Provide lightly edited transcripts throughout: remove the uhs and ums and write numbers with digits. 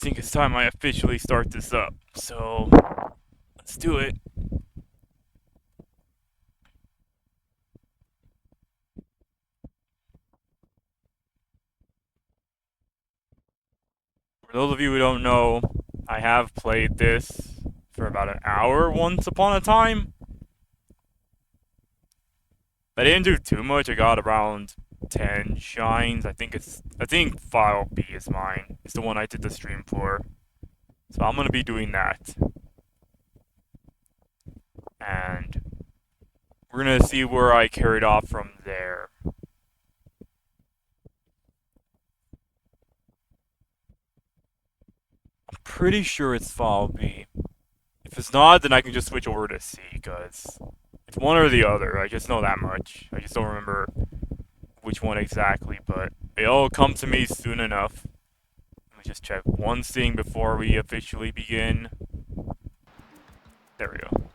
think it's time I officially start this up. So, let's do it. For those of you who don't know, I have played this for about an hour once upon a time. I didn't do too much. I got around 10 shines. I think file B is mine. It's the one I did the stream for. So I'm gonna be doing that. And we're gonna see where I carried off from there. I'm pretty sure it's file B. If it's not, then I can just switch over to C, because it's one or the other. I just know that much. I just don't remember which one exactly, but it'll come to me soon enough. Let me just check one thing before we officially begin. There we go.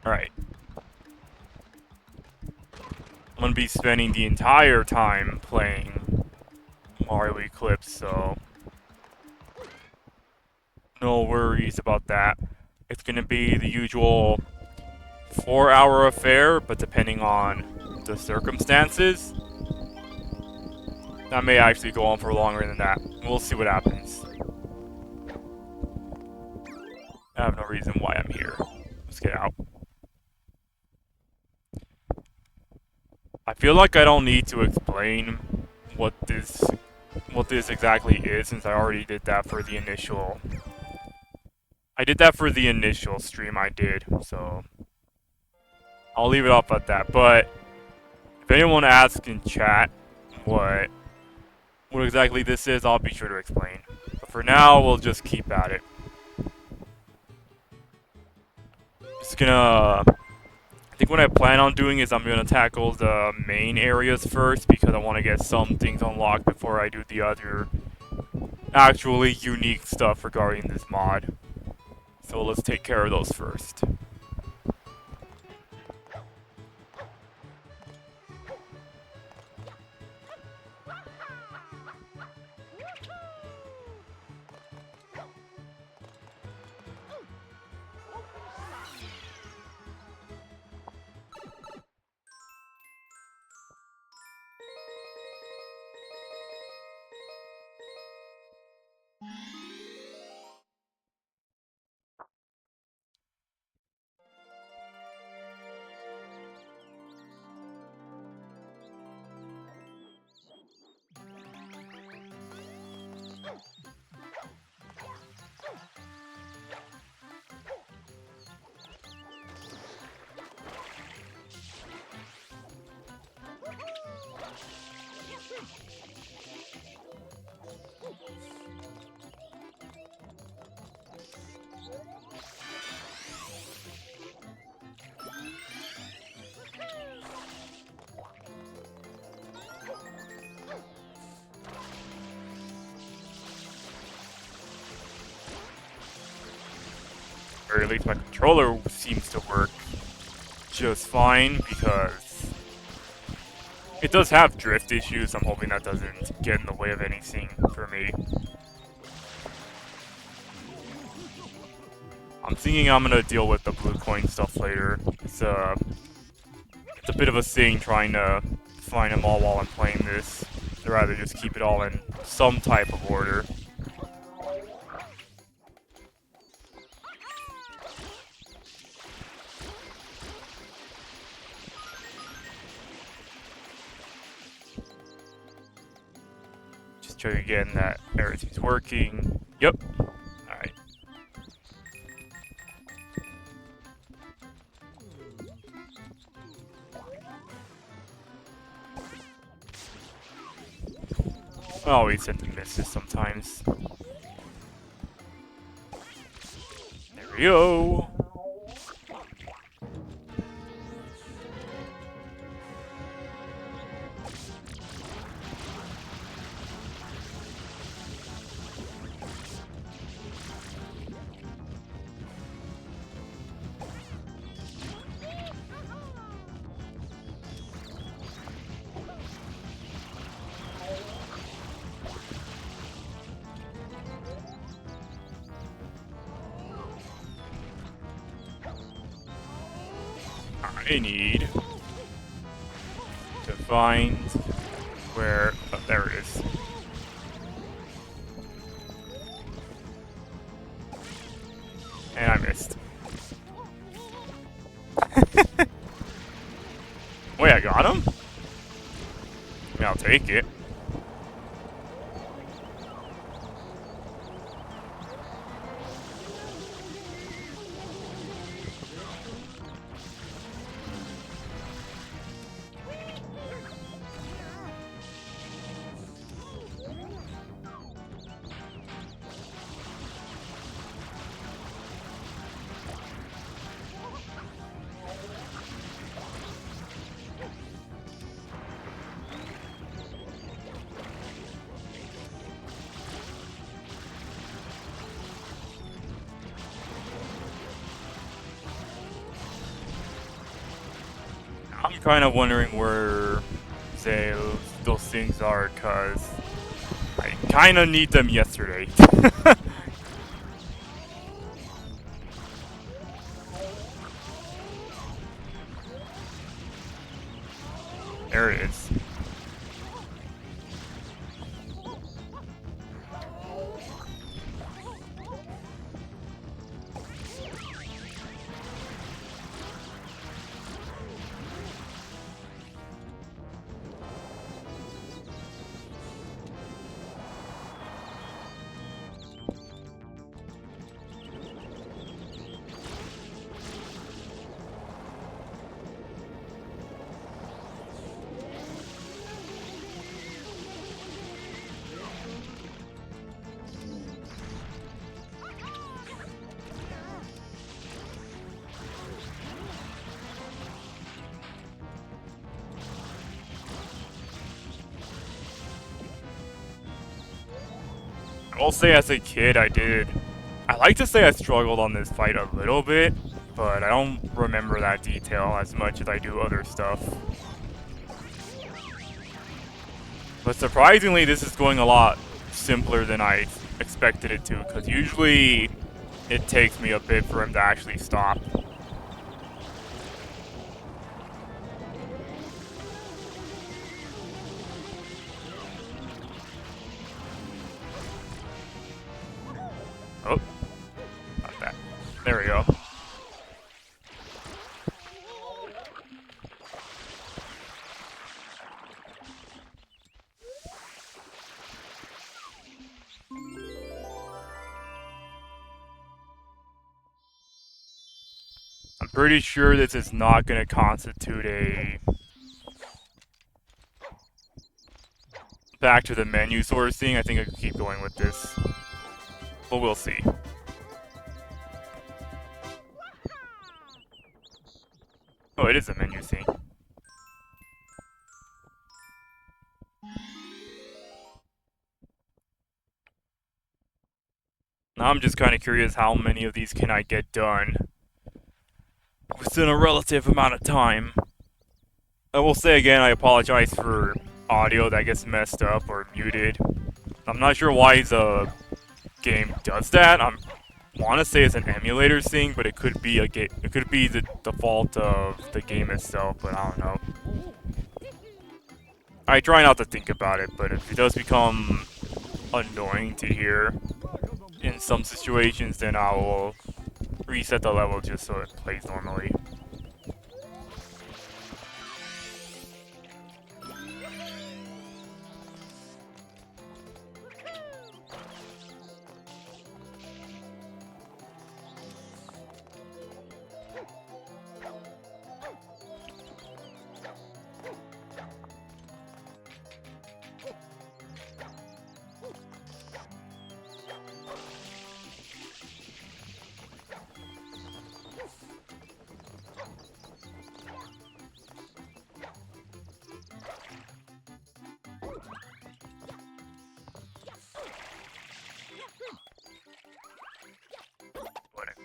Alright. I'm gonna be spending the entire time playing Mario Eclipse, so no worries about that. It's gonna be the usual 4-hour affair, but depending on the circumstances, that may actually go on for longer than that. We'll see what happens. I have no reason why I'm here. Let's get out. I feel like I don't need to explain what this exactly is, since I already did that for the initial. I did that for the initial stream I did, so I'll leave it off at that. But if anyone asks in chat what exactly this is, I'll be sure to explain. But for now, we'll just keep at it. Just gonna. I think what I plan on doing is I'm gonna tackle the main areas first, because I want to get some things unlocked before I do the other actually unique stuff regarding this mod. So let's take care of those first. Or at least my controller seems to work just fine, because it does have drift issues. I'm hoping that doesn't get in the way of anything for me. I'm thinking I'm gonna deal with the blue coin stuff later. It's a bit of a thing trying to find them all while I'm playing this. I'd rather just keep it all in some type of order. Just check again that everything's working. Yep. Alright. I always tend to miss this sometimes. There we go. I need to find where... Oh, there it is. And I missed. Wait, I got him? I mean, I'll take it. I'm kind of wondering where those things are, because I kind of need them yesterday. There it is. I will say as a kid I like to say I struggled on this fight a little bit, but I don't remember that detail as much as I do other stuff. But surprisingly, this is going a lot simpler than I expected it to, because usually it takes me a bit for him to actually stop. Oh, not that. There we go. I'm pretty sure this is not going to constitute a back to the menu sort of thing. I think I could keep going with this, but we'll see. Oh, it is a menu scene. Now I'm just kind of curious how many of these can I get done within a relative amount of time. I will say again, I apologize for audio that gets messed up or muted. I'm not sure why the game does that. I want to say it's an emulator thing, but it could be it could be the fault of the game itself, but I don't know. I try not to think about it, but if it does become annoying to hear in some situations, then I will reset the level just so it plays normally.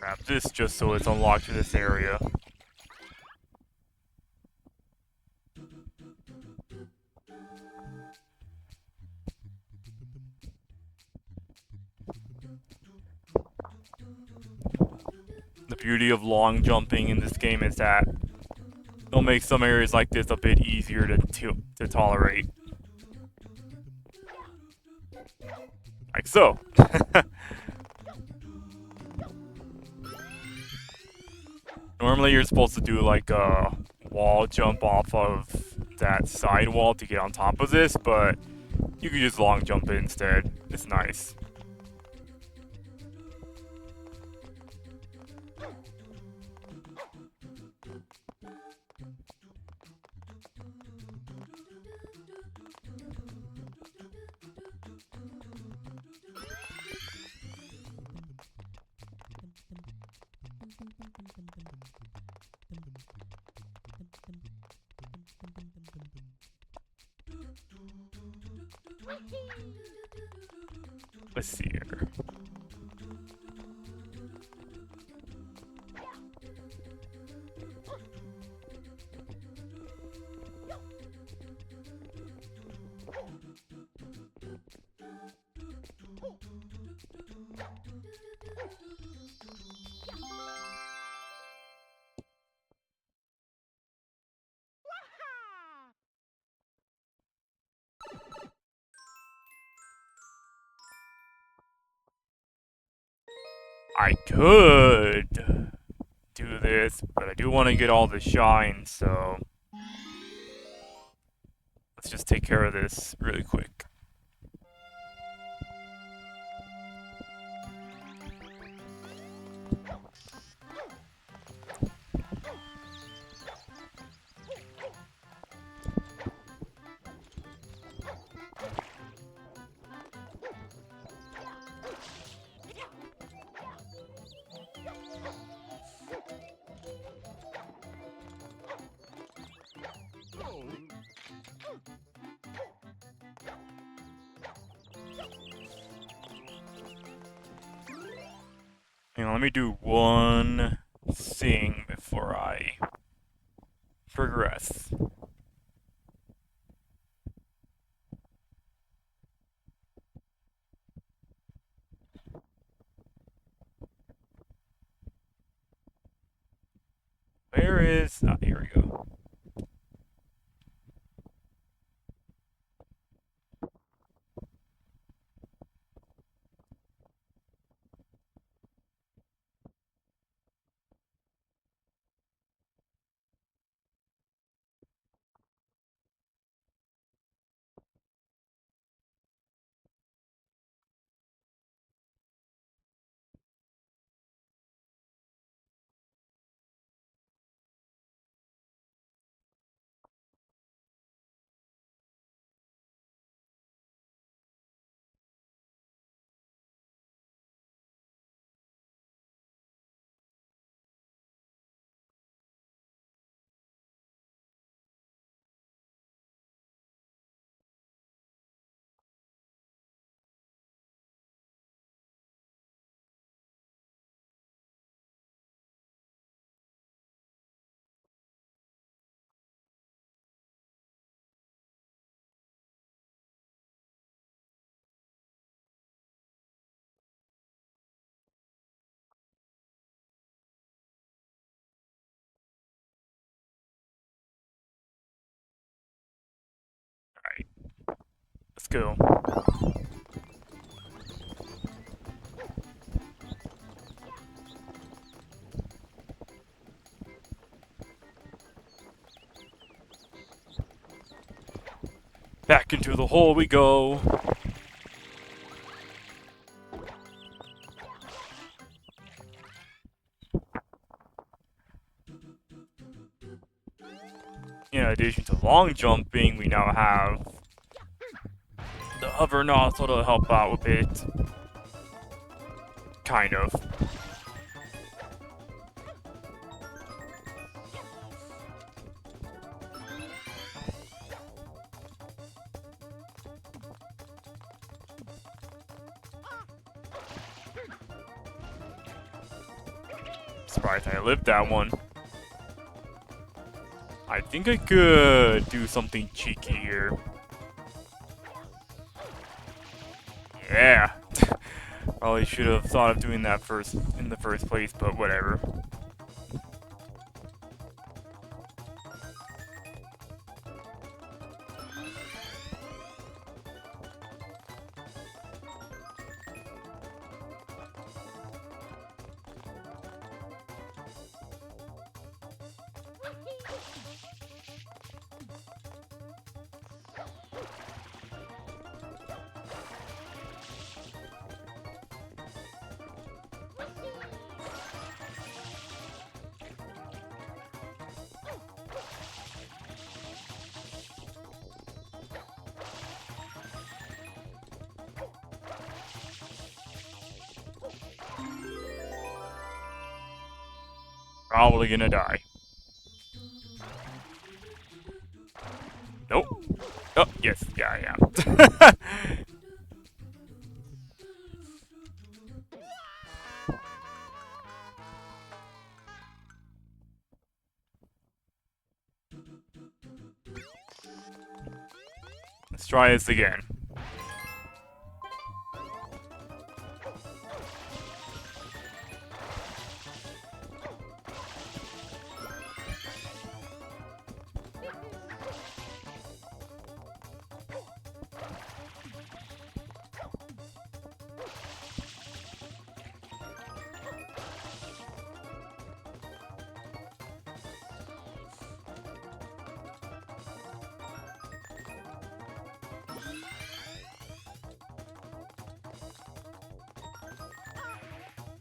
Grab this just so it's unlocked to this area. The beauty of long jumping in this game is that they'll make some areas like this a bit easier to tolerate. Like so. Normally you're supposed to do like a wall jump off of that side wall to get on top of this, but you could just long jump it instead. It's nice. Let's see here. I could do this, but I do want to get all the shine, so let's just take care of this really quick. Hang on, let me do one thing before I progress. Where is... Ah, here we go. Alright. Let's go. Back into the hole we go. In addition to long jumping, we now have the hover nozzle to help out with it. Kind of. Surprised I lived that one. I think I could do something cheeky here. Yeah. Probably should have thought of doing that in the first place, but whatever. Probably gonna die. Nope. Oh, yes. Yeah, I am. Let's try this again.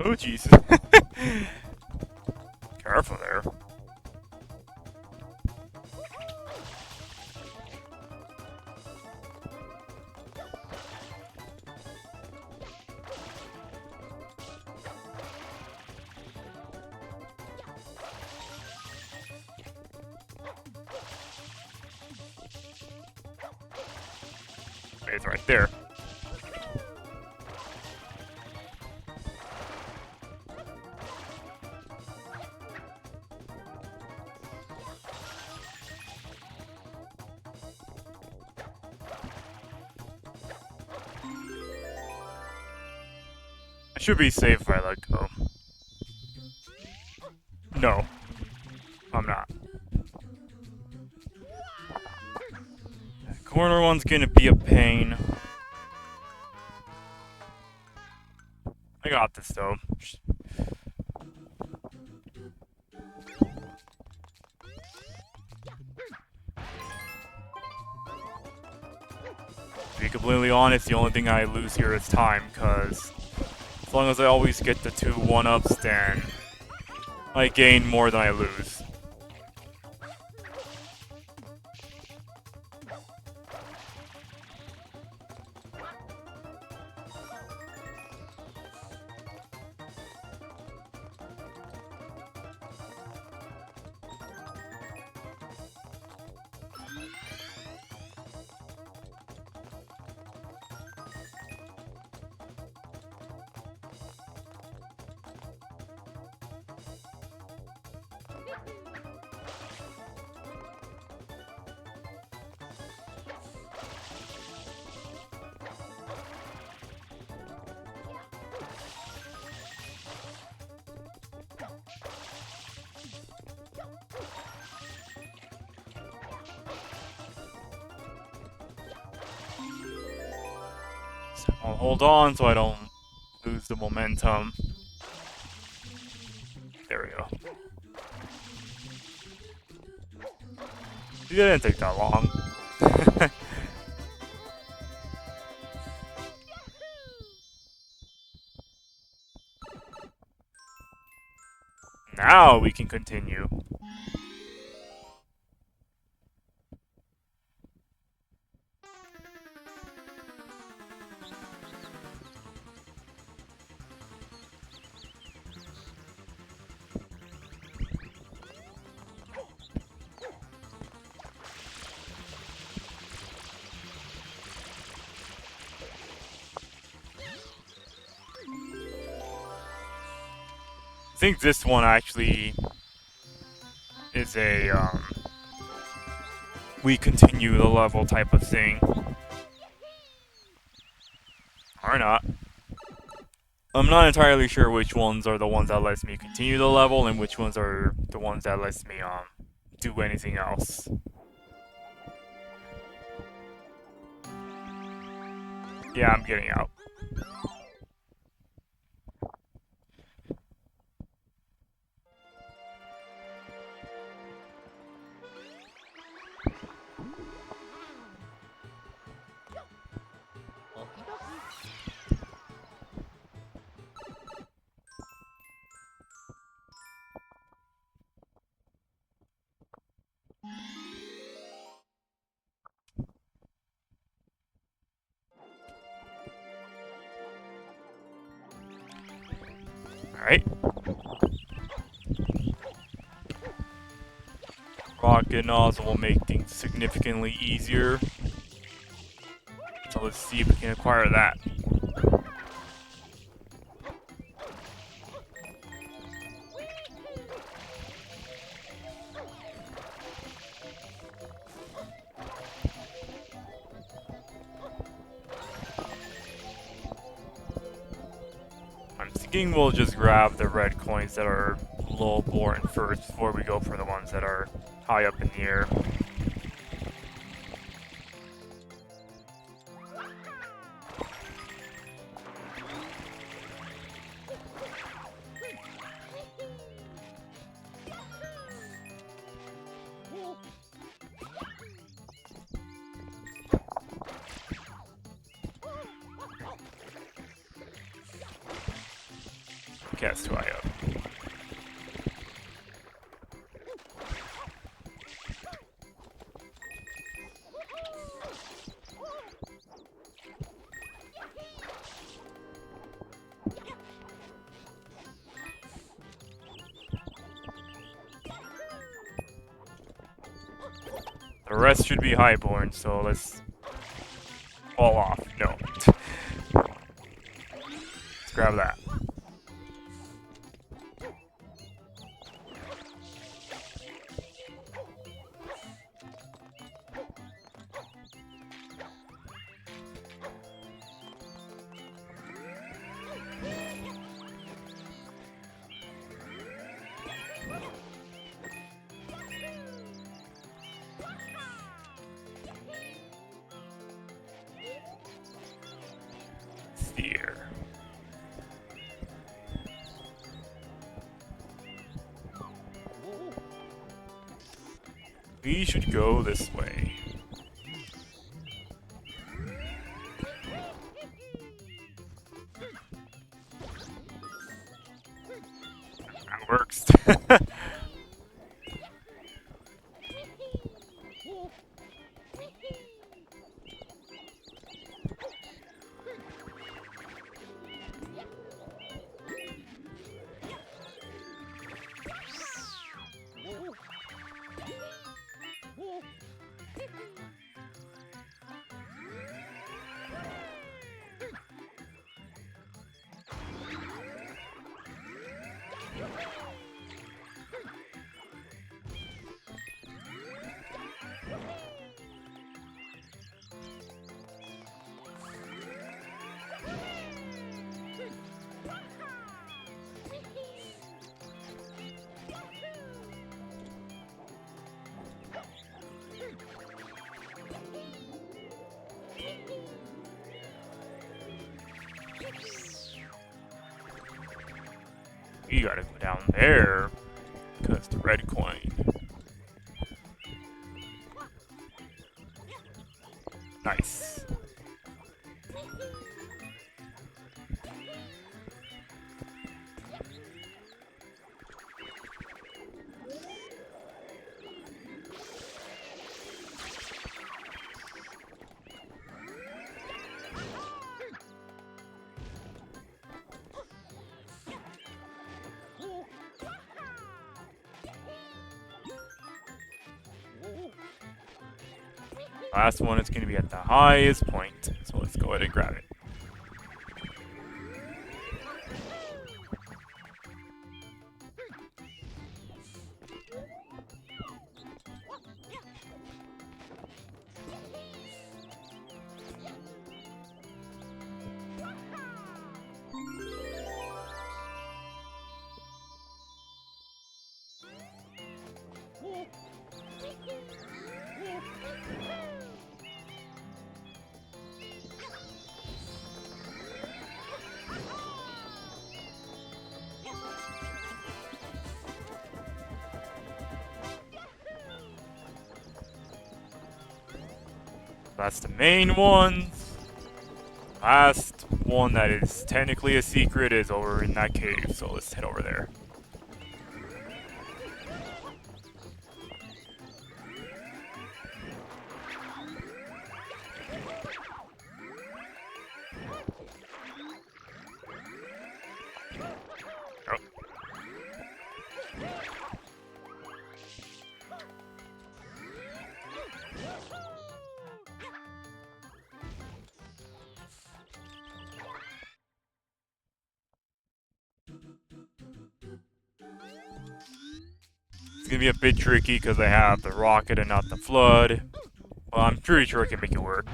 Oh, Jesus. Careful there. It's right there. I should be safe if I let go. No. I'm not. Corner one's gonna be a pain. I got this though. To be completely honest, the only thing I lose here is time, because as long as I always get the 2 1-ups, then I gain more than I lose. So I'll hold on so I don't lose the momentum. There we go. It didn't take that long. Now we can continue. I think this one actually is a, we continue the level type of thing. Or not. I'm not entirely sure which ones are the ones that lets me continue the level and which ones are the ones that lets me, do anything else. Yeah, I'm getting out. Alright. Rocket nozzle will make things significantly easier. So let's see if we can acquire that. I'm thinking we'll just grab the red coins that are low important first before we go for the ones that are high up in the air. Okay, that's too high up. The rest should be highborn, so let's fall off. No. Let's grab that. Here. We should go this way. That works. You gotta go down there, because the red coin. Nice. Last one is going to be at the highest point, so let's go ahead and grab it. That's the main ones. Last one that is technically a secret is over in that cave, so let's head over there. It's gonna be a bit tricky because I have the rocket and not the flood. Well, I'm pretty sure I can make it work.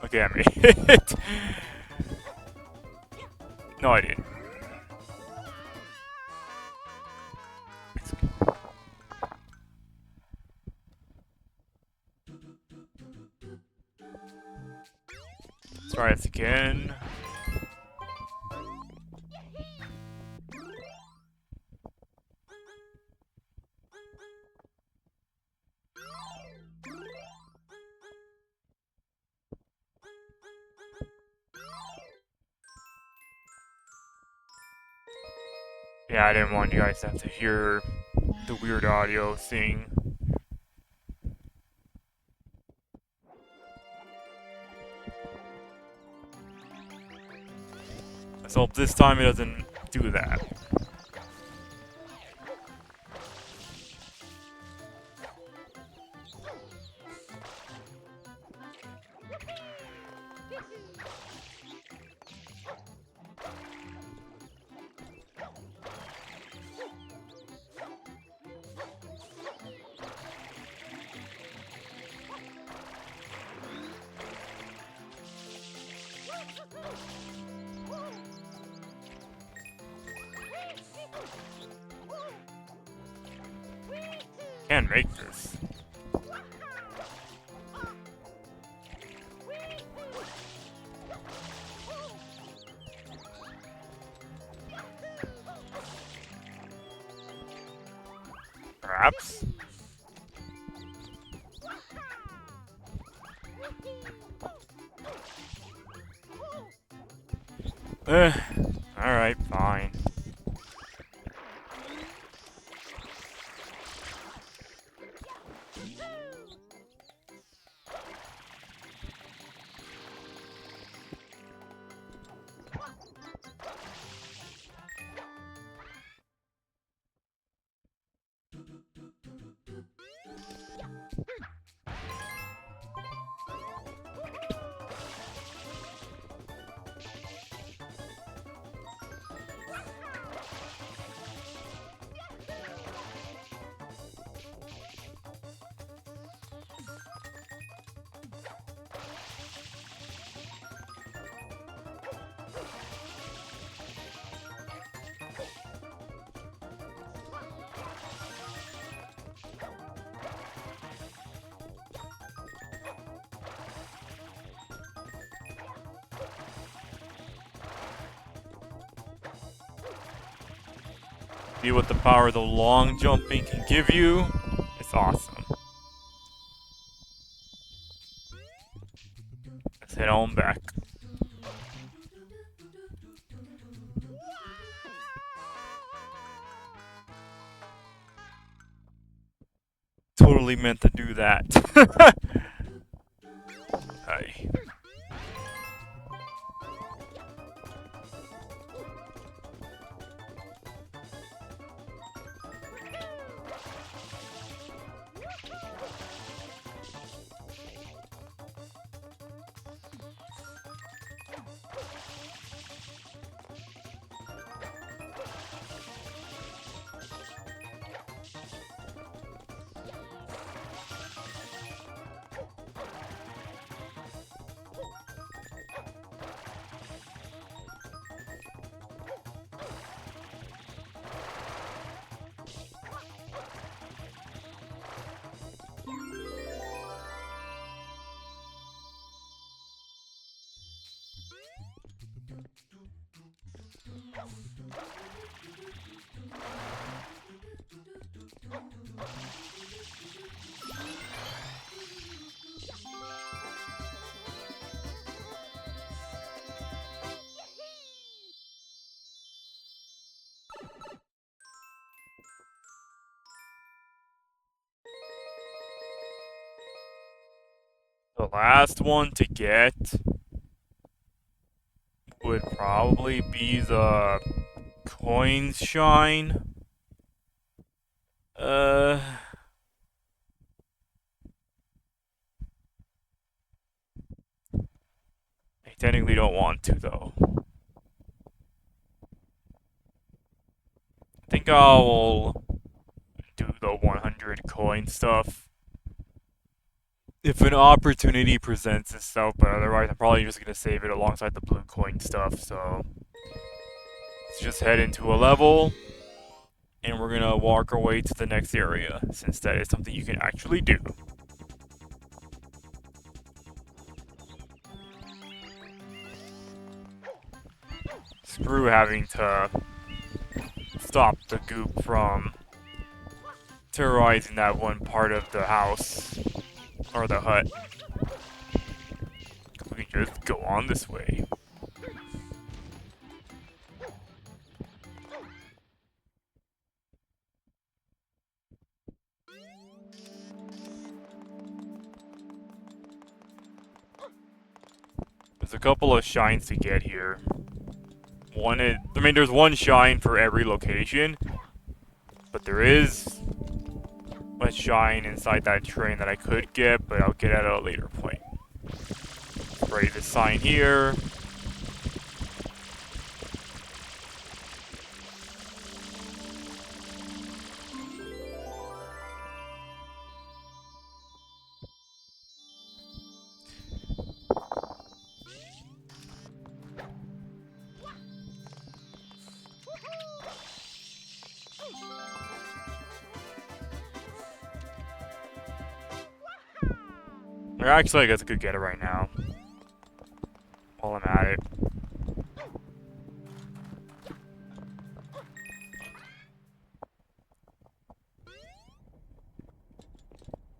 Okay, I made it. No, I didn't. Let's try this again. Yeah, I didn't want you guys to have to hear the weird audio thing. Let's hope this time it doesn't do that. Can't make this. Perhaps? Alright, fine. See what the power the long jumping can give you. It's awesome. Let's head on back. Totally meant to do that. Hey. The last one to get would probably be the coins shine. I technically don't want to though. I think I'll do the 100 coin stuff if an opportunity presents itself, but otherwise I'm probably just gonna save it alongside the blue coin stuff, so let's just head into a level and we're gonna walk our way to the next area, since that is something you can actually do. Screw having to stop the goop from terrorizing that one part of the house, or the hut. We can just go on this way. There's a couple of shines to get here. There's one shine for every location, but there is a shine inside that train that I could get, but I'll get at a later point. Spray this sign here. Actually, I guess I could get it right now, while I'm at it.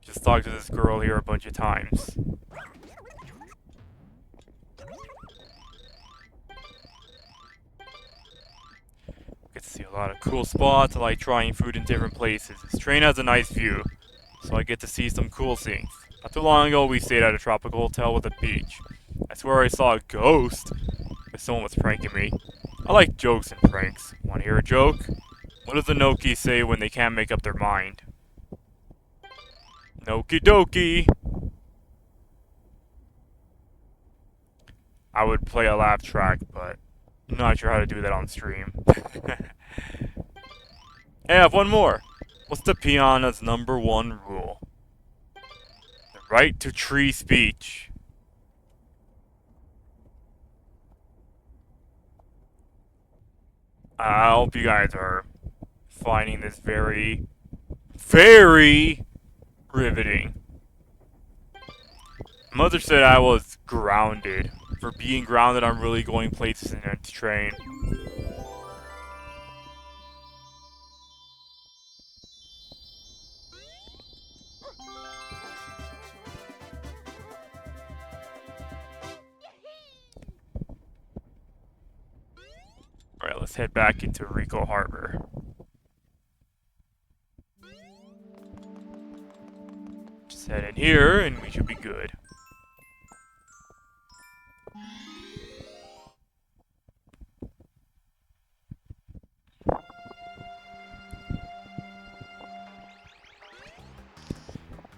Just talked to this girl here a bunch of times. Get to see a lot of cool spots. I like trying food in different places. This train has a nice view, so I get to see some cool things. Not too long ago, we stayed at a tropical hotel with a beach. I swear I saw a ghost, but someone was pranking me. I like jokes and pranks. Want to hear a joke? What does the Noki say when they can't make up their mind? Noki dokie! I would play a laugh track, but I'm not sure how to do that on stream. Hey, I have one more. What's the Piana's #1 rule? The right to free speech. I hope you guys are finding this very, very riveting. Mother said I was grounded. For being grounded, I'm really going places in a train. Alright, let's head back into Rico Harbor. Just head in here and we should be good.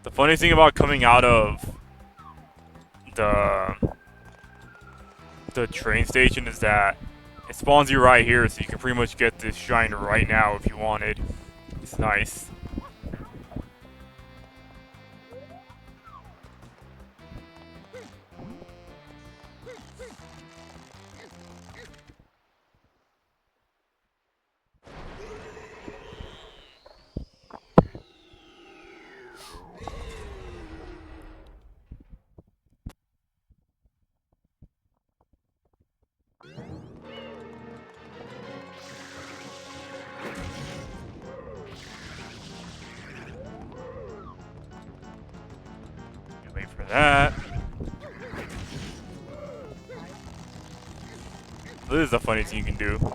The funny thing about coming out of the train station is that it spawns you right here, so you can pretty much get this shine right now if you wanted. It's nice. that. This is the funniest thing you can do.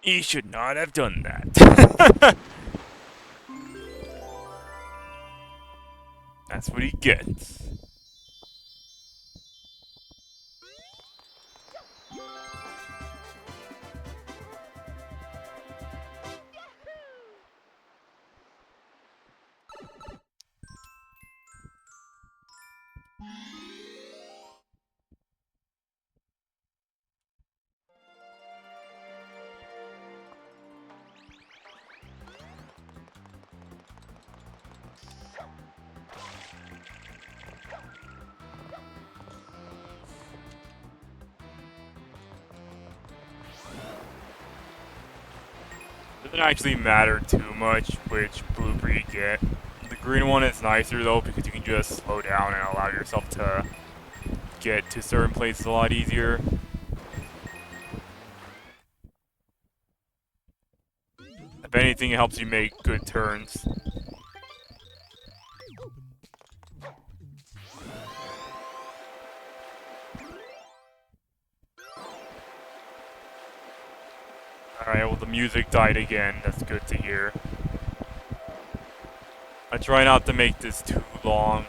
He should not have done that. That's what he gets. Doesn't actually matter too much which blooper you get. The green one is nicer though because you can just slow down and allow yourself to get to certain places a lot easier. If anything, it helps you make good turns. Alright, well the music died again. That's good to hear. I try not to make this too long.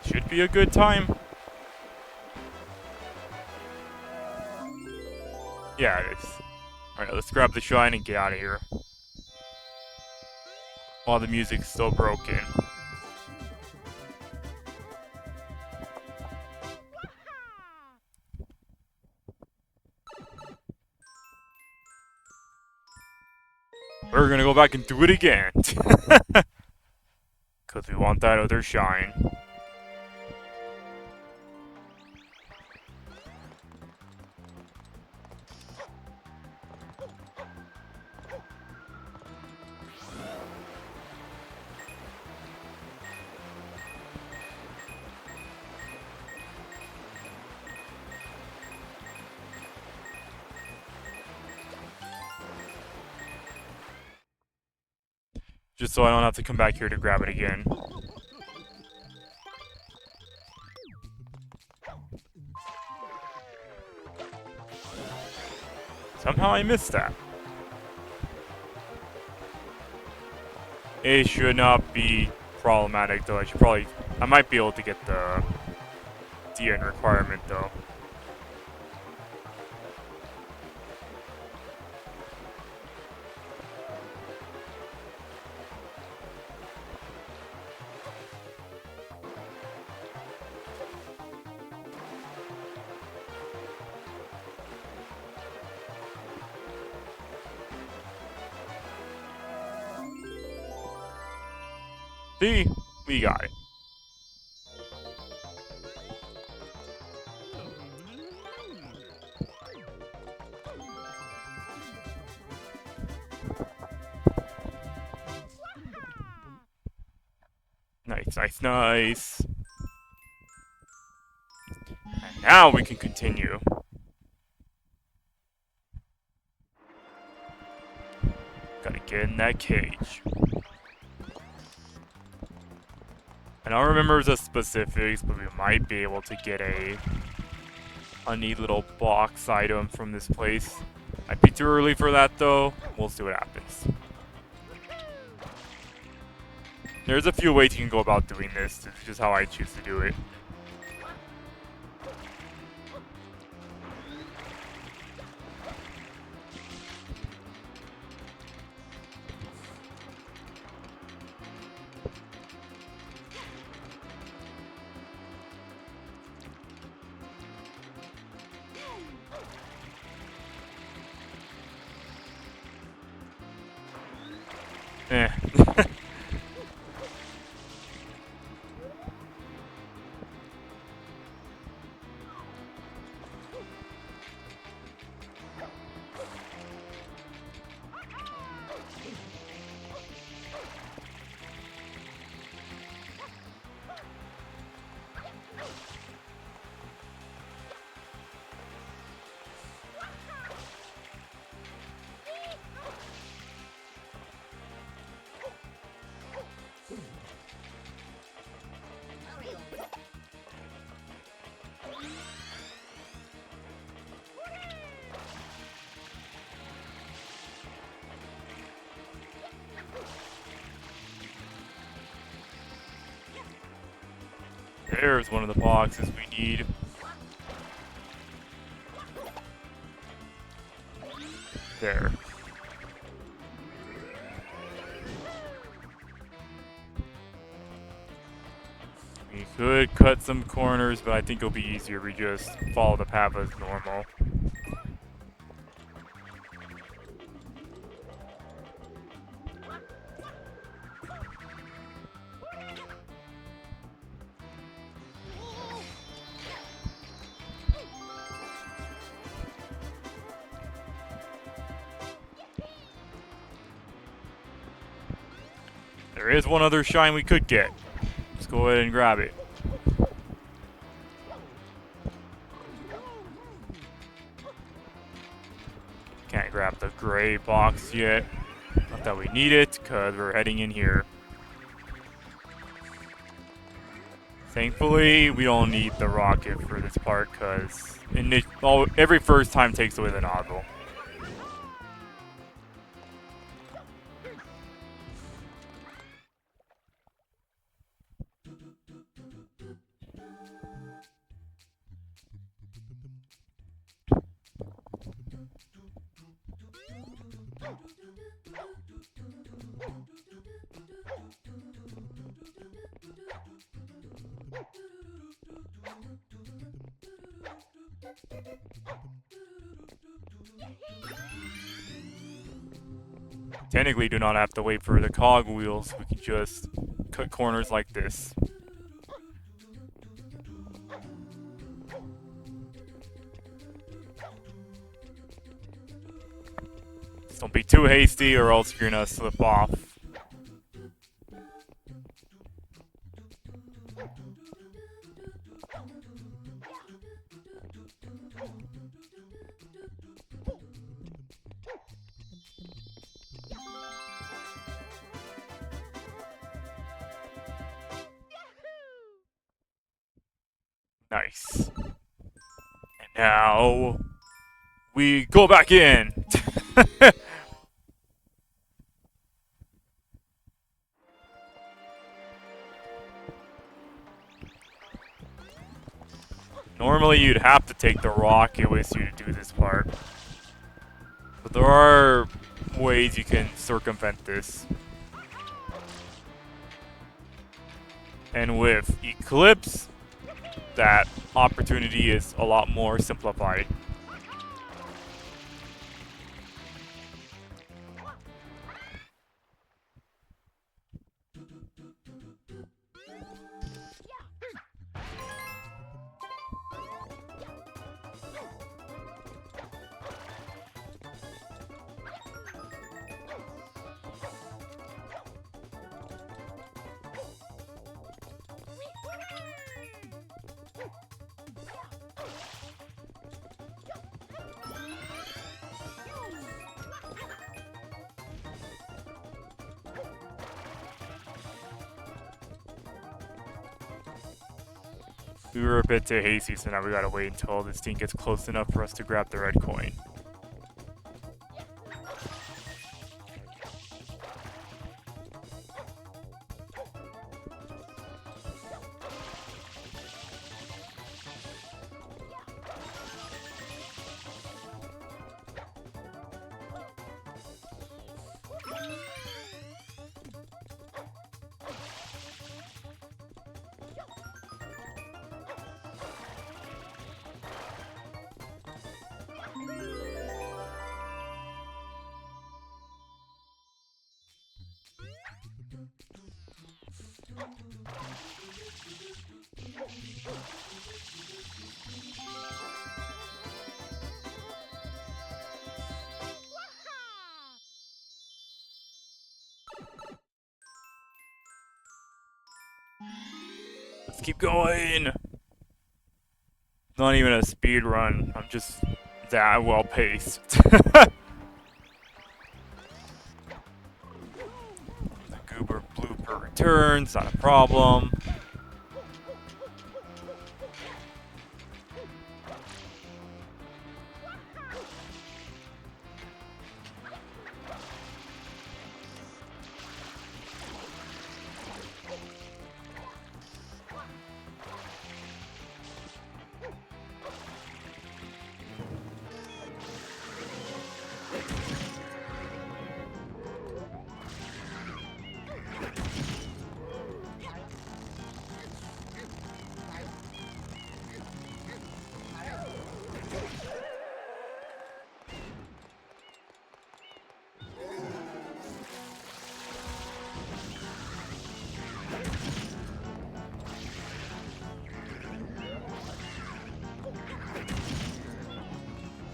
Should be a good time. Yeah, it is. Alright, let's grab the shine and get out of here. While the music's still broken. We're gonna go back and do it again. Because we want that other shine. Just so I don't have to come back here to grab it again. Somehow I missed that. It should not be problematic though. I might be able to get the DN requirement though. See? We got it. Nice, nice, nice. And now we can continue. Gotta get in that cage. I don't remember the specifics, but we might be able to get a neat little box item from this place. Might be too early for that though. We'll see what happens. There's a few ways you can go about doing this. This is just how I choose to do it. Eh. There's one of the boxes we need. There. We could cut some corners, but I think it'll be easier if we just follow the path as normal. There is one other shine we could get. Let's go ahead and grab it. Can't grab the gray box yet. Not that we need it, because we're heading in here. Thankfully, we don't need the rocket for this part, because every first time takes away the nozzle. Technically, do not have to wait for the cogwheels. We can just cut corners like this. Just don't be too hasty, or else you're gonna slip off. Nice. And now we go back in. Normally you'd have to take the rocket with you to do this part. But there are ways you can circumvent this. And with Eclipse, that opportunity is a lot more simplified. We were a bit too hasty, so now we gotta wait until this thing gets close enough for us to grab the red coin. Let's keep going! Not even a speed run, I'm just that well paced. The goober blooper returns, not a problem.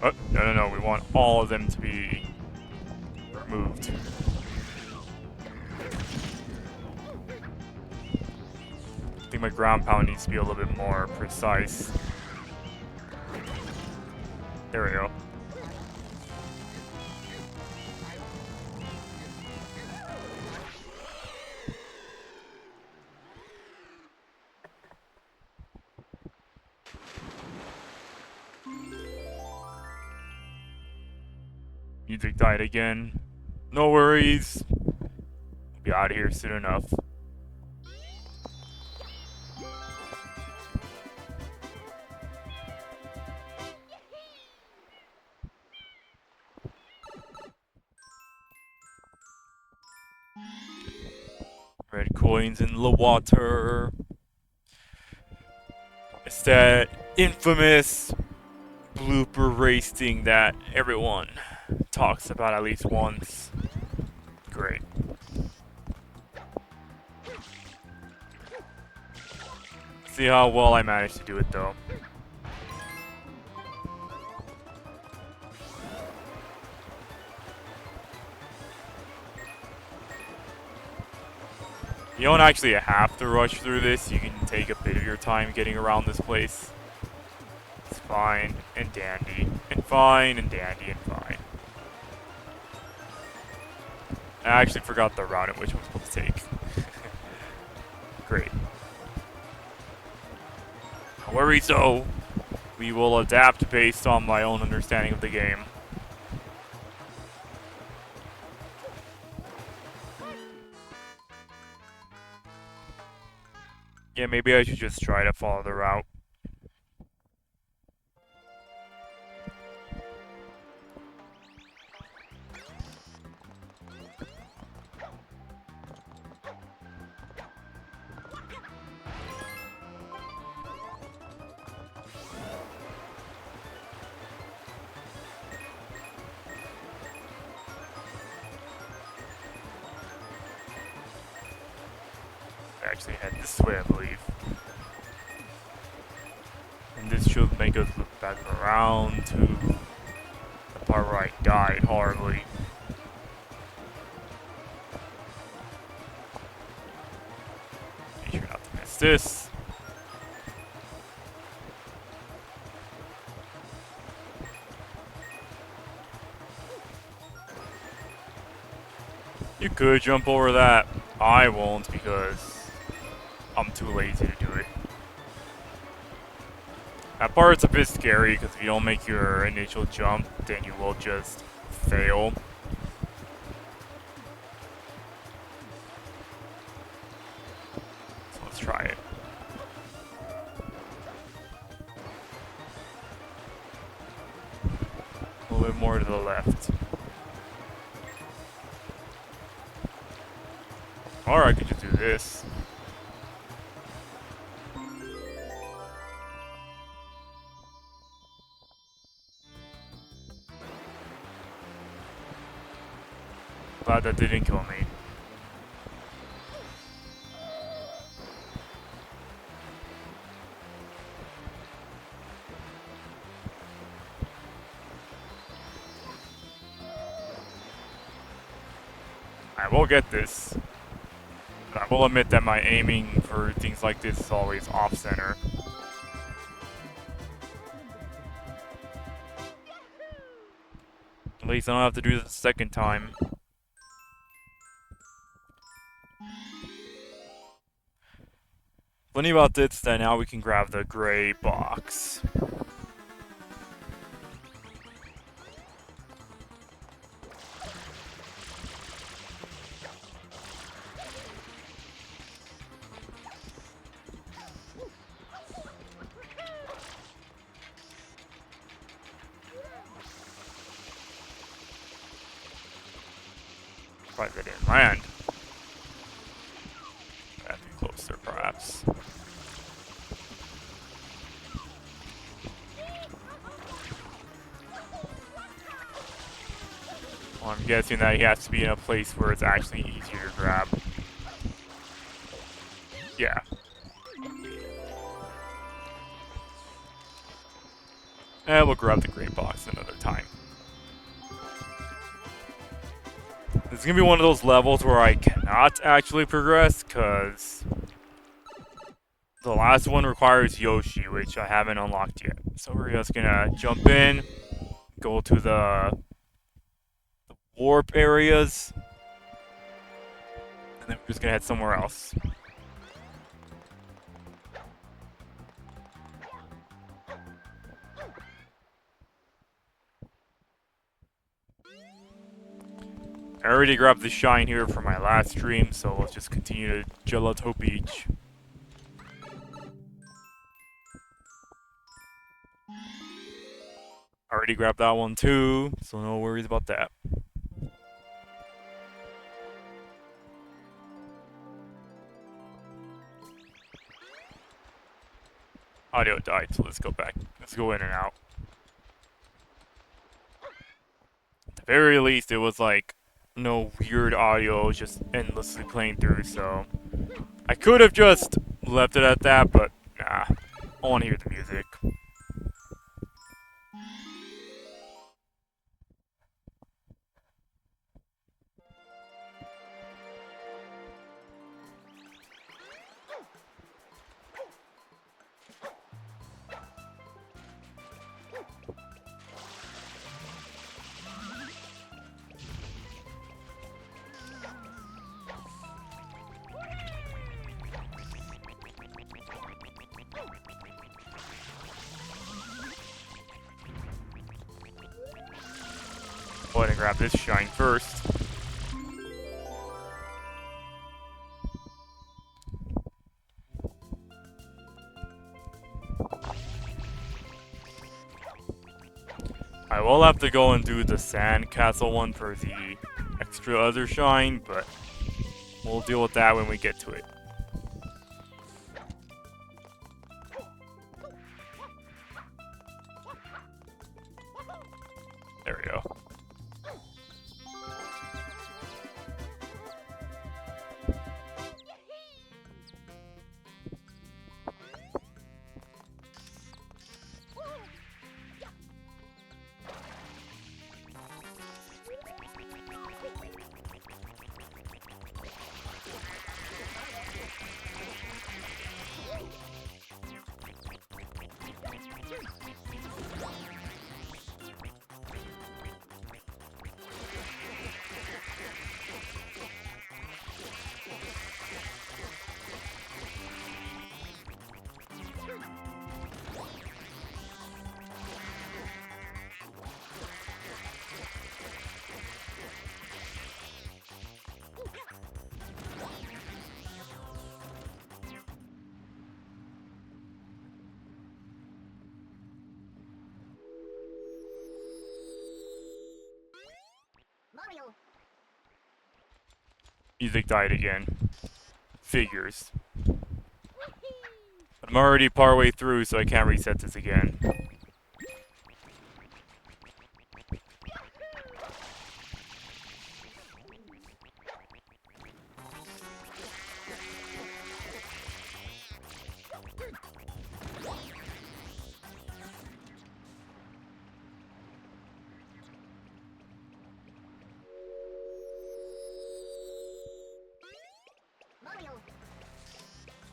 Oh, no, we want all of them to be removed. I think my ground pound needs to be a little bit more precise. There we go. Music died again. No worries. We'll be out of here soon enough. Red coins in the water. It's that infamous blooper race thing that everyone talks about at least once. Great. See how well I managed to do it though. You don't actually have to rush through this, you can take a bit of your time getting around this place. It's fine and dandy, and fine and dandy and fine. I actually forgot the route in which I was supposed to take. Great. No worries though, we will adapt based on my own understanding of the game. Yeah, maybe I should just try to follow the route. I actually head this way, I believe. And this should make us look back around to the part where I died horribly. Make sure not to miss this. You could jump over that. I won't because I'm too lazy to do it. That part's a bit scary because if you don't make your initial jump, then you will just fail. So let's try it. A little bit more to the left. Or I could just do this. Glad that didn't kill me. I will get this. But I will admit that my aiming for things like this is always off-center. At least I don't have to do this a second time. Funny about this is that now we can grab the gray box. Probably didn't land. That'd be closer, perhaps. Well, I'm guessing that he has to be in a place where it's actually easier to grab. Yeah. And we'll grab the gray box another time. This is gonna be one of those levels where I cannot actually progress, because the last one requires Yoshi, which I haven't unlocked yet. So we're just gonna jump in, go to the warp areas, and then we're just gonna head somewhere else. I already grabbed the shine here for my last stream, so let's just continue to Gelato Beach. Already grabbed that one too, so no worries about that. Audio died, so let's go back. Let's go in and out. At the very least, it was like no weird audio just endlessly playing through, so I could have just left it at that, but nah, I want to hear the music. Go ahead and grab this shine first. I will have to go and do the sand castle one for the extra other shine, but we'll deal with that when we get to it. There we go. Music died again. Figures. I'm already partway through, so I can't reset this again.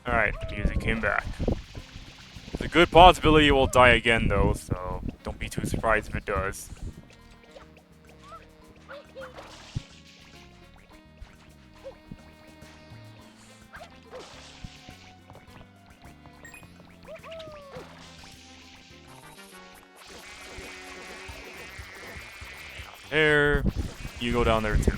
Alright, the music came back. There's a good possibility it will die again though, so don't be too surprised if it does. There, you go down there too.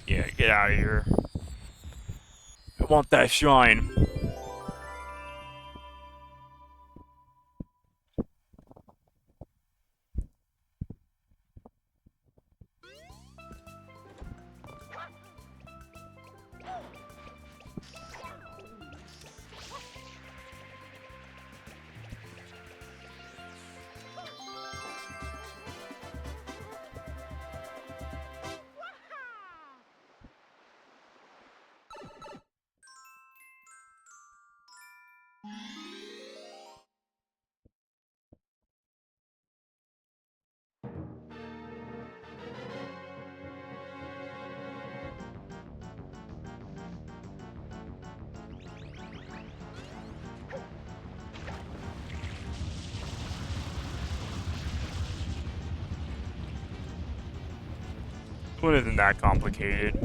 Yeah, get out of here. I want that shine. What isn't that complicated?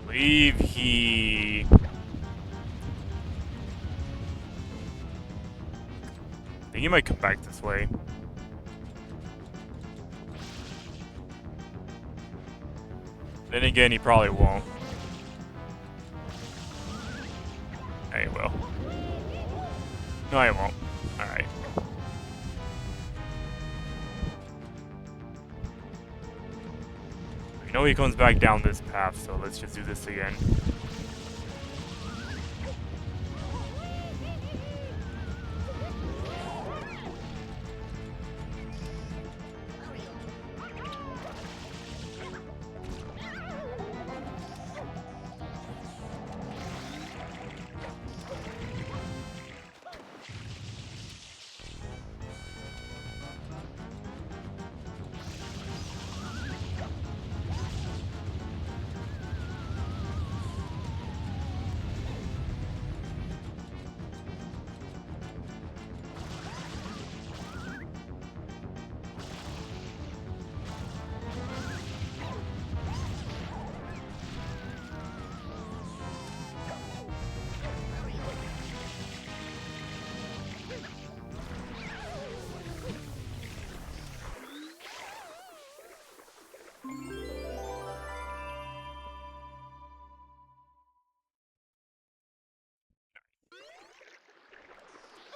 Leave he. I think he might come back this way. Then again, he probably won't. Yeah, he will. No, he won't. Alright. I know he comes back down this path, so let's just do this again.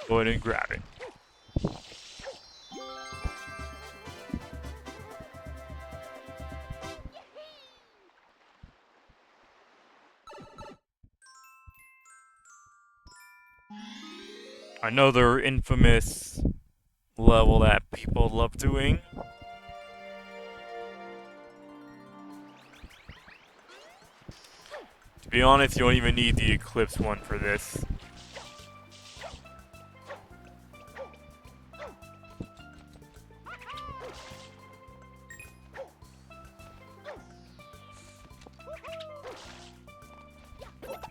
Go ahead and grab it. Another infamous level that people love doing. To be honest, you don't even need the Eclipse one for this.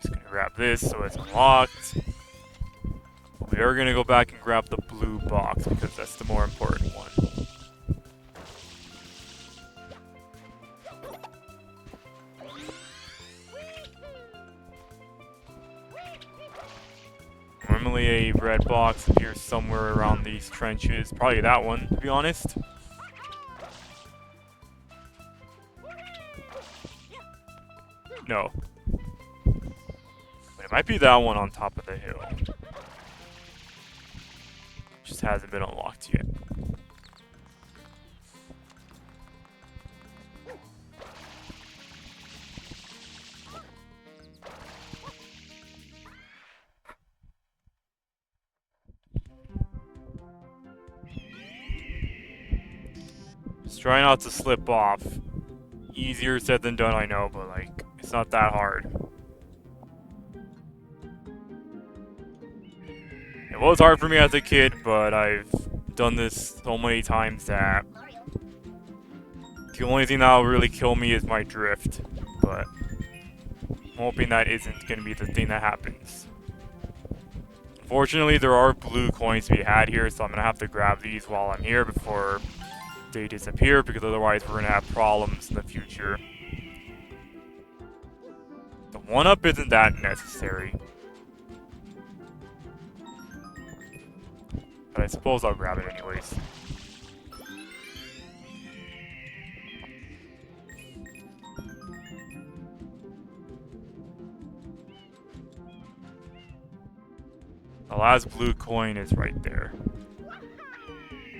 Just gonna grab this so it's unlocked. We are gonna go back and grab the blue box because that's the more important one. Normally a red box appears somewhere around these trenches. Probably that one, to be honest. No. But it might be that one on top of the hill. Just hasn't been unlocked yet. Try not to slip off. Easier said than done, I know, but like, it's not that hard. It was hard for me as a kid, but I've done this so many times that the only thing that'll really kill me is my drift, but I'm hoping that isn't going to be the thing that happens. Fortunately, there are blue coins to be had here, so I'm going to have to grab these while I'm here before they disappear, because otherwise we're going to have problems in the future. The 1-up isn't that necessary. But I suppose I'll grab it anyways. The last blue coin is right there.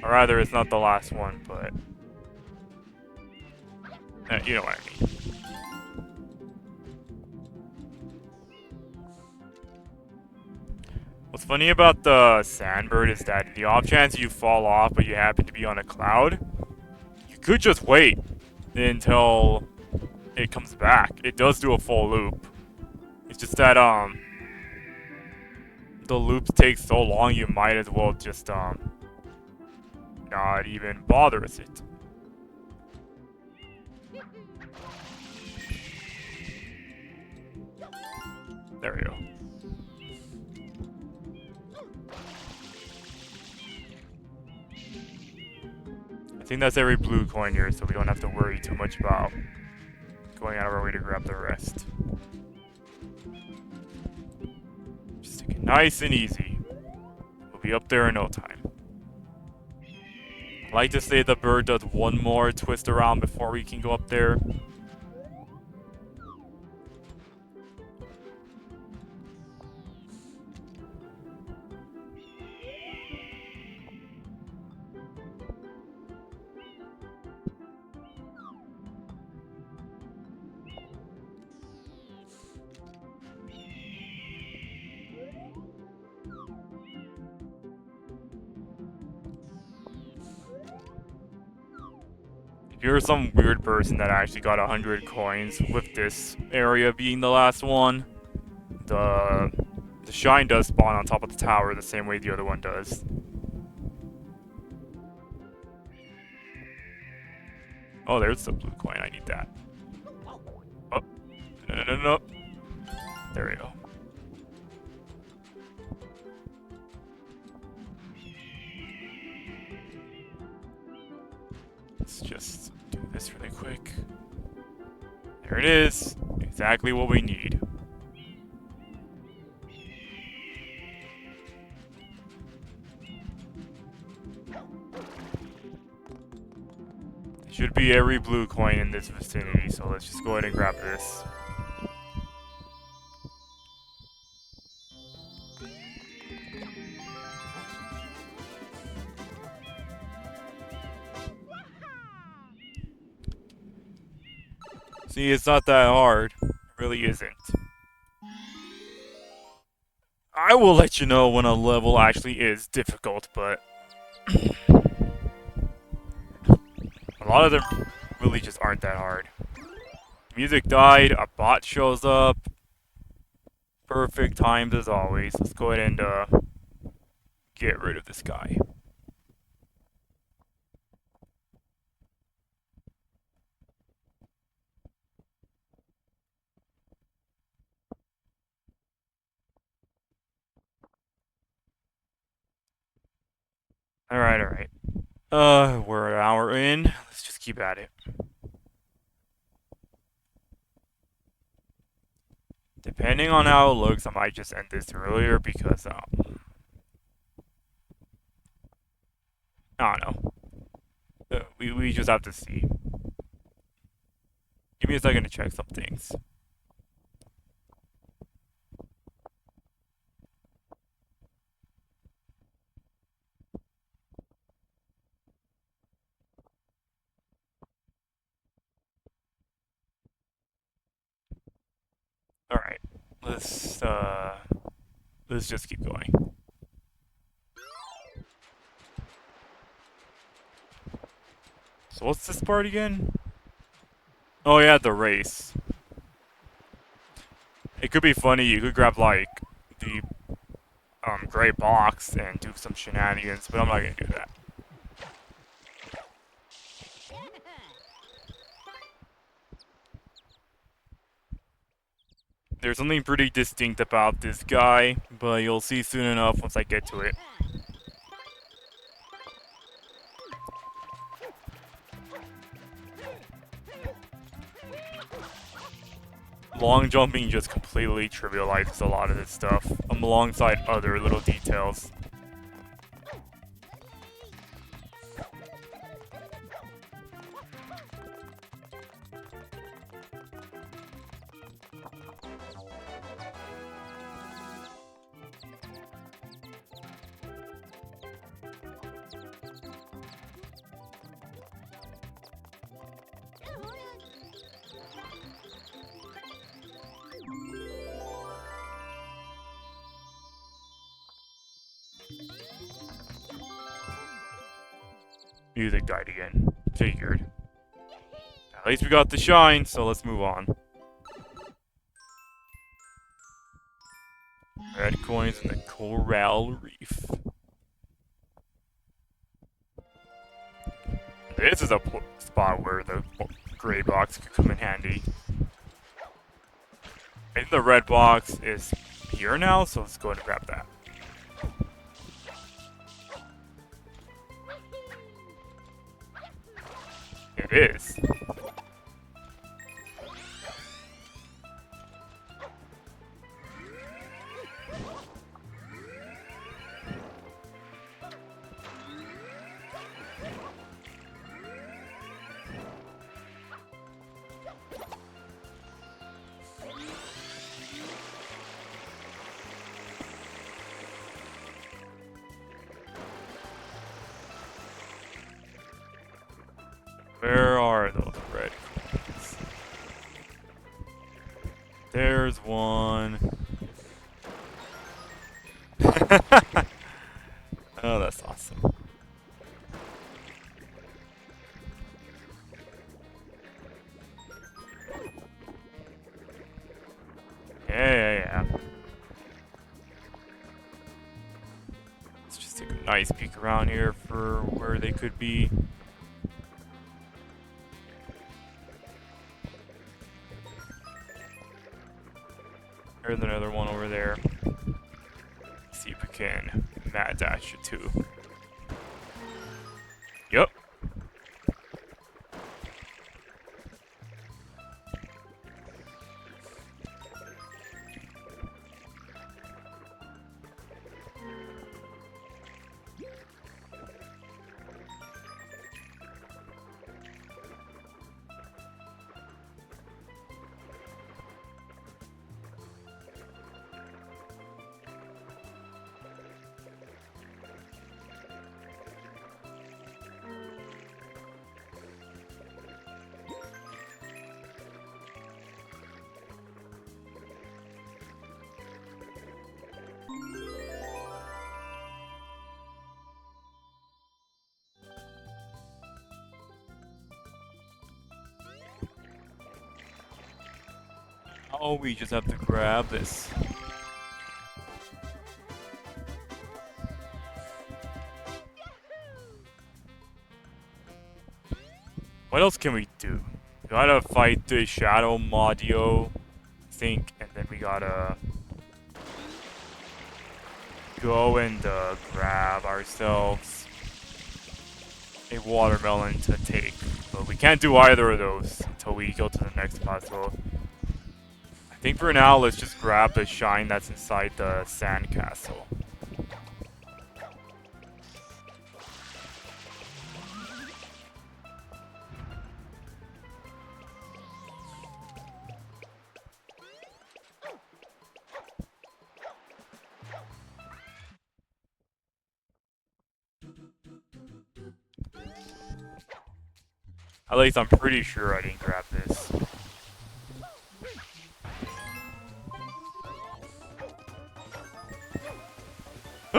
Or rather, it's not the last one, but... you know what I mean. What's funny about the Sandbird is that in the off chance you fall off but you happen to be on a cloud, you could just wait until it comes back. It does do a full loop. It's just that, the loops take so long you might as well just, not even bother with it. There we go. I think that's every blue coin here, so we don't have to worry too much about going out of our way to grab the rest. Just take it nice and easy. We'll be up there in no time. I like to say the bird does one more twist around before we can go up there. If you're some weird person that actually got 100 coins with this area being the last one, the shine does spawn on top of the tower the same way the other one does. Oh, there's the blue coin. I need that. Oh, no. There we go. Let's just do this really quick. There it is. Exactly what we need. Should be every blue coin in this vicinity, so let's just go ahead and grab this. See, it's not that hard. It really isn't. I will let you know when a level actually is difficult, but a lot of them really just aren't that hard. Music died, a bot shows up. Perfect times as always. Let's go ahead and get rid of this guy. Alright. We're an hour in. Let's just keep at it. Depending on how it looks, I might just end this earlier because, I don't know. We just have to see. Give me a second to check some things. Alright. Let's just keep going. So what's this part again? Oh yeah, the race. It could be funny, you could grab like the gray box and do some shenanigans, but I'm not gonna do that. There's something pretty distinct about this guy, but you'll see soon enough once I get to it. Long jumping just completely trivializes a lot of this stuff, alongside other little details. Music died again. Figured. At least we got the shine, so let's move on. Red coins in the coral reef. This is a spot where the gray box could come in handy. I think the red box is here now, so let's go ahead and grab that. It is. Where are those red coins? There's one. Oh, that's awesome. Yeah. Let's just take a nice peek around here for where they could be. There's another one over there. Let's see if we can mad dash it too. Yup. Oh, we just have to grab this. What else can we do? We gotta fight the Shadow Modio, I think, and then we gotta go and grab ourselves a watermelon to take. But we can't do either of those until we go to the next puzzle. I think for now, let's just grab the shine that's inside the sandcastle. At least I'm pretty sure I didn't grab this.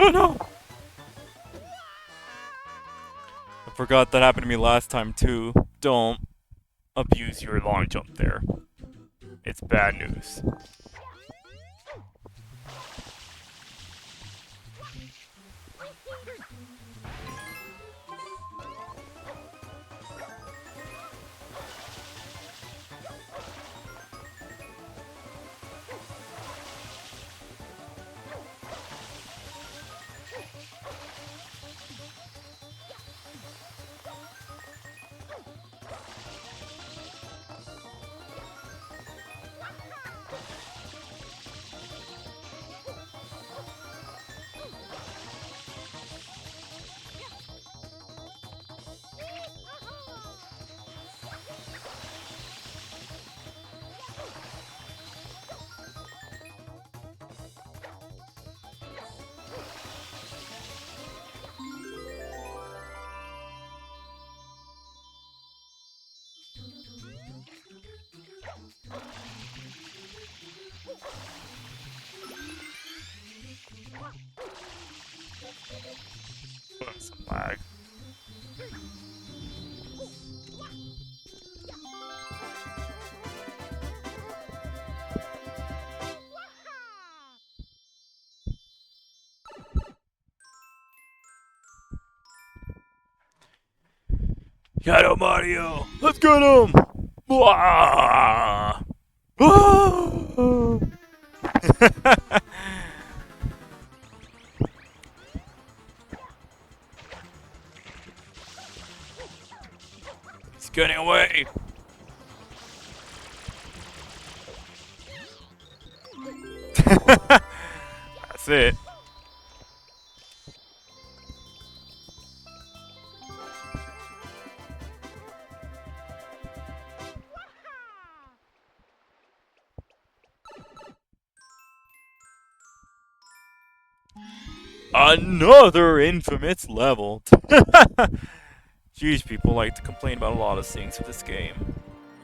Oh no! I forgot that happened to me last time too. Don't abuse your long jump there. It's bad news. Some lag. Shadow Mario! Let's get him! Wah! Ah! He's getting away! That's it. Another infamous level. Jeez, people like to complain about a lot of things with this game.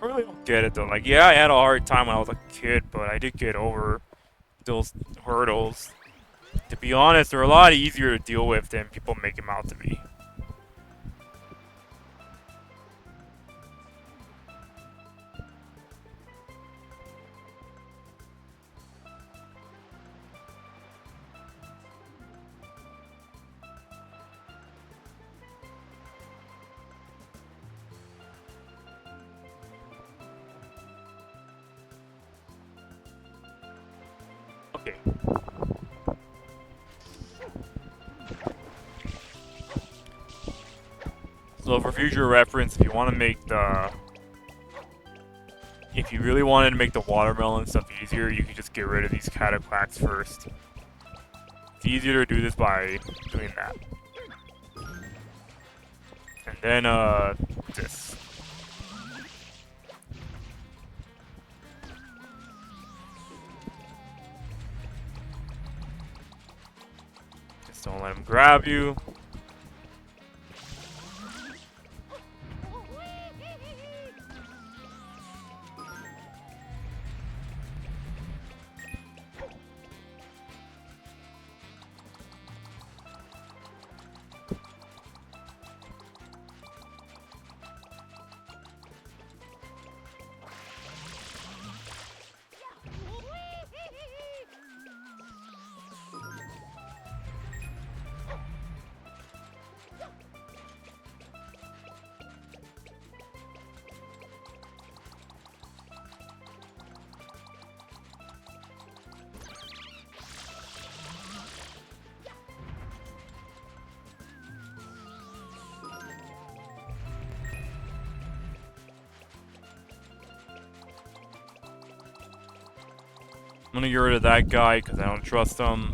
I really don't get it though. Like, yeah, I had a hard time when I was a kid, but I did get over those hurdles. To be honest, they're a lot easier to deal with than people make them out to be. Okay. So for future reference, if you want to make if you really wanted to make the watermelon stuff easier, you could just get rid of these cataclacks first. It's easier to do this by doing that. And then, this. Just don't let him grab you. I'm gonna get rid of that guy because I don't trust him.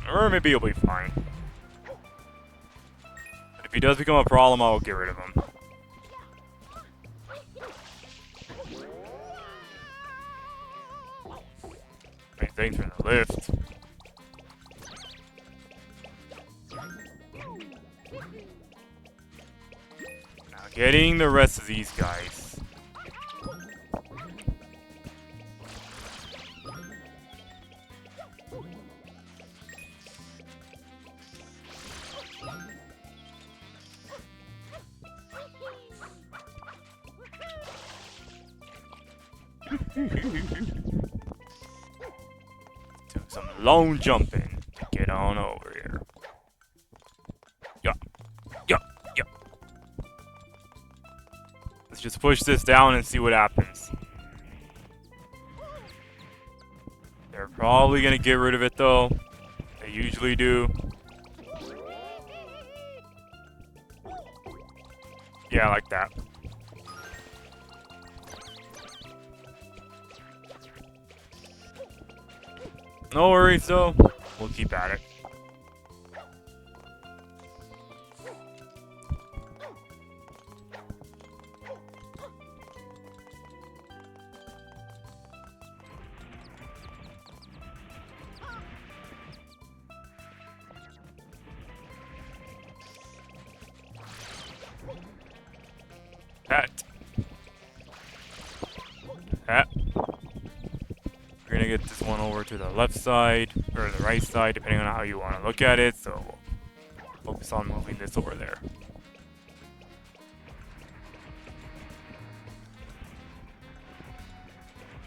Or maybe he'll be fine. But if he does become a problem, I'll get rid of him. Hey, thanks for the lift. Now getting the rest of these guys. Do some lone jumping to get on over here. Yeah. Yeah. Yeah. Let's just push this down and see what happens. They're probably gonna get rid of it though. They usually do. Yeah, like that. No worries though. We'll keep at it. Hat. Hat. We're gonna get this one over to the left side, or the right side, depending on how you want to look at it, so we'll focus on moving this over there.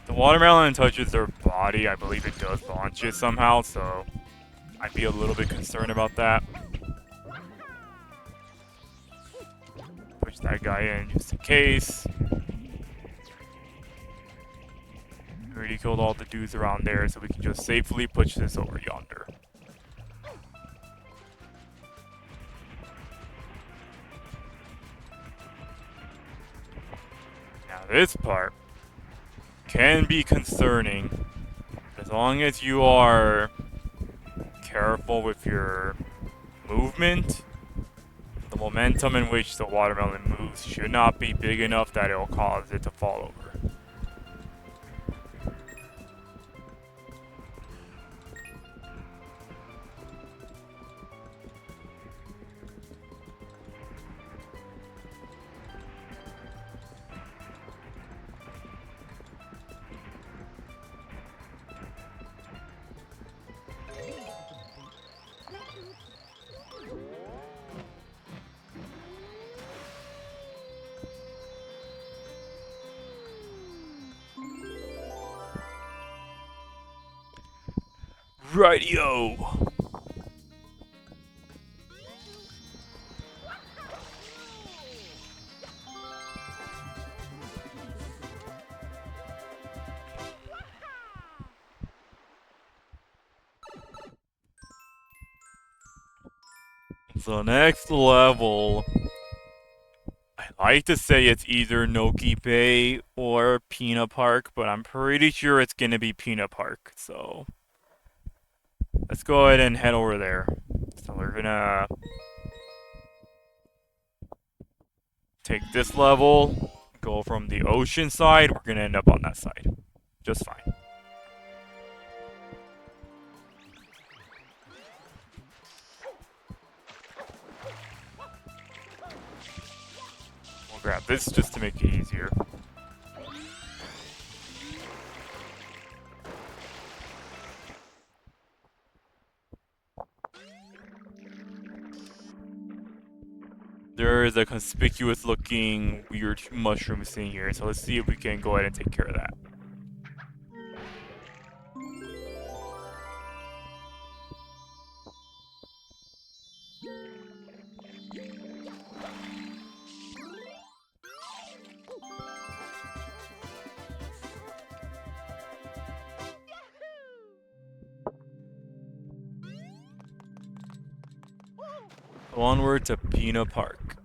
The watermelon touches their body, I believe it does launch it somehow, so I'd be a little bit concerned about that. Push that guy in just in case. Already killed all the dudes around there, so we can just safely push this over yonder. Now this part can be concerning, as long as you are careful with your movement. The momentum in which the watermelon moves should not be big enough that it will cause it to fall over. Rightio! So next level, I like to say it's either Noki Bay or Peanut Park, but I'm pretty sure it's gonna be Peanut Park, so let's go ahead and head over there. So we're gonna take this level, go from the ocean side, we're gonna end up on that side. Just fine. We'll grab this just to make it easier. There is a conspicuous looking weird mushroom thing here, so let's see if we can go ahead and take care of that. Onward to Peanut Park.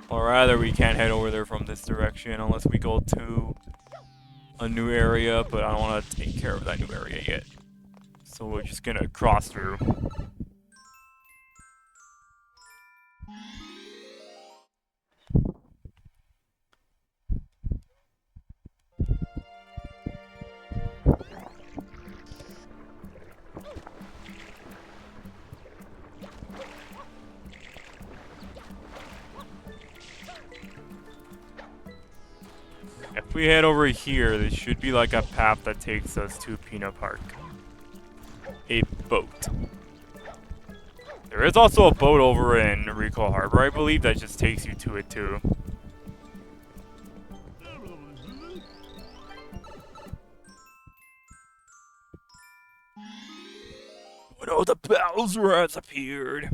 Or rather, we can't head over there from this direction unless we go to a new area, but I don't want to take care of that new area yet. So we're just gonna cross through. If we head over here, there should be like a path that takes us to Peanut Park. A boat. There is also a boat over in Rico Harbor, I believe, that just takes you to it too. no, the Bowser has appeared.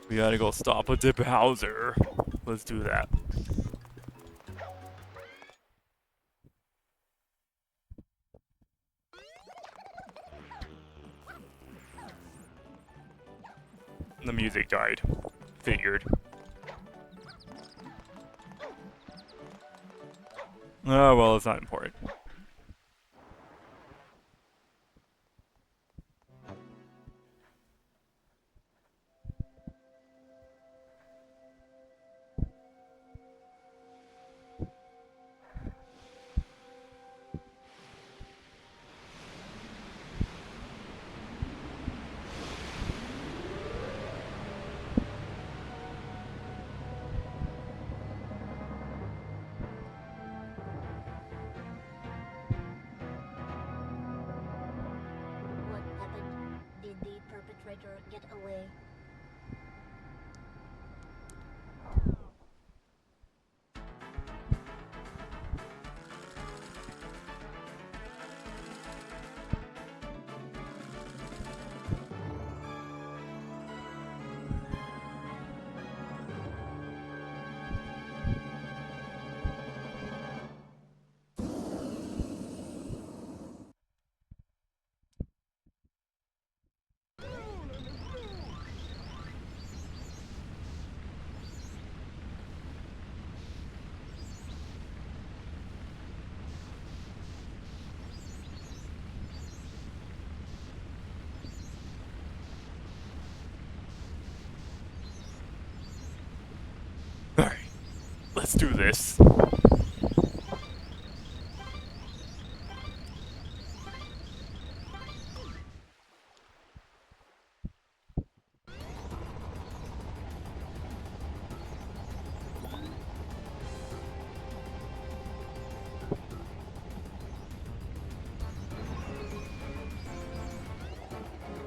We gotta go stop a the Bowser. Let's do that. The music died. Figured. Oh, well, it's not important. Get away. Alright. Let's do this.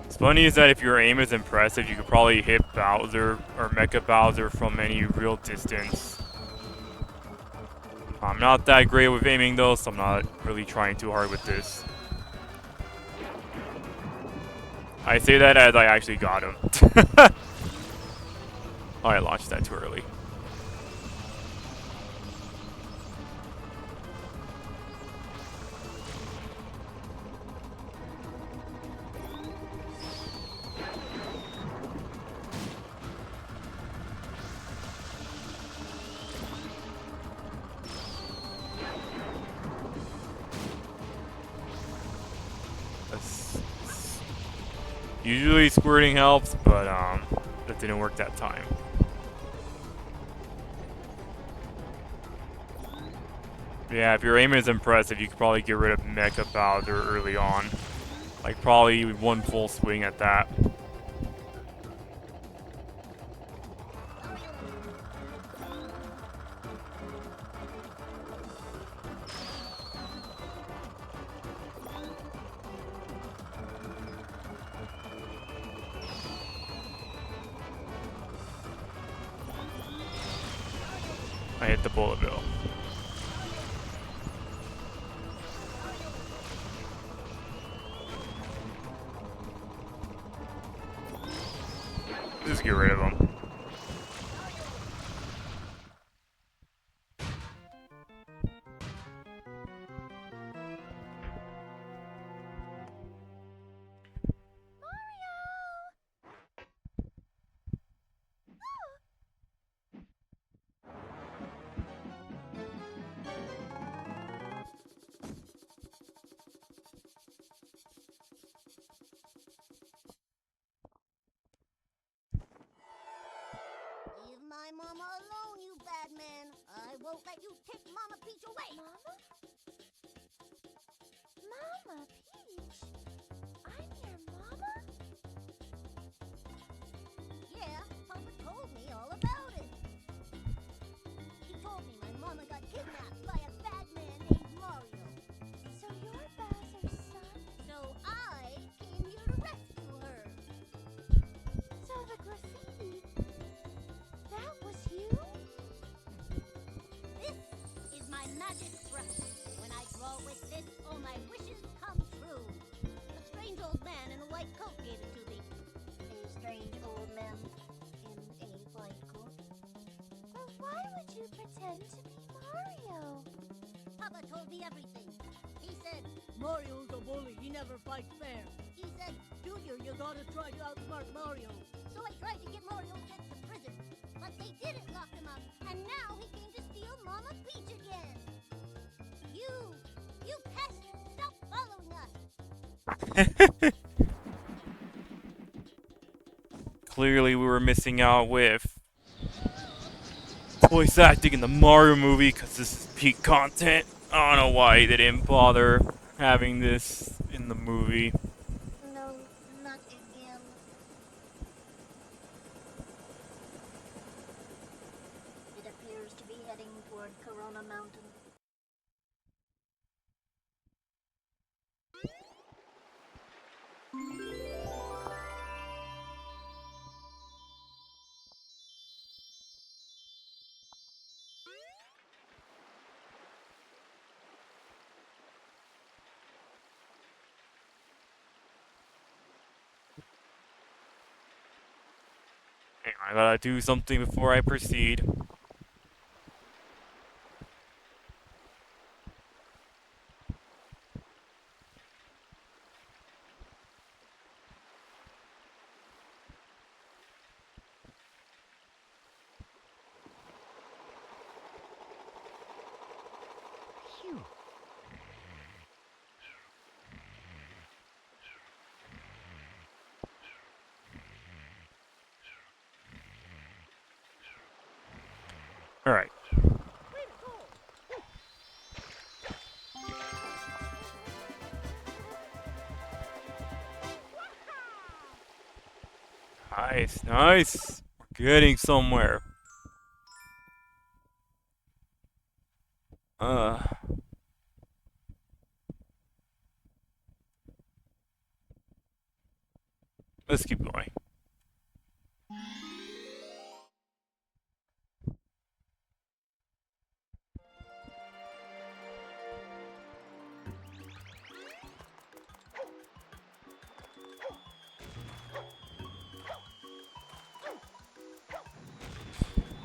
What's funny is that if your aim is impressive, you could probably hit Bowser or Mecha Bowser from any real distance. I'm not that great with aiming though, so I'm not really trying too hard with this. I say that as I actually got him. Oh, I launched that too early. Usually squirting helps, but that didn't work that time. Yeah, if your aim is impressive, you could probably get rid of Mecha Bowser early on. Like, probably one full swing at that. I hit the bullet bill. Just get rid of them. Leave my mama alone, you bad man. I won't let you take Mama Peach away. Mama? Mama Peach? I'm your mama? Yeah, Papa told me all about it. He told me my mama got kidnapped by a bad man named Mario. So you're Bowser's son? So I came here to rescue her. So the graffiti... That to pretend to be Mario? Papa told me everything. He said, Mario's a bully. He never fights fair. he said, Junior, you gotta try to outsmart Mario. so I tried to get Mario sent to prison. But they didn't lock him up, and now he came to steal Mama Peach again. You pest, stop following us. Clearly, we were missing out with voice acting in the Mario movie because this is peak content. I don't know why they didn't bother having this in the movie. No, not again. It appears to be heading toward Corona Mountain. Hang on, I gotta do something before I proceed. Alright. Nice, nice. We're getting somewhere. Let's keep going.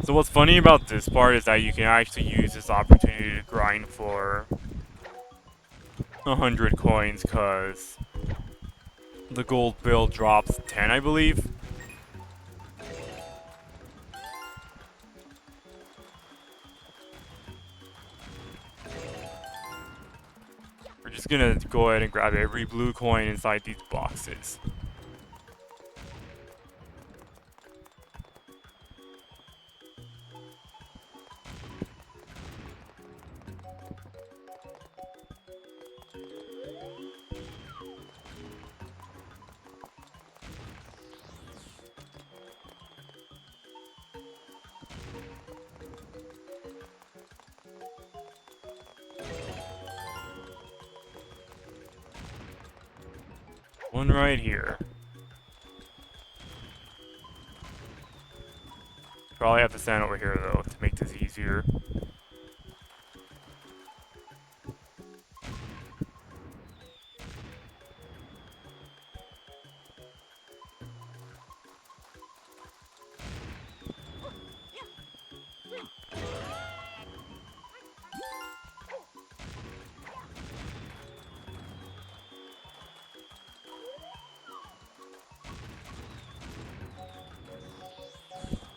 So what's funny about this part is that you can actually use this opportunity to grind for 100 coins, cause the gold bill drops 10, I believe. We're just gonna go ahead and grab every blue coin inside these boxes. One right here. Probably have to stand over here though to make this easier.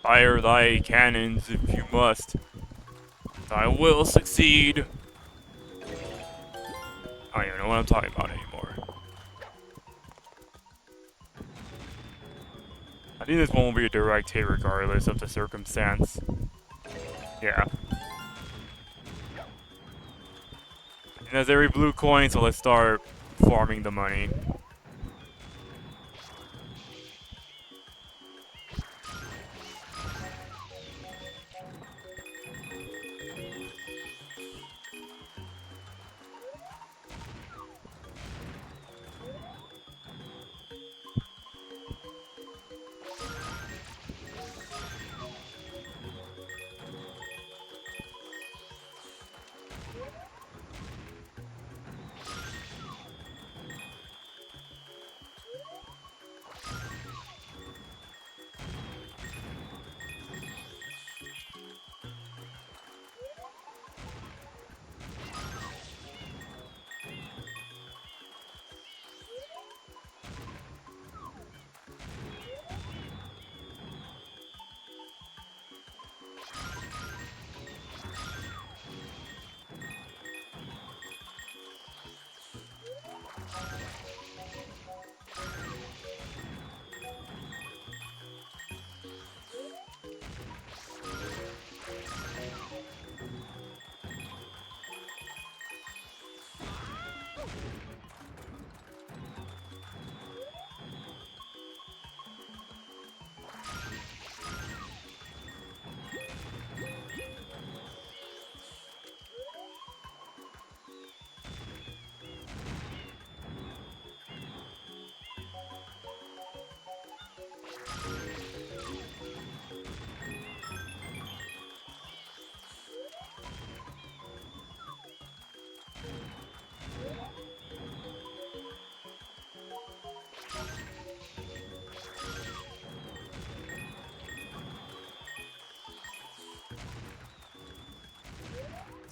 Fire thy cannons if you must. I will succeed. I don't even know what I'm talking about anymore. I think this one will be a direct hit regardless of the circumstance. Yeah. And that's every blue coin, so let's start farming the money.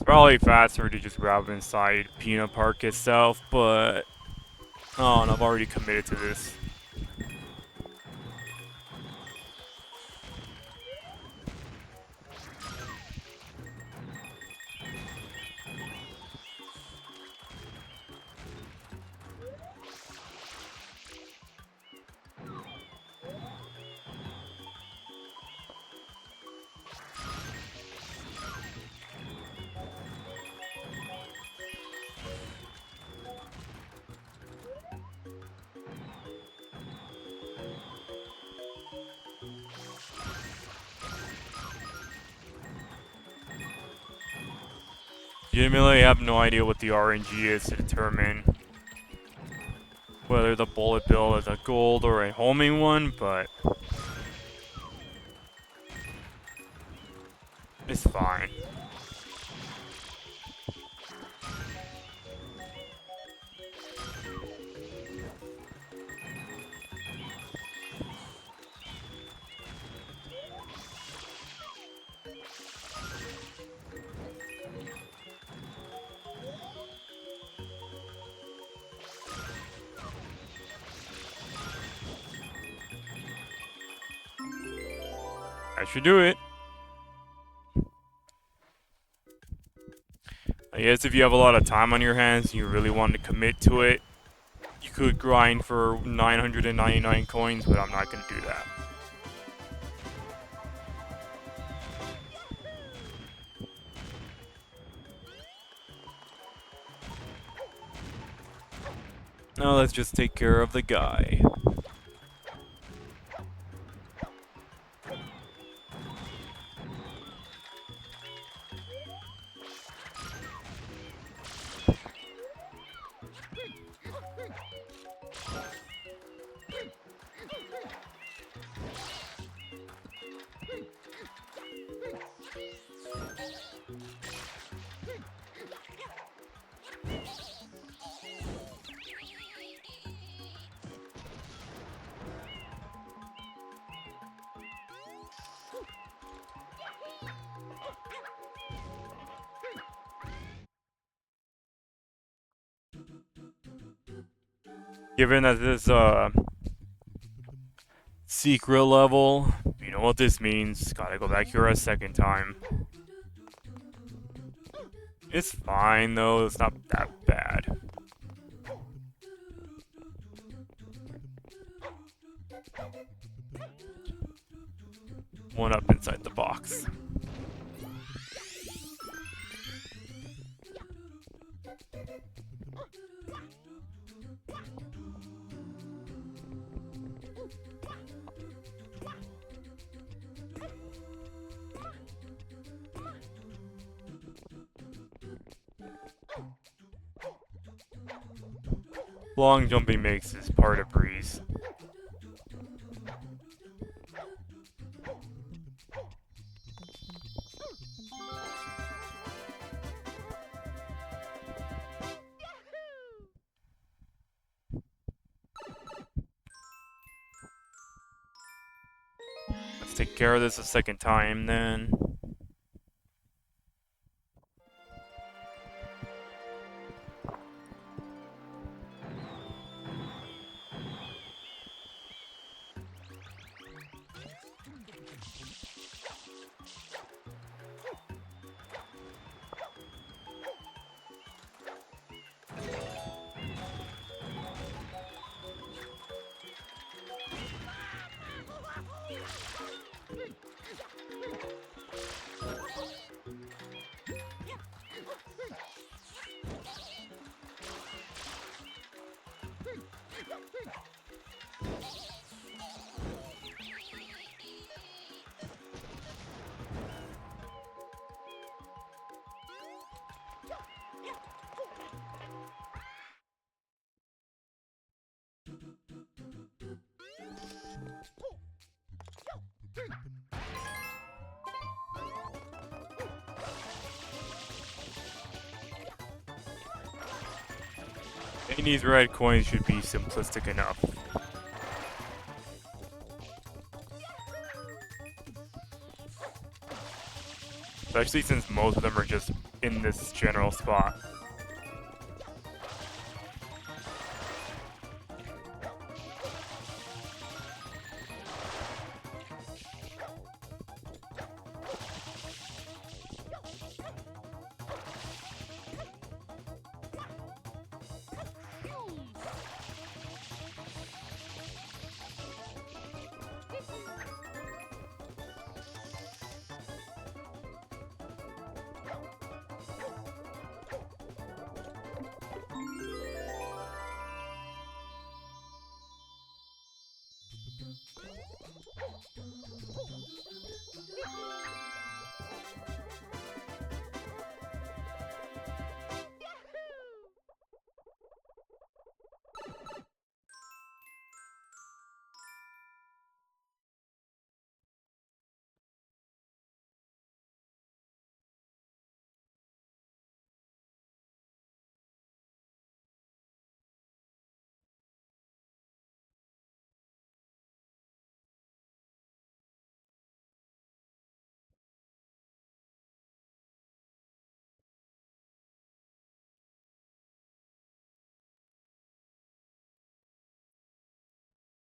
Probably faster to just grab inside Peanut Park itself, but oh, and I've already committed to this. Legitimately have no idea what the RNG is to determine whether the bullet bill is a gold or a homing one, but it's fine. I should do it. I guess if you have a lot of time on your hands and you really want to commit to it, you could grind for 999 coins, but I'm not going to do that. Now let's just take care of the guy. Given that this secret level, you know what this means. Gotta go back here a second time. It's fine though, it's not that bad. One up inside the box. Long jumping makes this part a breeze. Let's take care of this a second time then. And these red coins should be simplistic enough. Especially since most of them are just in this general spot.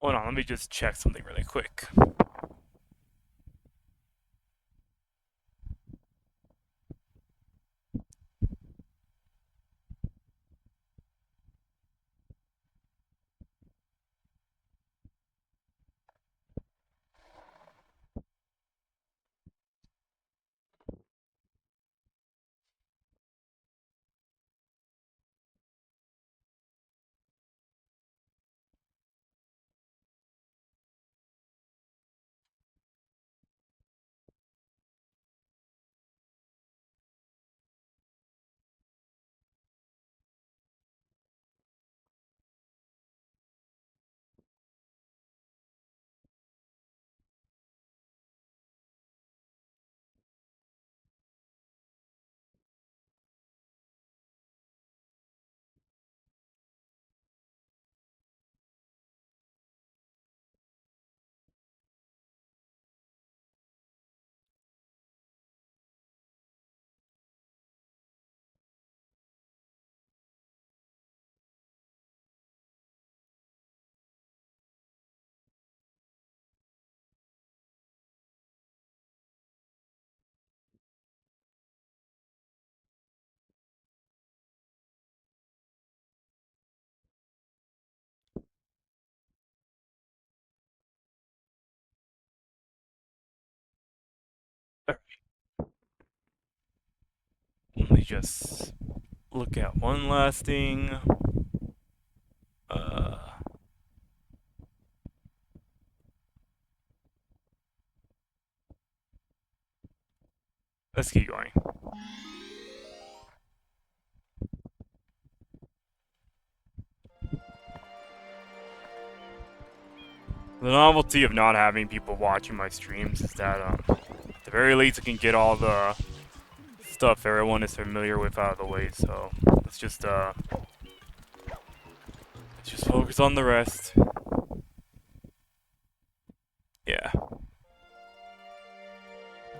Hold on, let me just check something really quick. Let me just look at one last thing. Uh, let's keep going. The novelty of not having people watching my streams is that, at the very least, I can get all the stuff everyone is familiar with out of the way. So let's just focus on the rest. Yeah,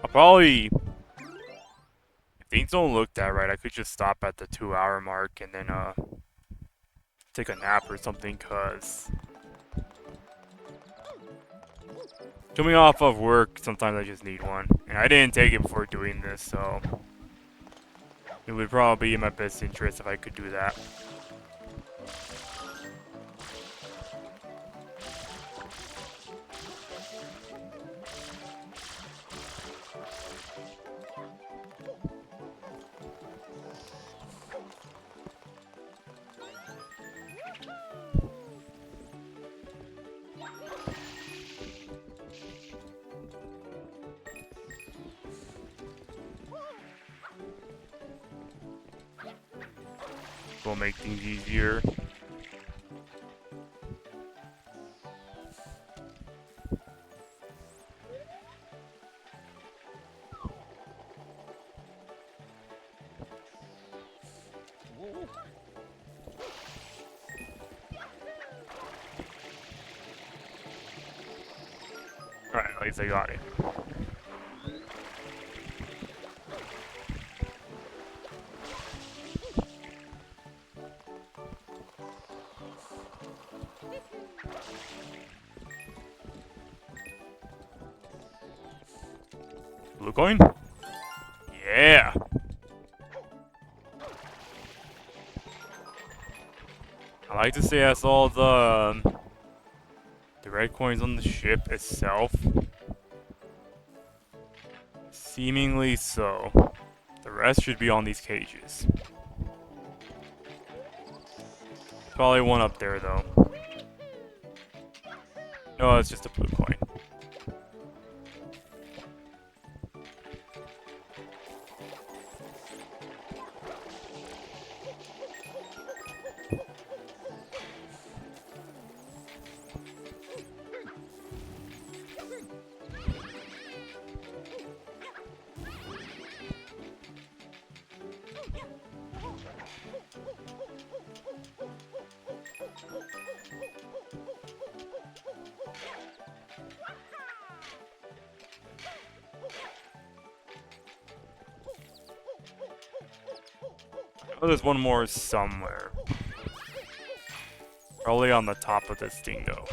I'll probably, if things don't look that right, I could just stop at the 2 hour mark and then take a nap or something. Cause coming off of work, sometimes I just need one, and I didn't take it before doing this, so it would probably be in my best interest if I could do that. Will make things easier. Alright, at least I got it. Blue coin? Yeah! I like to say that's all the red coins on the ship itself. Seemingly so. The rest should be on these cages. Probably one up there though. No, it's just a blue coin. Oh, there's one more somewhere. Probably on the top of this thing though.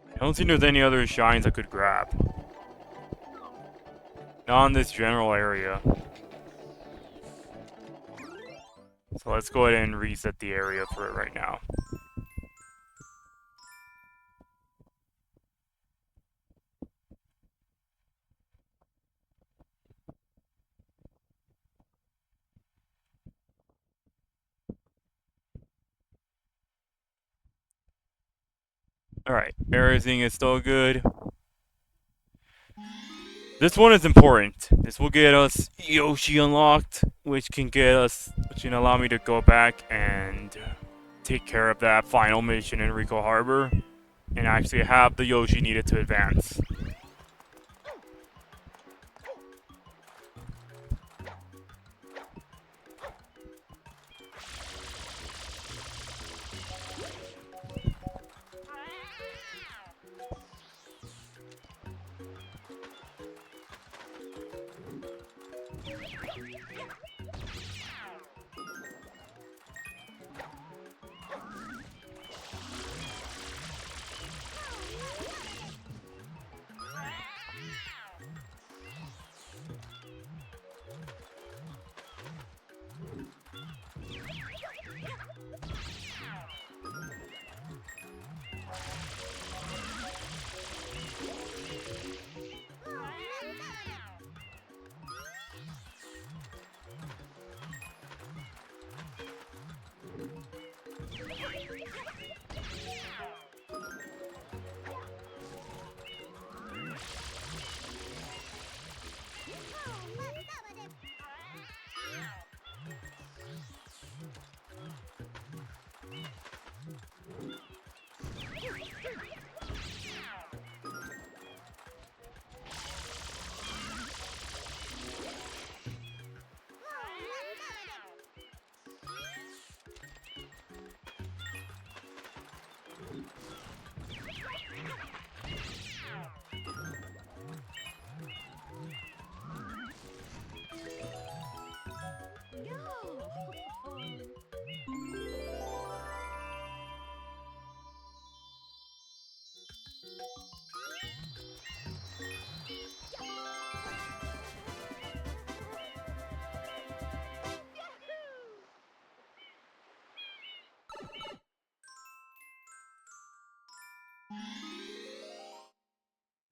I don't think there's any other shines I could grab. Not in this general area. So let's go ahead and reset the area for it right now. Alright, everything is still good. This one is important. This will get us Yoshi unlocked, which can allow me to go back and take care of that final mission in Rico Harbor and actually have the Yoshi needed to advance.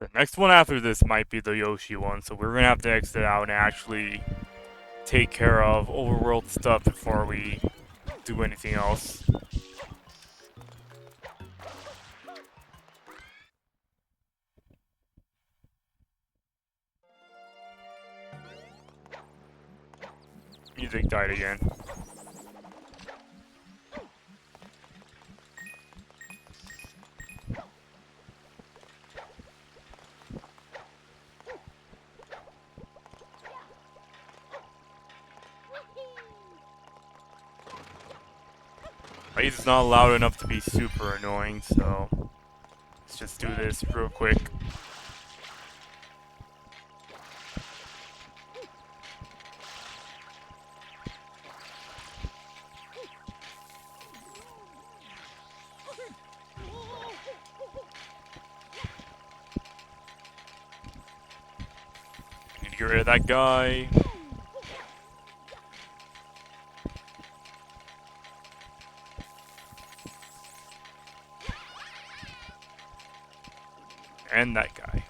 The next one after this might be the Yoshi one, so we're gonna have to exit out and actually take care of overworld stuff before we do anything else. Music died again. At least it's not loud enough to be super annoying, so let's just do this real quick. Need to get rid of that guy. And that guy.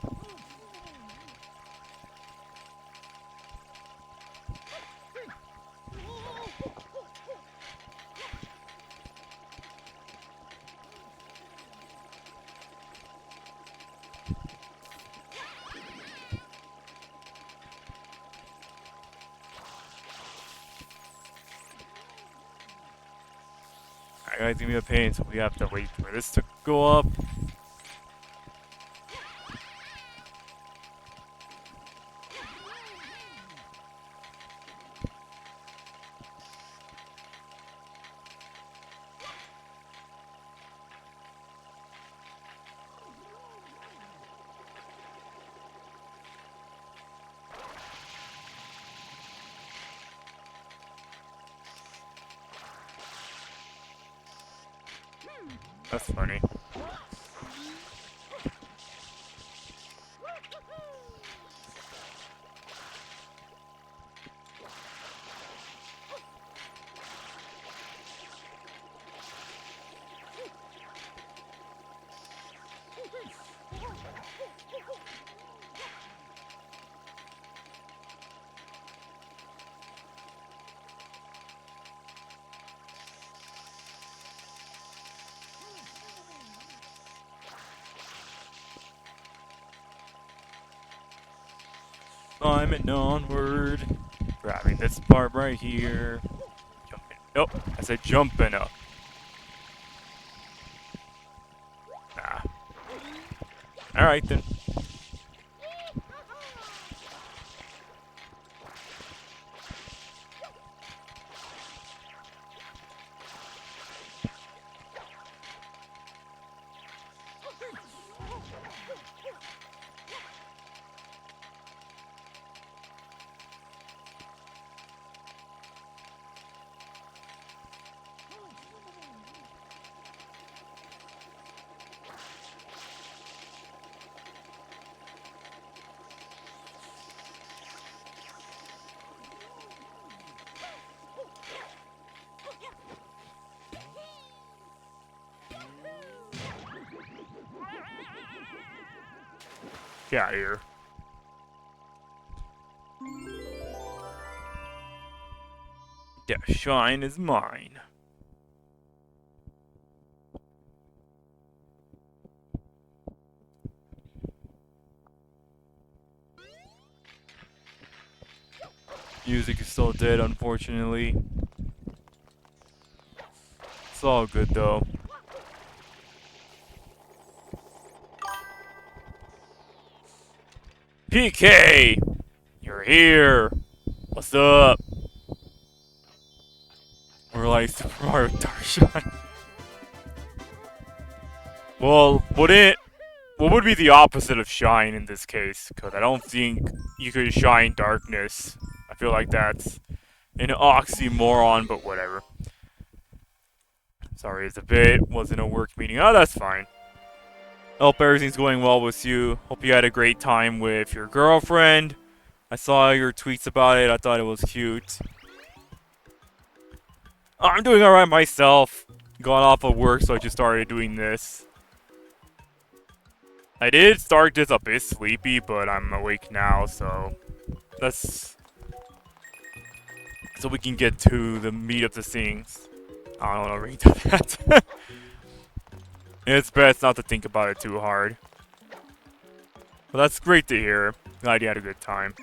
That guy's gonna be a pain, so we have to wait for this to go up. That's funny. Climbing onward. Grabbing this part right here. Jumping. Nope, I said jumping up. Nah. Alright then. Get out of here. The shine is mine. Music is still dead, unfortunately. It's all good though. PK! You're here! What's up? We're like Super Mario Darshan. Well, what would be the opposite of shine in this case? Because I don't think you could shine darkness. I feel like that's an oxymoron, but whatever. Sorry, it's a bit. Wasn't a work meeting. Oh, that's fine. Hope everything's going well with you. Hope you had a great time with your girlfriend. I saw your tweets about it. I thought it was cute. I'm doing alright myself. Got off of work, so I just started doing this. I did start this a bit sleepy, but I'm awake now, so let's... So we can get to the meat of the things. I don't want to read that. It's best not to think about it too hard. But that's great to hear. Glad you had a good time.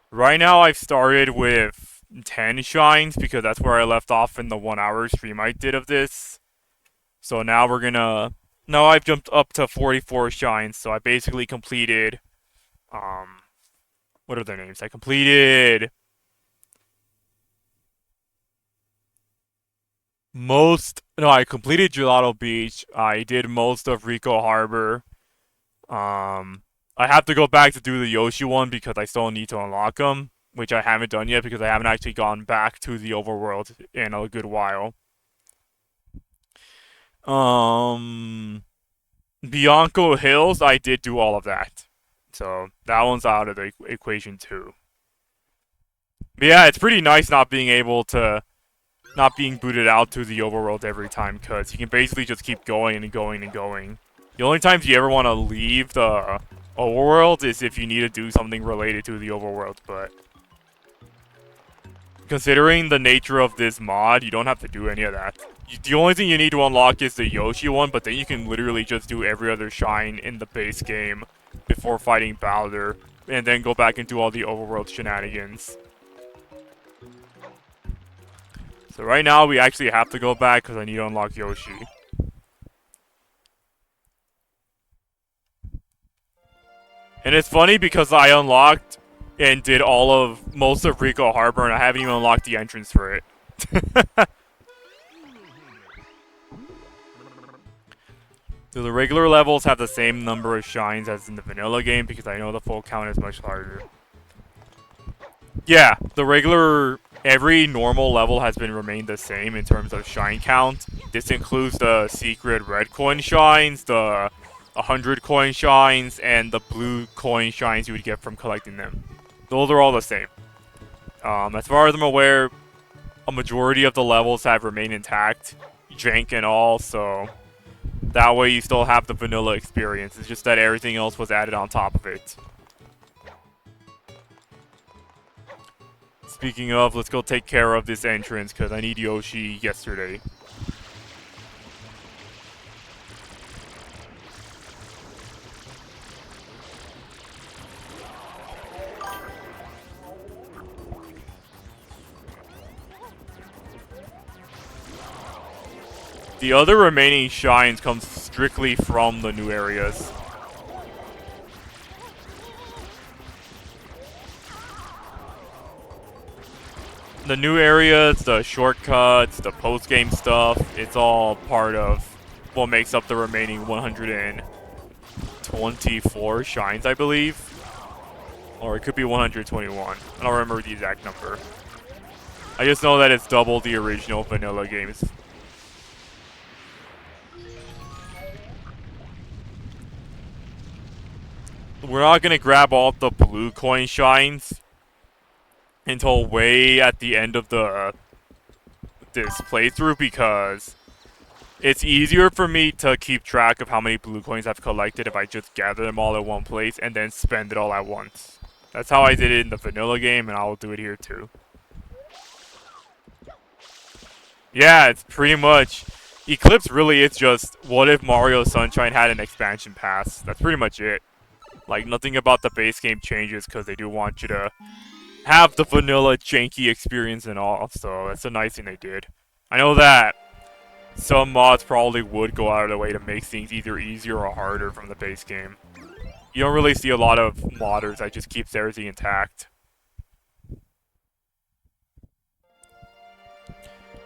Right now I've started with 10 shines because that's where I left off in the 1 hour stream I did of this. So now we're gonna. Now I've jumped up to 44 shines, so I basically completed. What are their names? I completed most. No, I completed Gelato Beach. I did most of Rico Harbor. I have to go back to do the Yoshi one because I still need to unlock them, which I haven't done yet because I haven't actually gone back to the overworld in a good while. Bianco Hills, I did do all of that. So that one's out of the equation too. But yeah, it's pretty nice not being booted out to the overworld every time because you can basically just keep going and going and going. The only times you ever want to leave the overworld is if you need to do something related to the overworld, but considering the nature of this mod, you don't have to do any of that. The only thing you need to unlock is the Yoshi one, but then you can literally just do every other shine in the base game before fighting Bowser, and then go back and do all the overworld shenanigans. So right now, we actually have to go back because I need to unlock Yoshi. And it's funny because I unlocked and did most of Rico Harbor, and I haven't even unlocked the entrance for it. Do the regular levels have the same number of shines as in the vanilla game? Because I know the full count is much larger. Yeah, every normal level has remained the same in terms of shine count. This includes the secret red coin shines, the 100 coin shines, and the blue coin shines you would get from collecting them. Those are all the same. As far as I'm aware, a majority of the levels have remained intact, jank and all, so that way you still have the vanilla experience. It's just that everything else was added on top of it. Speaking of, let's go take care of this entrance because I need Yoshi yesterday. The other remaining shines come strictly from the new areas. The new areas, the shortcuts, the post-game stuff, it's all part of what makes up the remaining 124 shines, I believe. Or it could be 121. I don't remember the exact number. I just know that it's double the original vanilla games. We're not going to grab all the blue coin shines until way at the end of this playthrough because it's easier for me to keep track of how many blue coins I've collected if I just gather them all at one place and then spend it all at once. That's how I did it in the vanilla game, and I'll do it here too. Yeah, it's pretty much... Eclipse really is just, what if Mario Sunshine had an expansion pass? That's pretty much it. Like, nothing about the base game changes because they do want you to have the vanilla janky experience and all, so that's a nice thing they did. I know that some mods probably would go out of their way to make things either easier or harder from the base game. You don't really see a lot of modders that just keeps everything intact.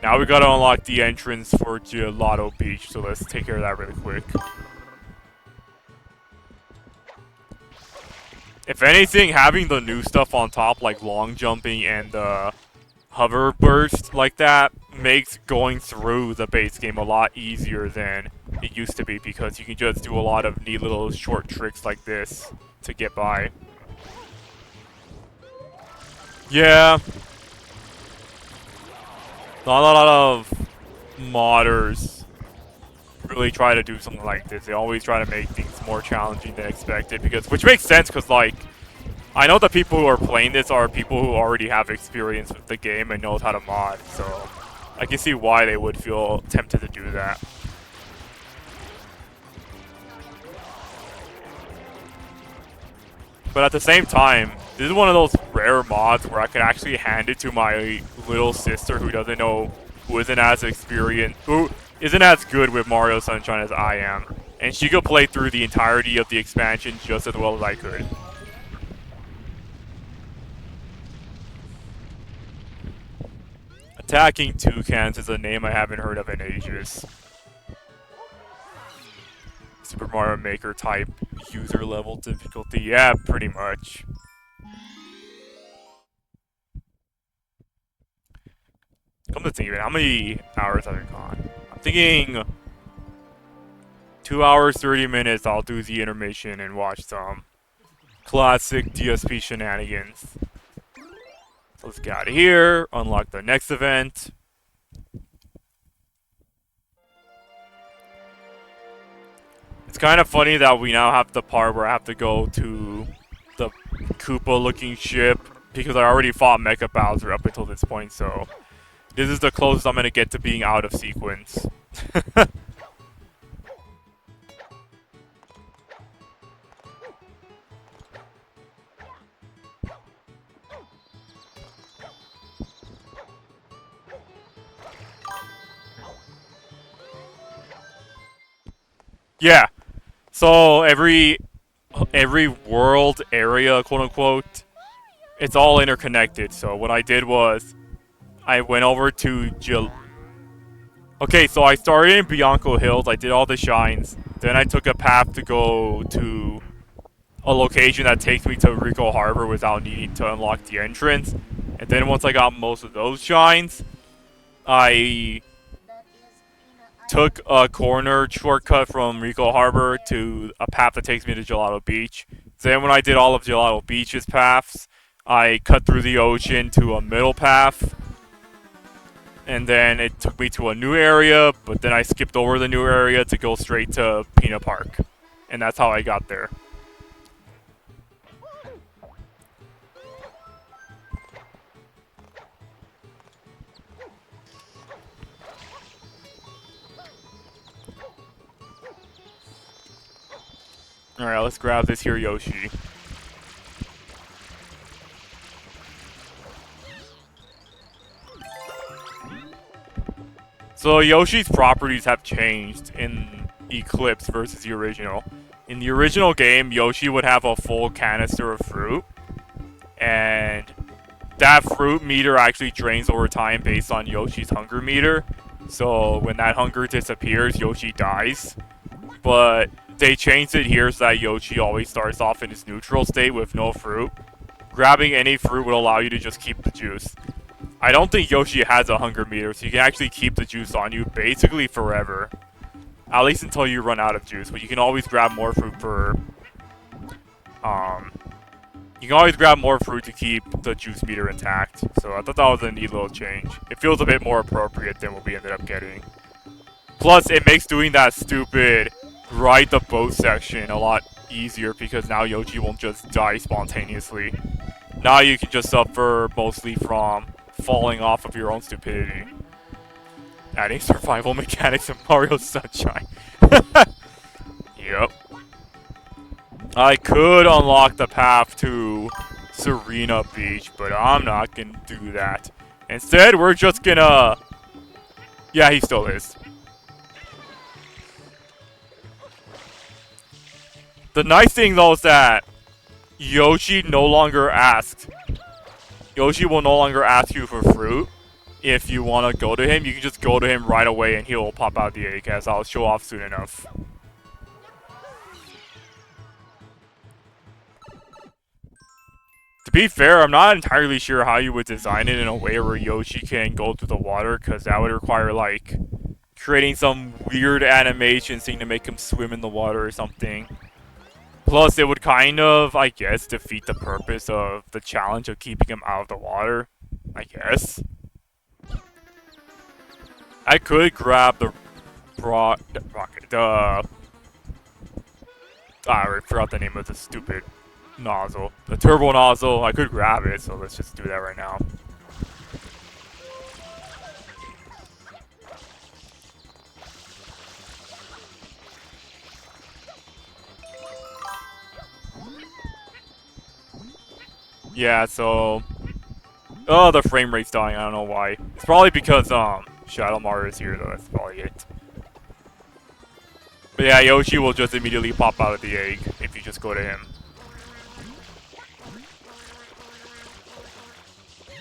Now we gotta unlock the entrance for Gelato Beach, so let's take care of that really quick. If anything, having the new stuff on top, like long jumping and hover burst like that, makes going through the base game a lot easier than it used to be because you can just do a lot of neat little short tricks like this to get by. Yeah. Not a lot of modders really try to do something like this. They always try to make things more challenging than expected, which makes sense because, like, I know the people who are playing this are people who already have experience with the game and knows how to mod, so I can see why they would feel tempted to do that. But at the same time, This is one of those rare mods where I can actually hand it to my little sister who doesn't know, who isn't as experienced, who isn't as good with Mario Sunshine as I am. And she could play through the entirety of the expansion just as well as I could. Attacking Toucans is a name I haven't heard of in ages. Super Mario Maker type user level difficulty. Yeah, pretty much. Come to think of it, how many hours have I gone? I'm thinking 2 hours, 30 minutes. I'll do the intermission and watch some classic DSP shenanigans. So let's get out of here, unlock the next event. It's kind of funny that we now have the part where I have to go to the Koopa-looking ship because I already fought Mecha Bowser up until this point, so this is the closest I'm going to get to being out of sequence. Yeah, so every world area, quote unquote, it's all interconnected. So what I did was I went over to Okay, so I started in Bianco Hills. I did all the shines. Then I took a path to go to a location that takes me to Rico Harbor without needing to unlock the entrance. And then once I got most of those shines, I took a corner shortcut from Rico Harbor to a path that takes me to Gelato Beach. Then when I did all of Gelato Beach's paths, I cut through the ocean to a middle path. And then it took me to a new area, but then I skipped over the new area to go straight to Pina Park. And that's how I got there. Alright, let's grab this here Yoshi. So Yoshi's properties have changed in Eclipse versus the original. In the original game, Yoshi would have a full canister of fruit. And that fruit meter actually drains over time based on Yoshi's hunger meter. So when that hunger disappears, Yoshi dies. But they changed it here so that Yoshi always starts off in his neutral state with no fruit. Grabbing any fruit will allow you to just keep the juice. I don't think Yoshi has a hunger meter, so you can actually keep the juice on you basically forever. At least until you run out of juice, but you can always grab more fruit for... You can always grab more fruit to keep the juice meter intact. So I thought that was a neat little change. It feels a bit more appropriate than what we ended up getting. Plus, it makes doing that stupid ride the boat section a lot easier because now Yoshi won't just die spontaneously. Now you can just suffer mostly from falling off of your own stupidity. Adding survival mechanics in Mario Sunshine. Yep. I could unlock the path to Serena Beach, but I'm not gonna do that. Instead, we're just gonna... Yeah, he still is. The nice thing, though, is that Yoshi no longer asks. Yoshi will no longer ask you for fruit. If you want to go to him, you can just go to him right away and he'll pop out the egg, as I'll show off soon enough. To be fair, I'm not entirely sure how you would design it in a way where Yoshi can go through the water, because that would require, like, creating some weird animation thing to make him swim in the water or something. Plus, it would kind of, I guess, defeat the purpose of the challenge of keeping him out of the water. I guess. I could grab the rocket. I forgot the name of the stupid nozzle. The turbo nozzle. I could grab it, so let's just do that right now. Yeah, so... Oh, the frame rate's dying, I don't know why. It's probably because, Shadow Mario is here, though, that's probably it. But yeah, Yoshi will just immediately pop out of the egg if you just go to him.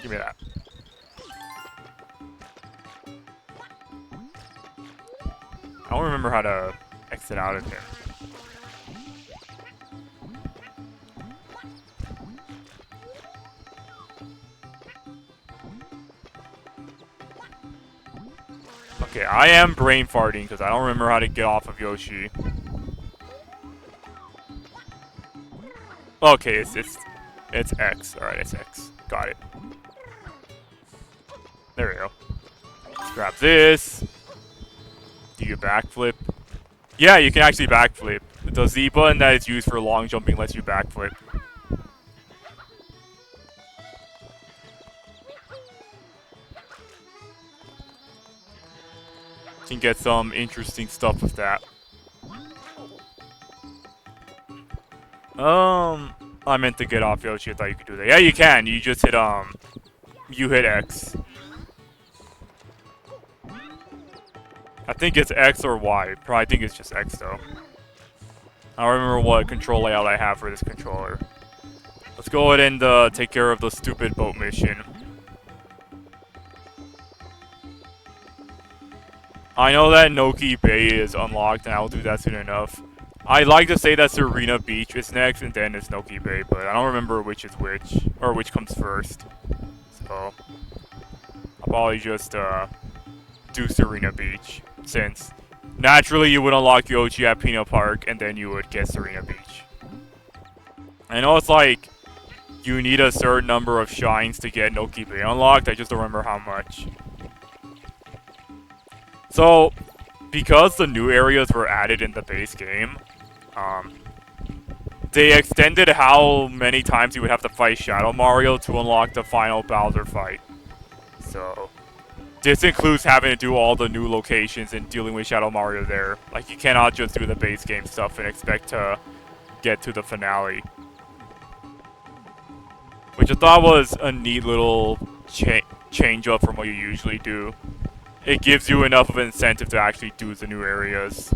Give me that. I don't remember how to exit out of him. Okay, I am brain farting because I don't remember how to get off of Yoshi. Okay, it's X. Alright, it's X. Got it. There we go. Let's grab this. Do you backflip? Yeah, you can actually backflip. The Z button that is used for long jumping lets you backflip. Can get some interesting stuff with that. I meant to get off Yoshi. I thought you could do that. Yeah, you can. You just hit, you hit X. I think it's X or Y. Probably think it's just X, though. I don't remember what control layout I have for this controller. Let's go ahead and, take care of the stupid boat mission. I know that Noki Bay is unlocked, and I'll do that soon enough. I like to say that Serena Beach is next, and then it's Noki Bay, but I don't remember which is which, or which comes first. So, I'll probably just, do Serena Beach, since naturally you would unlock Yoshi at Peanut Park, and then you would get Serena Beach. I know it's like, you need a certain number of shines to get Noki Bay unlocked, I just don't remember how much. So, because the new areas were added in the base game, they extended how many times you would have to fight Shadow Mario to unlock the final Bowser fight. So, this includes having to do all the new locations and dealing with Shadow Mario there. Like, you cannot just do the base game stuff and expect to get to the finale. Which I thought was a neat little change up from what you usually do. It gives you enough of an incentive to actually do the new areas.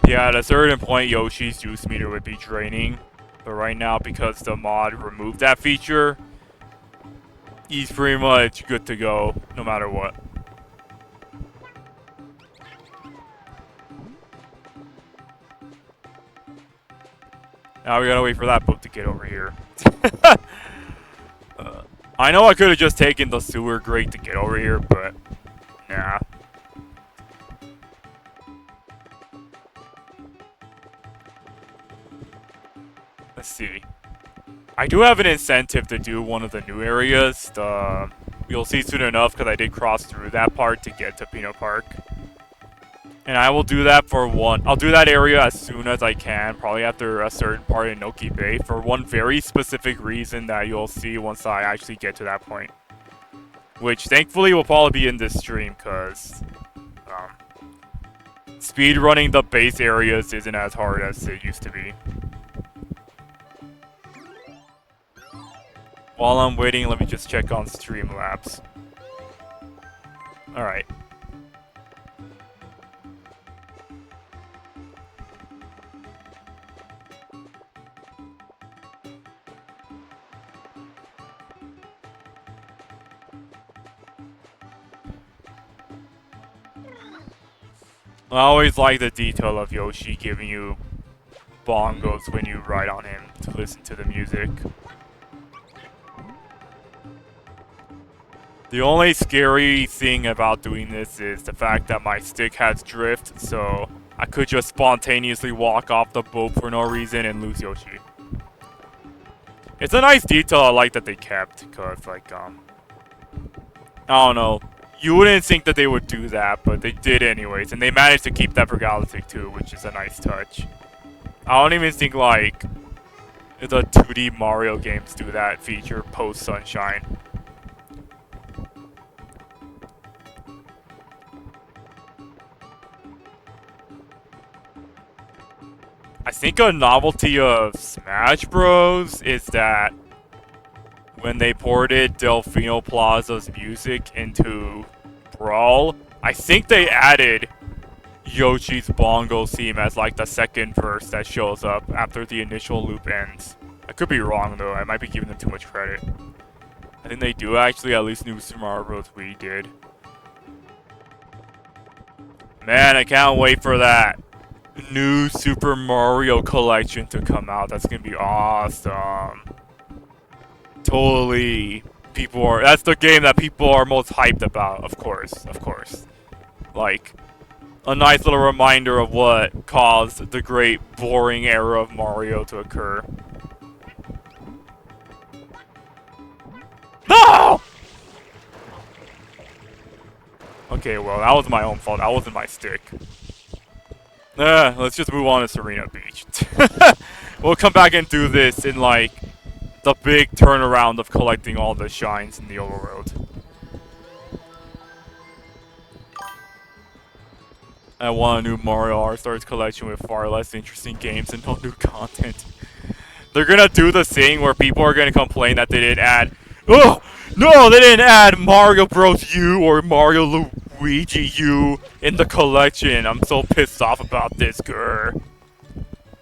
Yeah, at a certain point, Yoshi's juice meter would be draining. But right now, because the mod removed that feature, he's pretty much good to go, no matter what. Now we gotta wait for that boat to get over here. I know I could have just taken the sewer grate to get over here, but nah. Let's see. I do have an incentive to do one of the new areas. You'll see soon enough because I did cross through that part to get to Peanut Park. And I will do that for one. I'll do that area as soon as I can, probably after a certain part in Noki Bay, for one very specific reason that you'll see once I actually get to that point. Which thankfully will probably be in this stream because speedrunning the base areas isn't as hard as it used to be. While I'm waiting, let me just check on Streamlabs. Alright. I always like the detail of Yoshi giving you bongos when you ride on him to listen to the music. The only scary thing about doing this is the fact that my stick has drift, so I could just spontaneously walk off the boat for no reason and lose Yoshi. It's a nice detail I like that they kept, because, like, I don't know. You wouldn't think that they would do that, but they did anyways, and they managed to keep that for Galactic too, which is a nice touch. I don't even think like the 2D Mario games do that feature post Sunshine. I think a novelty of Smash Bros. Is that when they ported Delfino Plaza's music into Brawl, I think they added Yoshi's bongo theme as like the second verse that shows up after the initial loop ends. I could be wrong though, I might be giving them too much credit. I think they do actually, at least New Super Mario Bros. Wii did. Man, I can't wait for that new Super Mario collection to come out. That's gonna be awesome. Totally. That's the game that people are most hyped about, of course. Like, a nice little reminder of what caused the great boring era of Mario to occur. No! Okay, well, that was my own fault. That wasn't my stick. Let's just move on to Serena Beach. We'll come back and do this in, like, the big turnaround of collecting all the shines in the overworld. I want a new Mario All-Stars collection with far less interesting games and no new content. They're gonna do the thing where people are gonna complain that they didn't add... Oh! No, they didn't add Mario Bros. U or Mario Luigi U in the collection. I'm so pissed off about this, grr.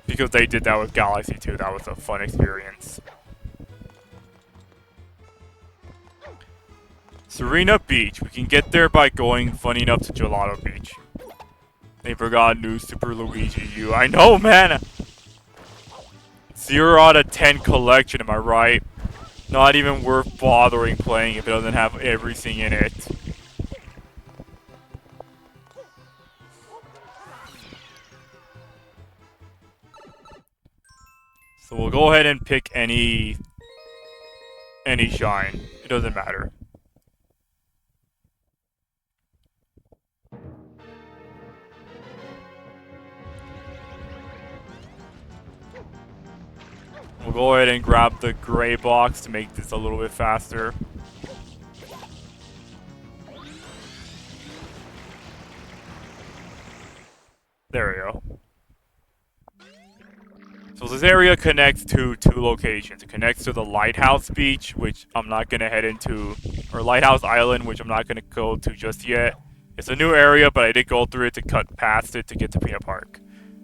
Because they did that with Galaxy 2. That was a fun experience. Serena Beach. We can get there by going, funny enough, to Gelato Beach. They forgot new Super Luigi U. I know, man! 0 out of 10 collection, am I right? Not even worth bothering playing if it doesn't have everything in it. So we'll go ahead and pick any shine. It doesn't matter. We'll go ahead and grab the gray box to make this a little bit faster. There we go. So this area connects to 2 locations. It connects to the Lighthouse Beach, which I'm not going to head into, or Lighthouse Island, which I'm not going to go to just yet. It's a new area, but I did go through it to cut past it to get to Peanut Park.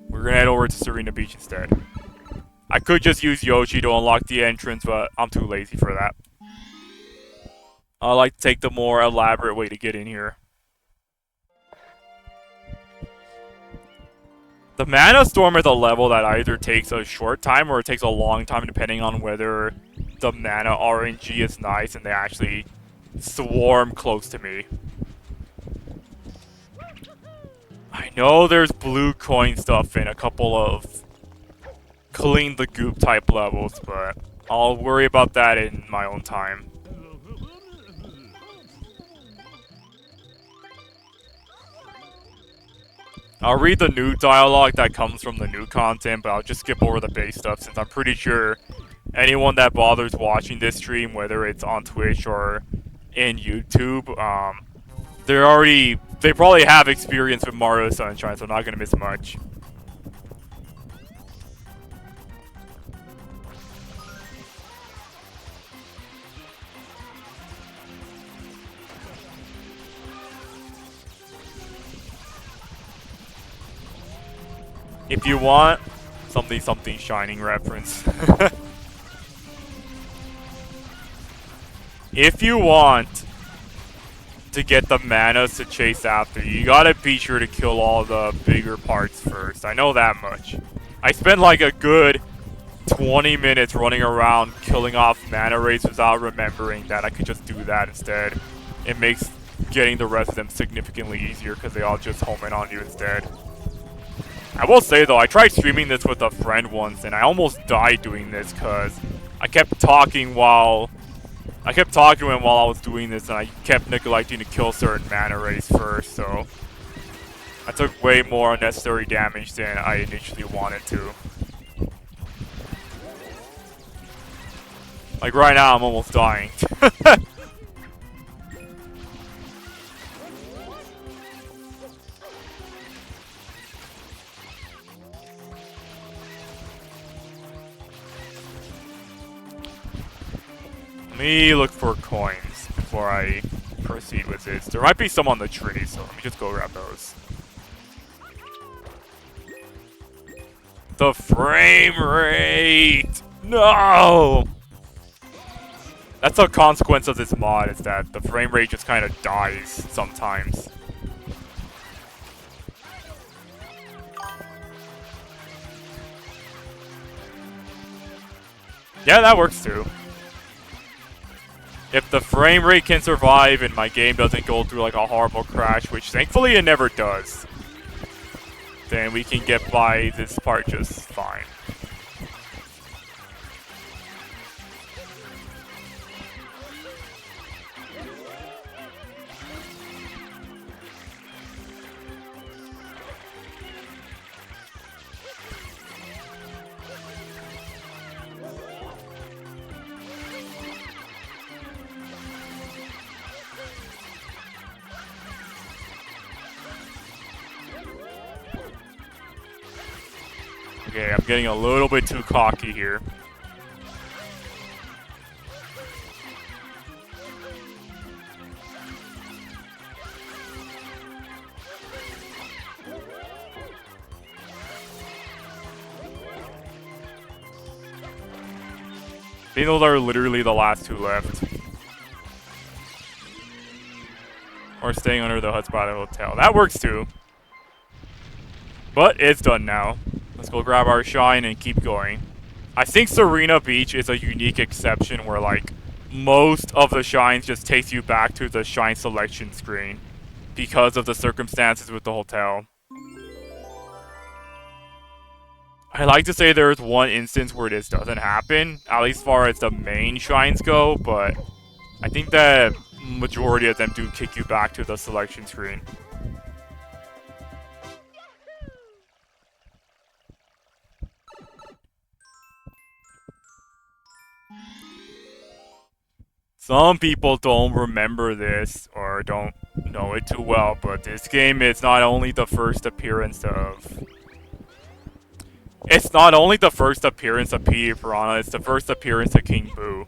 We're going to head over to Serena Beach instead. I could just use Yoshi to unlock the entrance, but I'm too lazy for that. I like to take the more elaborate way to get in here. The Mana Storm is a level that either takes a short time or it takes a long time depending on whether the mana RNG is nice and they actually swarm close to me. I know there's blue coin stuff in a couple of clean the goop type levels, but I'll worry about that in my own time. I'll read the new dialogue that comes from the new content, but I'll just skip over the base stuff since I'm pretty sure anyone that bothers watching this stream, whether it's on Twitch or in YouTube, they probably have experience with Mario Sunshine, so I'm not gonna miss much. If you want something shining reference. If you want to get the manas to chase after you, you gotta be sure to kill all the bigger parts first. I know that much. I spent like a good 20 minutes running around killing off mana rays without remembering that I could just do that instead. It makes getting the rest of them significantly easier because they all just home in on you instead. I will say though, I tried streaming this with a friend once and I almost died doing this because I kept talking to him while I was doing this and I kept neglecting to kill certain mana rays first, so I took way more unnecessary damage than I initially wanted to. Like right now, I'm almost dying. Let me look for coins before I proceed with this. There might be some on the tree, so let me just go grab those. The frame rate! No! That's a consequence of this mod, is that the frame rate just kind of dies sometimes. Yeah, that works too. If the frame rate can survive and my game doesn't go through like a horrible crash, which thankfully it never does, then we can get by this part just fine. Okay, I'm getting a little bit too cocky here. These are literally the last two left. Or staying under the hut spot at the hotel. That works too. But it's done now. Let's go grab our shine and keep going. I think Serena Beach is a unique exception where like most of the shines just takes you back to the shine selection screen because of the circumstances with the hotel. I like to say there's one instance where this doesn't happen, at least as far as the main shrines go, but I think that majority of them do kick you back to the selection screen. Some people don't remember this or don't know it too well, but this game is not only the first appearance of... It's not only the first appearance of Petey Piranha, it's the first appearance of King Boo.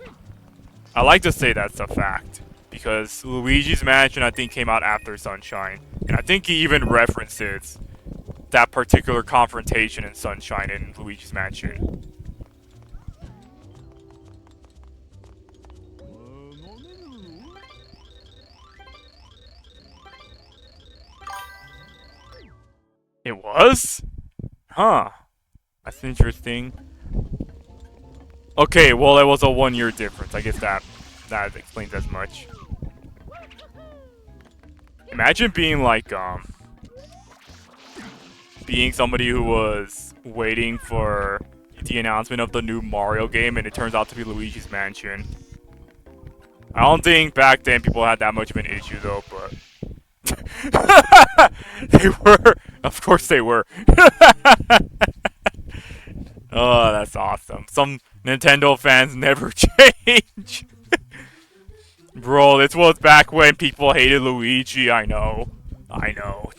I like to say that's a fact, because Luigi's Mansion I think came out after Sunshine, and I think he even references that particular confrontation in Sunshine in Luigi's Mansion. It was? Huh. That's interesting. Okay, well, it was a 1-year difference. I guess that explains as much. Imagine being like, being somebody who was waiting for the announcement of the new Mario game and it turns out to be Luigi's Mansion. I don't think back then people had that much of an issue though, but... They were! Of course they were. Oh, that's awesome. Some Nintendo fans never change. Bro, this was back when people hated Luigi, I know. I know.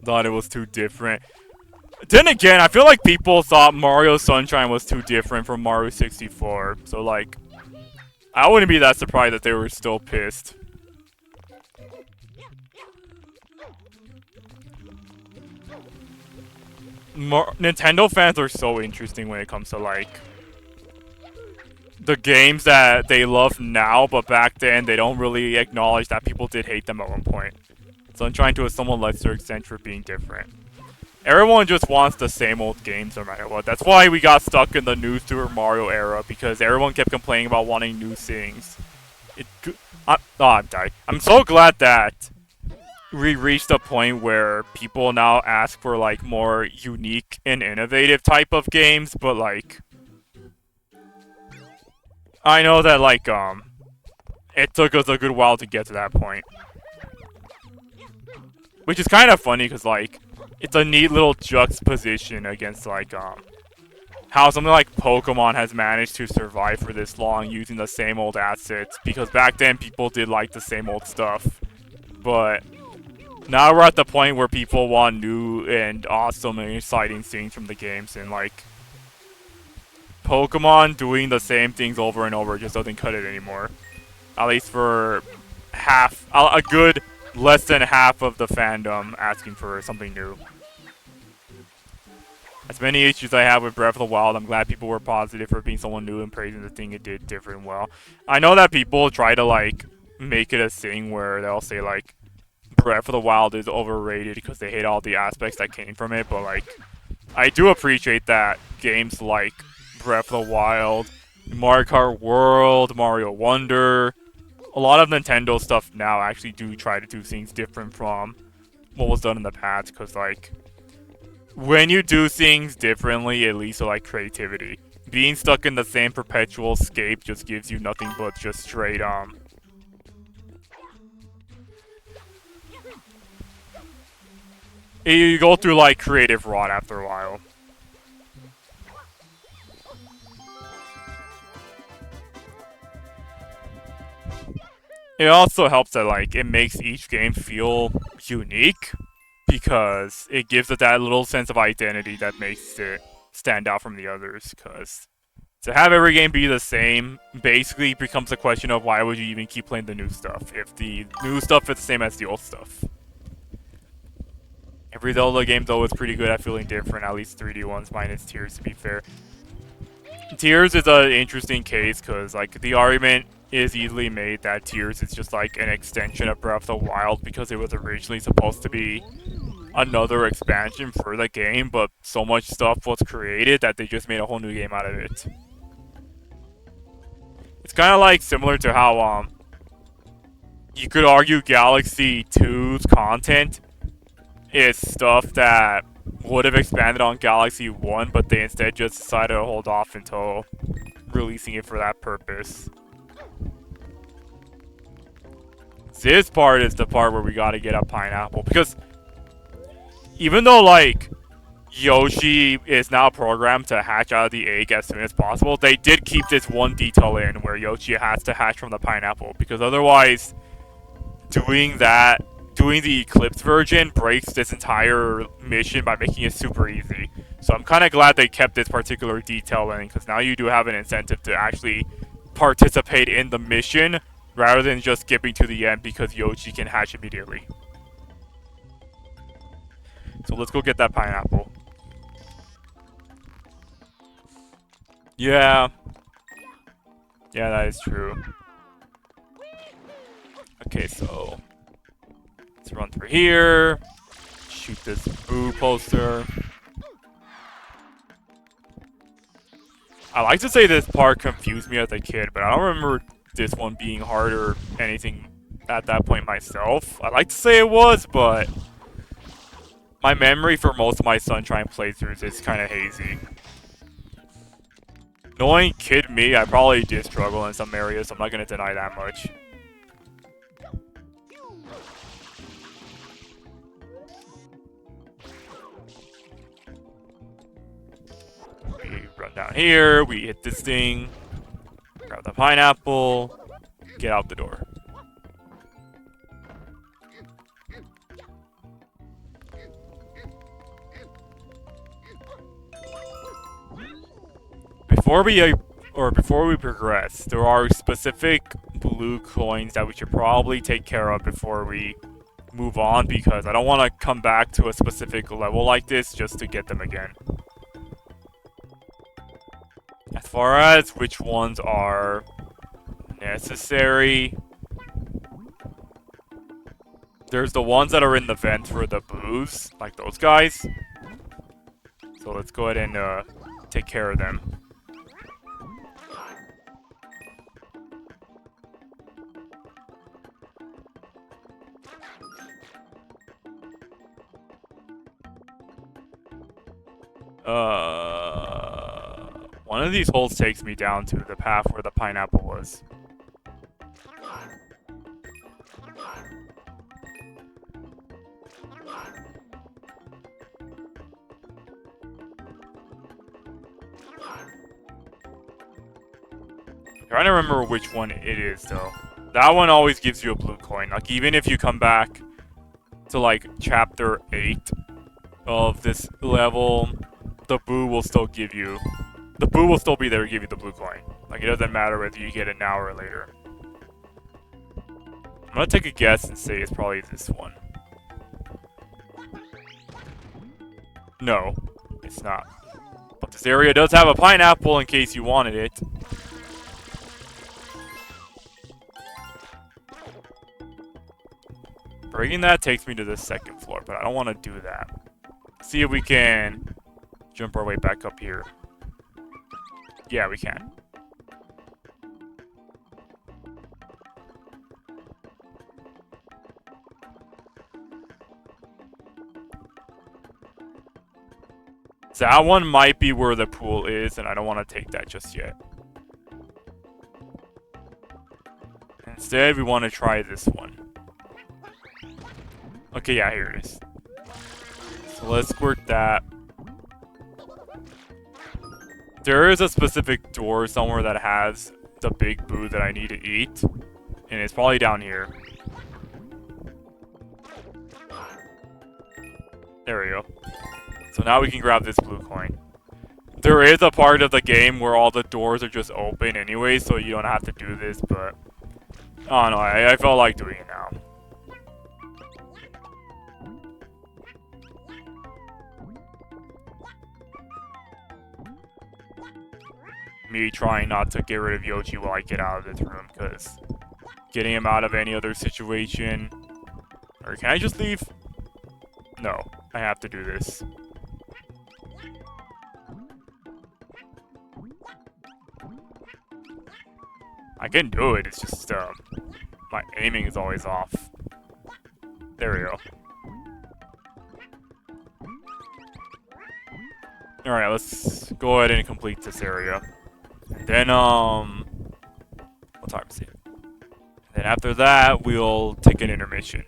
Thought it was too different. Then again, I feel like people thought Mario Sunshine was too different from Mario 64. So, like, I wouldn't be that surprised that they were still pissed. Nintendo fans are so interesting when it comes to, like, the games that they love now, but back then they don't really acknowledge that people did hate them at one point. Sunshine to a somewhat lesser extent for being different. Everyone just wants the same old games no matter what. That's why we got stuck in the new Super Mario era, because everyone kept complaining about wanting new things. I'm dying. I'm so glad that we reached a point where people now ask for like more unique and innovative type of games, but like I know that like it took us a good while to get to that point. Which is kind of funny because like it's a neat little juxtaposition against like how something like Pokemon has managed to survive for this long using the same old assets, because back then people did like the same old stuff. But now we're at the point where people want new and awesome and exciting things from the games, and like Pokemon doing the same things over and over just doesn't cut it anymore. At least for a good less than half of the fandom asking for something new. As many issues I have with Breath of the Wild, I'm glad people were positive for being someone new and praising the thing it did different well. I know that people try to like make it a thing where they'll say like Breath of the Wild is overrated because they hate all the aspects that came from it, but like I do appreciate that games like Breath of the Wild, Mario Kart World, Mario Wonder, a lot of Nintendo stuff now actually do try to do things different from what was done in the past, because like when you do things differently, it leads to like creativity. Being stuck in the same perpetual scape just gives you nothing but just straight you go through like creative rot after a while. It also helps that like it makes each game feel unique, because it gives it that little sense of identity that makes it stand out from the others. Because to have every game be the same basically becomes a question of why would you even keep playing the new stuff if the new stuff is the same as the old stuff. Every Zelda game though is pretty good at feeling different, at least 3D ones minus Tears to be fair. Tears is an interesting case because like the argument is easily made that Tears is just like an extension of Breath of the Wild because it was originally supposed to be another expansion for the game, but so much stuff was created that they just made a whole new game out of it. It's kind of like similar to how you could argue Galaxy 2's content is stuff that would have expanded on Galaxy 1, but they instead just decided to hold off until releasing it for that purpose. This part is the part where we gotta get a pineapple, because even though like Yoshi is now programmed to hatch out of the egg as soon as possible, they did keep this one detail in where Yoshi has to hatch from the pineapple, because otherwise doing the Eclipse version breaks this entire mission by making it super easy. So I'm kind of glad they kept this particular detail in, because now you do have an incentive to actually participate in the mission rather than just skipping to the end because Yoshi can hatch immediately. So let's go get that pineapple. Yeah. Yeah, that is true. Okay, so let's run through here. Shoot this boo poster. I like to say this part confused me as a kid, but I don't remember this one being hard or anything at that point myself. I like to say it was, but my memory for most of my Sunshine playthroughs is kind of hazy. Knowing kid me, I probably did struggle in some areas, so I'm not going to deny that much. We run down here, we hit this thing, grab the pineapple, get out the door. Before we progress, there are specific blue coins that we should probably take care of before we move on, because I don't want to come back to a specific level like this just to get them again. As far as which ones are necessary, there's the ones that are in the vent for the blues, like those guys. So let's go ahead and take care of them. One of these holes takes me down to the path where the pineapple was. Trying to remember which one it is though. That one always gives you a blue coin. Like even if you come back to like chapter 8 of this level, the boo will still give you the boo will still be there to give you the blue coin. Like it doesn't matter whether you get it now or later. I'm gonna take a guess and say it's probably this one. No, it's not. But this area does have a pineapple in case you wanted it. Breaking that takes me to the second floor, but I don't want to do that. See if we can jump our way back up here. Yeah, we can. So that one might be where the pool is, and I don't want to take that just yet. Instead, we want to try this one. Okay, yeah, here it is. So let's squirt that. There is a specific door somewhere that has the big boo that I need to eat. And it's probably down here. There we go. So now we can grab this blue coin. There is a part of the game where all the doors are just open anyway, so you don't have to do this, but... Oh no, I felt like doing it now. Me trying not to get rid of Yoshi while I get out of this room, because getting him out of any other situation... Or can I just leave? No, I have to do this. I can do it, it's just, my aiming is always off. There we go. Alright, let's go ahead and complete this area. And then, what time is it? Then after that, we'll take an intermission.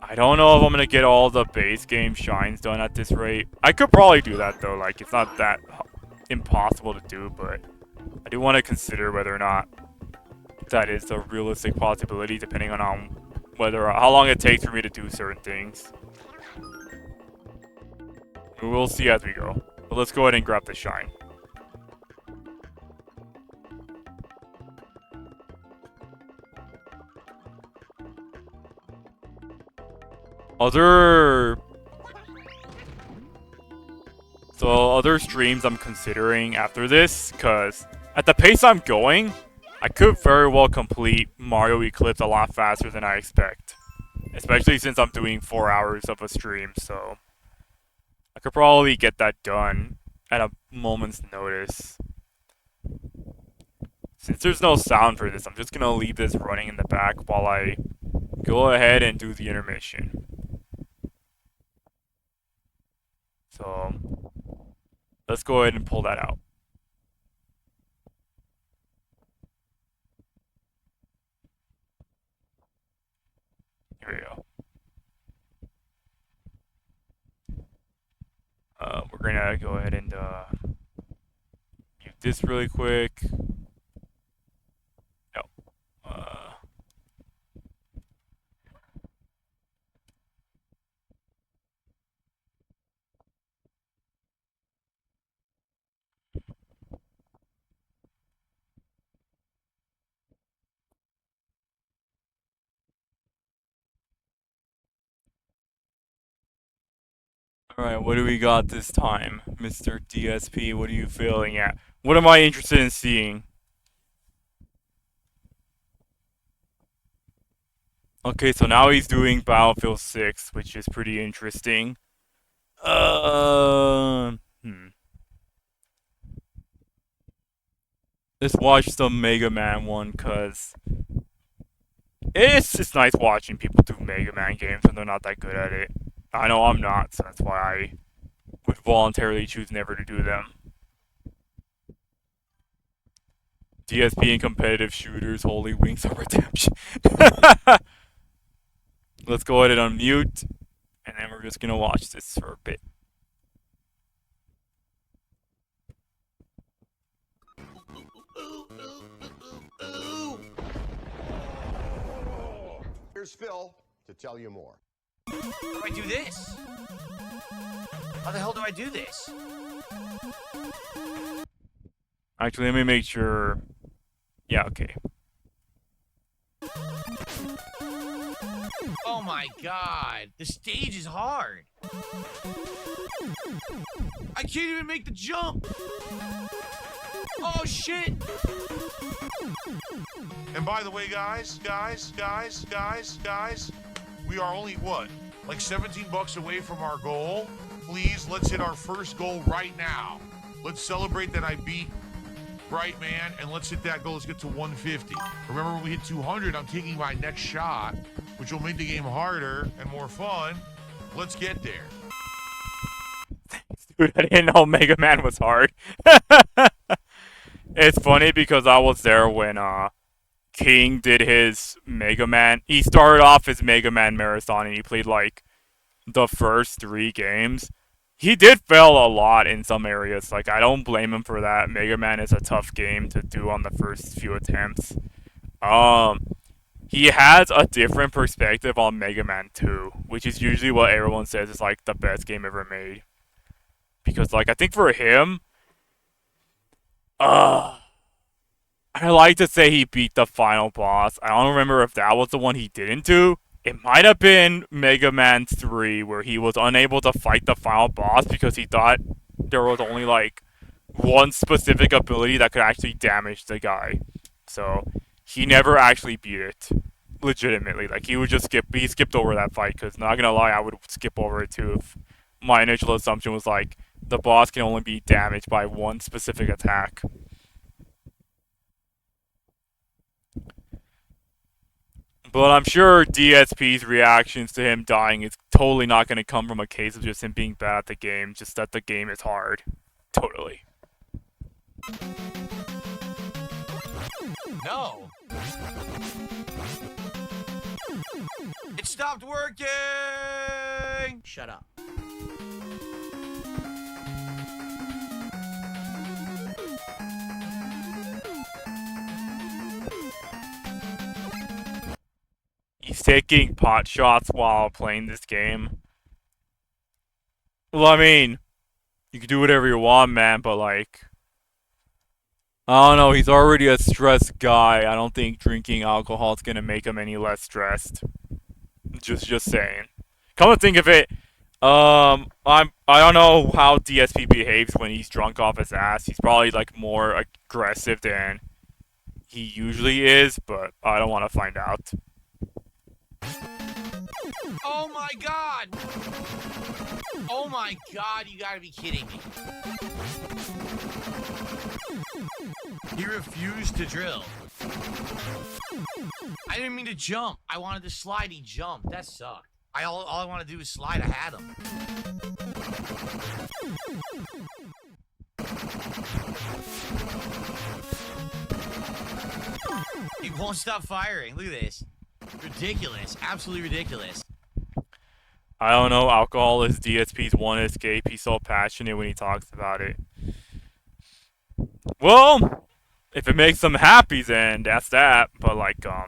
I don't know if I'm gonna get all the base game shines done at this rate. I could probably do that though, like, it's not that impossible to do, but I do want to consider whether or not that is a realistic possibility, depending on how long it takes for me to do certain things. We'll see as we go. But let's go ahead and grab the shine. Other streams I'm considering after this, because at the pace I'm going, I could very well complete Mario Eclipse a lot faster than I expect. Especially since I'm doing 4 hours of a stream, so I could probably get that done at a moment's notice. Since there's no sound for this, I'm just gonna leave this running in the back while I go ahead and do the intermission. So, let's go ahead and pull that out. Here we go. We're gonna go ahead and mute this really quick. No. Alright, what do we got this time, Mr. DSP? What are you feeling at? What am I interested in seeing? Okay, so now he's doing Battlefield 6, which is pretty interesting. Let's watch the Mega Man one, cause it's nice watching people do Mega Man games when they're not that good at it. I know I'm not, so that's why I would voluntarily choose never to do them. DSP and competitive shooters, holy wings of redemption. Let's go ahead and unmute, and then we're just gonna watch this for a bit. Here's Phil to tell you more. How do I do this? How the hell do I do this? Actually, let me make sure. Yeah, okay. Oh my god, the stage is hard. I can't even make the jump. Oh shit. And by the way, guys, we are only what? Like 17 bucks away from our goal. Please, let's hit our first goal right now. Let's celebrate that I beat Bright Man, and let's hit that goal. Let's get to 150. Remember, when we hit 200, I'm taking my next shot, which will make the game harder and more fun. Let's get there. Dude, I didn't know Mega Man was hard. It's funny because I was there when King did his Mega Man. He started off his Mega Man marathon and he played like the first 3 games. He did fail a lot in some areas. Like, I don't blame him for that. Mega Man is a tough game to do on the first few attempts. He has a different perspective on Mega Man 2, which is usually what everyone says is like the best game ever made. Because like I think for him, I like to say he beat the final boss. I don't remember if that was the one he didn't do. It might have been Mega Man 3 where he was unable to fight the final boss because he thought there was only like one specific ability that could actually damage the guy. So he never actually beat it legitimately. Like, he would just he skipped over that fight because, not gonna lie, I would skip over it too if my initial assumption was like the boss can only be damaged by one specific attack. But I'm sure DSP's reactions to him dying is totally not going to come from a case of just him being bad at the game, just that the game is hard. Totally. No. It stopped working! Shut up. He's taking pot shots while playing this game. Well, I mean, you can do whatever you want, man, but like, I don't know, he's already a stressed guy. I don't think drinking alcohol is gonna make him any less stressed. Just saying. Come to think of it, I don't know how DSP behaves when he's drunk off his ass. He's probably like more aggressive than he usually is, but I don't want to find out. Oh my god! Oh my god, you gotta be kidding me. He refused to drill. I didn't mean to jump. I wanted to slide, he jumped. That sucked. All I wanted to do was slide, I had him. He won't stop firing. Look at this. Ridiculous. Absolutely ridiculous. I don't know, alcohol is DSP's one escape. He's so passionate when he talks about it. Well, if it makes him happy, then that's that. But like, I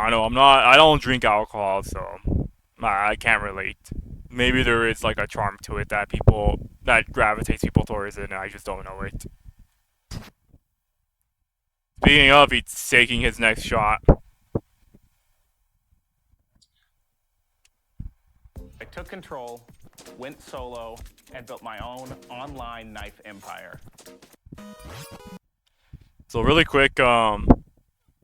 don't know, I don't drink alcohol, so I can't relate. Maybe there is like a charm to it that gravitates people towards it, and I just don't know it. Speaking of, he's taking his next shot. I took control, went solo, and built my own online knife empire. So really quick, I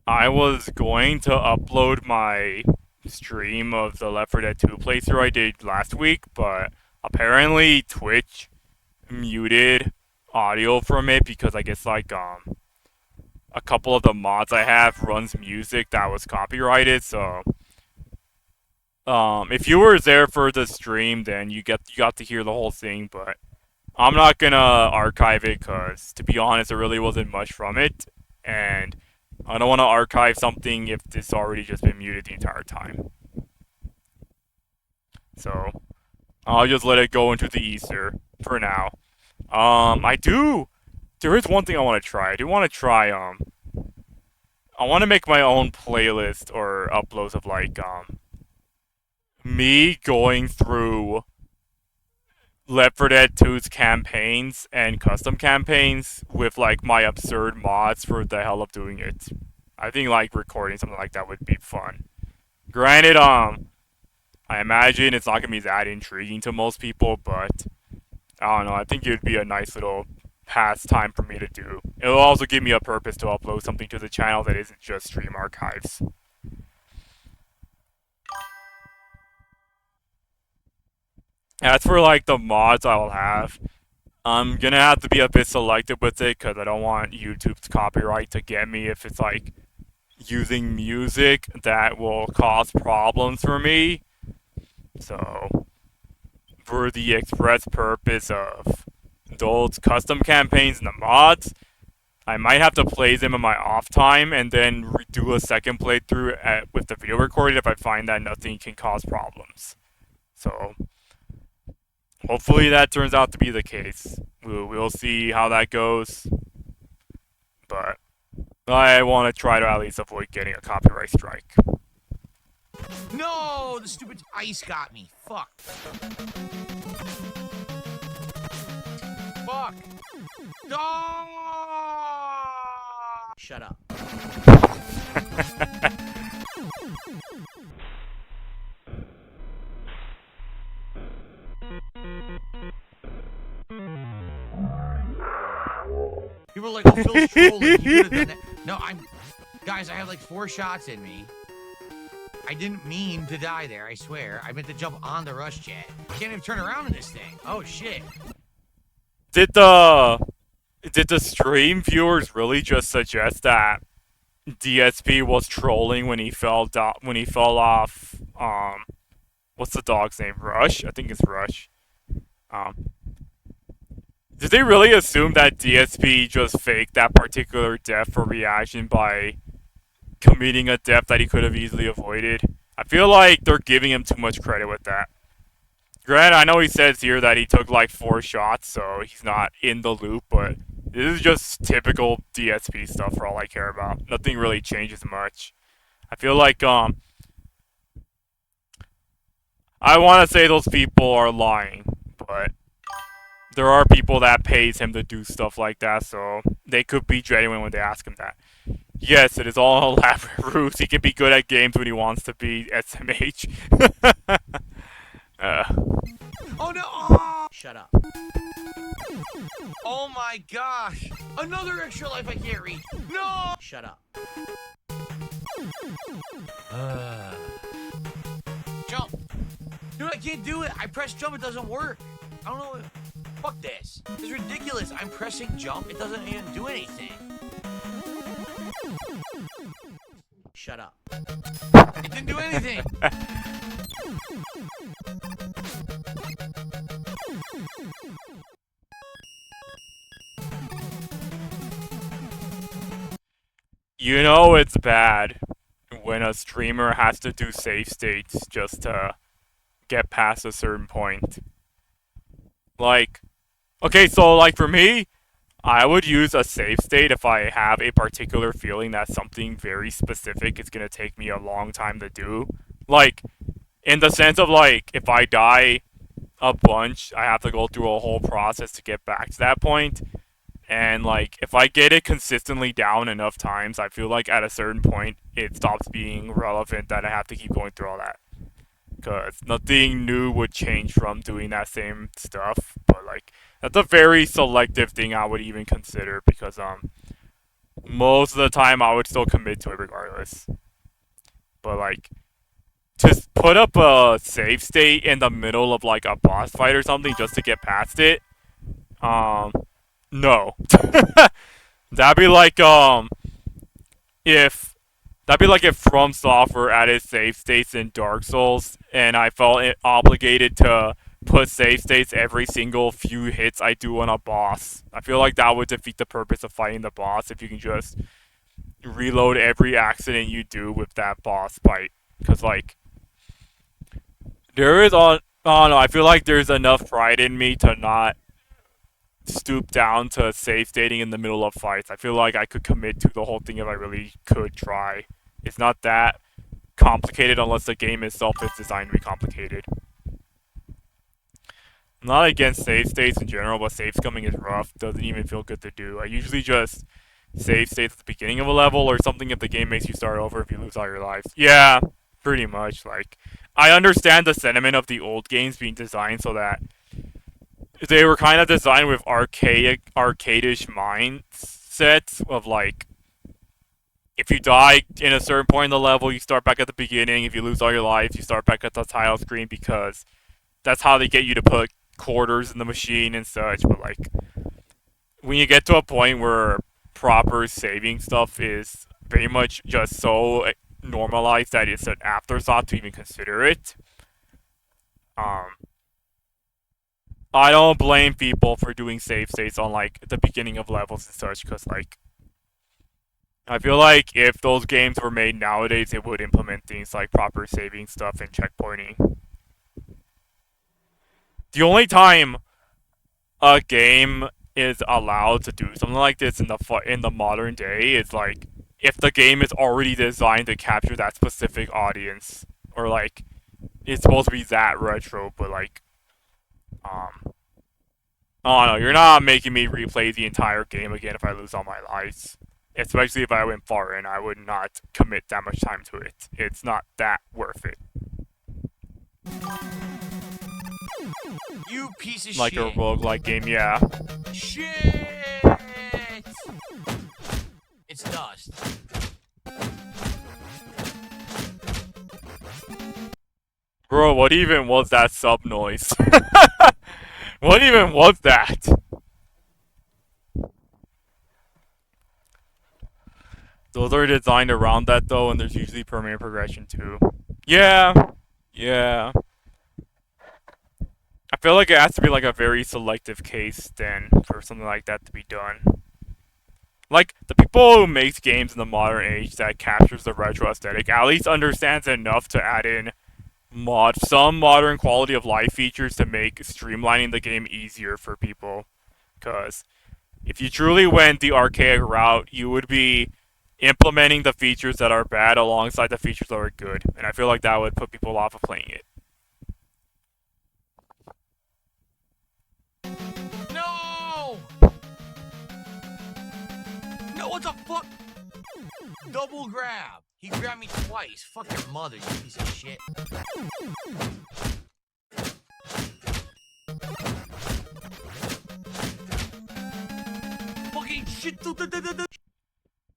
was going to upload my stream of the Left 4 Dead 2 playthrough I did last week, but apparently Twitch muted audio from it because I guess like a couple of the mods I have runs music that was copyrighted, so if you were there for the stream, then you got to hear the whole thing, but I'm not gonna archive it because, to be honest, there really wasn't much from it, and I don't want to archive something if it's already just been muted the entire time. So I'll just let it go into the ether for now. There is one thing I want to try. I do want to try I want to make my own playlist or uploads of like me going through Left 4 Dead 2's campaigns and custom campaigns with like my absurd mods for the hell of doing it. I think like recording something like that would be fun. Granted, I imagine it's not gonna be that intriguing to most people, but I don't know. I think it would be a nice little pastime for me to do. It'll also give me a purpose to upload something to the channel that isn't just stream archives. As for like the mods I'll have, I'm gonna have to be a bit selective with it because I don't want YouTube's copyright to get me if it's like using music that will cause problems for me. So, for the express purpose of those custom campaigns and the mods, I might have to play them in my off time and then do a second playthrough with the video recording if I find that nothing can cause problems. So, hopefully that turns out to be the case. We'll see how that goes. But I want to try to at least avoid getting a copyright strike. No, the stupid ice got me. Fuck. Fuck. No! Shut up. People are like, oh, Phil's trolling. You could have done that. No, Guys, I have like 4 shots in me. I didn't mean to die there, I swear. I meant to jump on the rush jet. I can't even turn around in this thing. Oh, shit. Did the stream viewers really just suggest that DSP was trolling when he fell off? What's the dog's name? Rush? I think it's Rush. Did they really assume that DSP just faked that particular death for reaction by committing a death that he could have easily avoided? I feel like they're giving him too much credit with that. Granted, I know he says here that he took like 4 shots, so he's not in the loop, but this is just typical DSP stuff for all I care about. Nothing really changes much. I feel like, I want to say those people are lying, but there are people that pays him to do stuff like that, so they could be genuine when they ask him that. Yes, it is all an elaborate ruse. He can be good at games when he wants to be SMH. Oh no! Oh! Shut up. Oh my gosh! Another extra life I can't reach. No! Shut up. Jump. Dude, I can't do it. I press jump, it doesn't work. I don't know. Fuck this. This is ridiculous. I'm pressing jump, it doesn't even do anything. Shut up. It didn't do anything. You know it's bad when a streamer has to do save states just to get past a certain point. Like, okay, so like for me, I would use a save state if I have a particular feeling that something very specific is going to take me a long time to do. Like, in the sense of like, if I die a bunch, I have to go through a whole process to get back to that point. And like, if I get it consistently down enough times, I feel like at a certain point, it stops being relevant that I have to keep going through all that. Because nothing new would change from doing that same stuff. But like, that's a very selective thing I would even consider, because most of the time I would still commit to it regardless. But like, to put up a save state in the middle of like a boss fight or something just to get past it, no. That'd be like if From Software added save states in Dark Souls, and I felt obligated to put save states every single few hits I do on a boss. I feel like that would defeat the purpose of fighting the boss if you can just reload every accident you do with that boss fight. Because like, there is I don't know, I feel like there's enough pride in me to not stoop down to safe stating in the middle of fights. I feel like I could commit to the whole thing if I really could try. It's not that complicated unless the game itself is designed to be complicated. I'm not against save states in general, but save scumming is rough. Doesn't even feel good to do. I usually just save states at the beginning of a level or something if the game makes you start over if you lose all your lives. Yeah, pretty much. Like, I understand the sentiment of the old games being designed so that they were kind of designed with archaic, arcadish mindsets of like, if you die in a certain point in the level, you start back at the beginning. If you lose all your lives, you start back at the title screen because that's how they get you to put quarters in the machine and such. But like, when you get to a point where proper saving stuff is very much just so normalized that it's an afterthought to even consider it, I don't blame people for doing save states on like the beginning of levels and such, because like, I feel like if those games were made nowadays, it would implement things like proper saving stuff and checkpointing. The only time a game is allowed to do something like this in the modern day is like if the game is already designed to capture that specific audience, or like it's supposed to be that retro, but like, oh no, you're not making me replay the entire game again if I lose all my lives. Especially if I went far in, I would not commit that much time to it. It's not that worth it. You piece of Like shit. a roguelike game, yeah. Shit! It's dust. Bro, what even was that sub noise? What even was that? Those are designed around that though, and there's usually permanent progression too. Yeah. Yeah. I feel like it has to be like a very selective case then for something like that to be done. Like, the people who make games in the modern age that captures the retro aesthetic at least understands enough to add in some modern quality of life features to make streamlining the game easier for people. Because if you truly went the archaic route, you would be implementing the features that are bad alongside the features that are good. And I feel like that would put people off of playing it. No! No, what the fuck? Double grab. He grabbed me twice. Fuck your mother, you piece of shit. Fucking shit.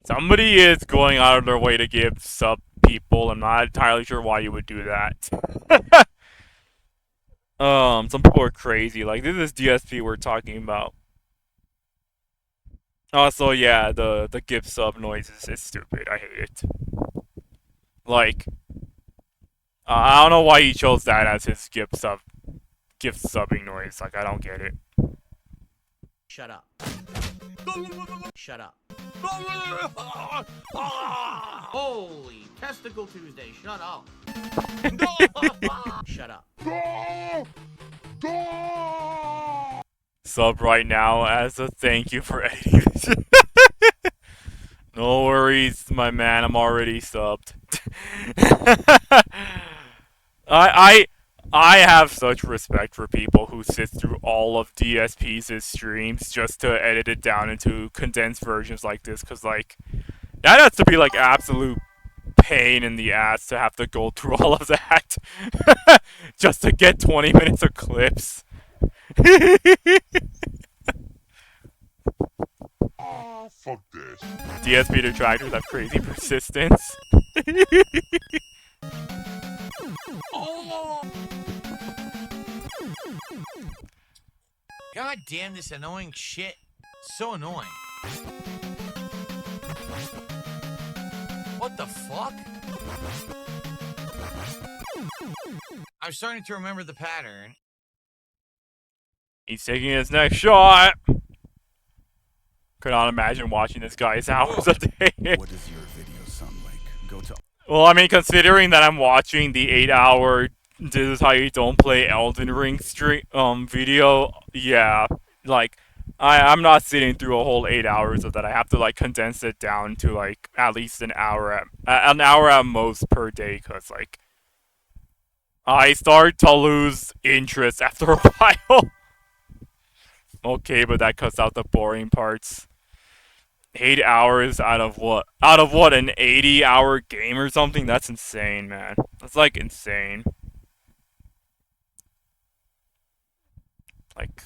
Somebody is going out of their way to give sub people. I'm not entirely sure why you would do that. Some people are crazy. Like, this is DSP we're talking about. Also, yeah, the give sub noise is stupid. I hate it. Like, I don't know why he chose that as his gift subbing noise. Like, I don't get it. Shut up. Shut up. Holy Testicle Tuesday, shut up. Shut up. Sub right now as a thank you for editing this. No worries, my man, I'm already subbed. I have such respect for people who sit through all of DSP's streams just to edit it down into condensed versions like this, because, like, that has to be, like, absolute pain in the ass to have to go through all of that just to get 20 minutes of clips. Oh, fuck this. DSP detractors have crazy persistence. Oh! God damn this annoying shit. So annoying. What the fuck? I'm starting to remember the pattern. He's taking his next shot. Could not imagine watching this guy's hours a day. What does your video sound like? Go to. Well, I mean, considering that I'm watching the 8-hour "This is how you don't play Elden Ring" video, yeah, like, I'm not sitting through a whole 8 hours of that. I have to like condense it down to like at least an hour at most per day, cause like I start to lose interest after a while. Okay, but that cuts out the boring parts. 8 hours out of what? Out of what? An 80-hour game or something? That's insane, man. That's like insane. Like,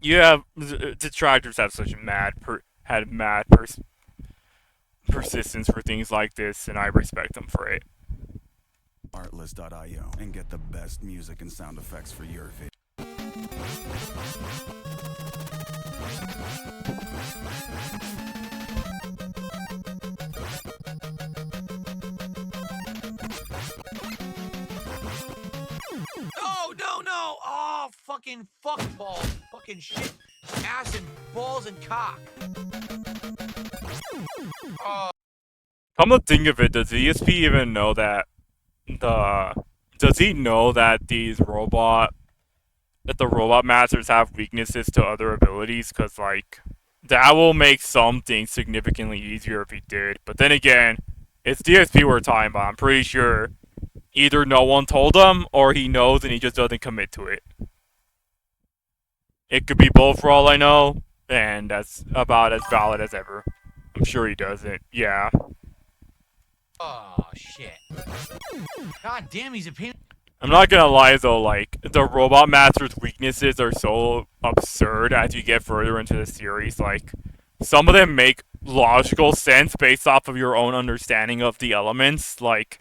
you have detractors have such mad persistence for things like this, and I respect them for it. Artlist.io and get the best music and sound effects for your video. No! Oh, fucking fuck balls, fucking shit, ass and balls and cock. Oh. Come to think of it, does the ESP even know that does he know that the robot masters have weaknesses to other abilities? Cause like that will make something significantly easier if he did. But then again, it's DSP we're talking about. I'm pretty sure either no one told him or he knows and he just doesn't commit to it. It could be both for all I know, and that's about as valid as ever. I'm sure he doesn't. Yeah. Oh shit. God damn, he's a pain. I'm not gonna lie though, like, the Robot Master's weaknesses are so absurd as you get further into the series. Like, some of them make logical sense based off of your own understanding of the elements. Like,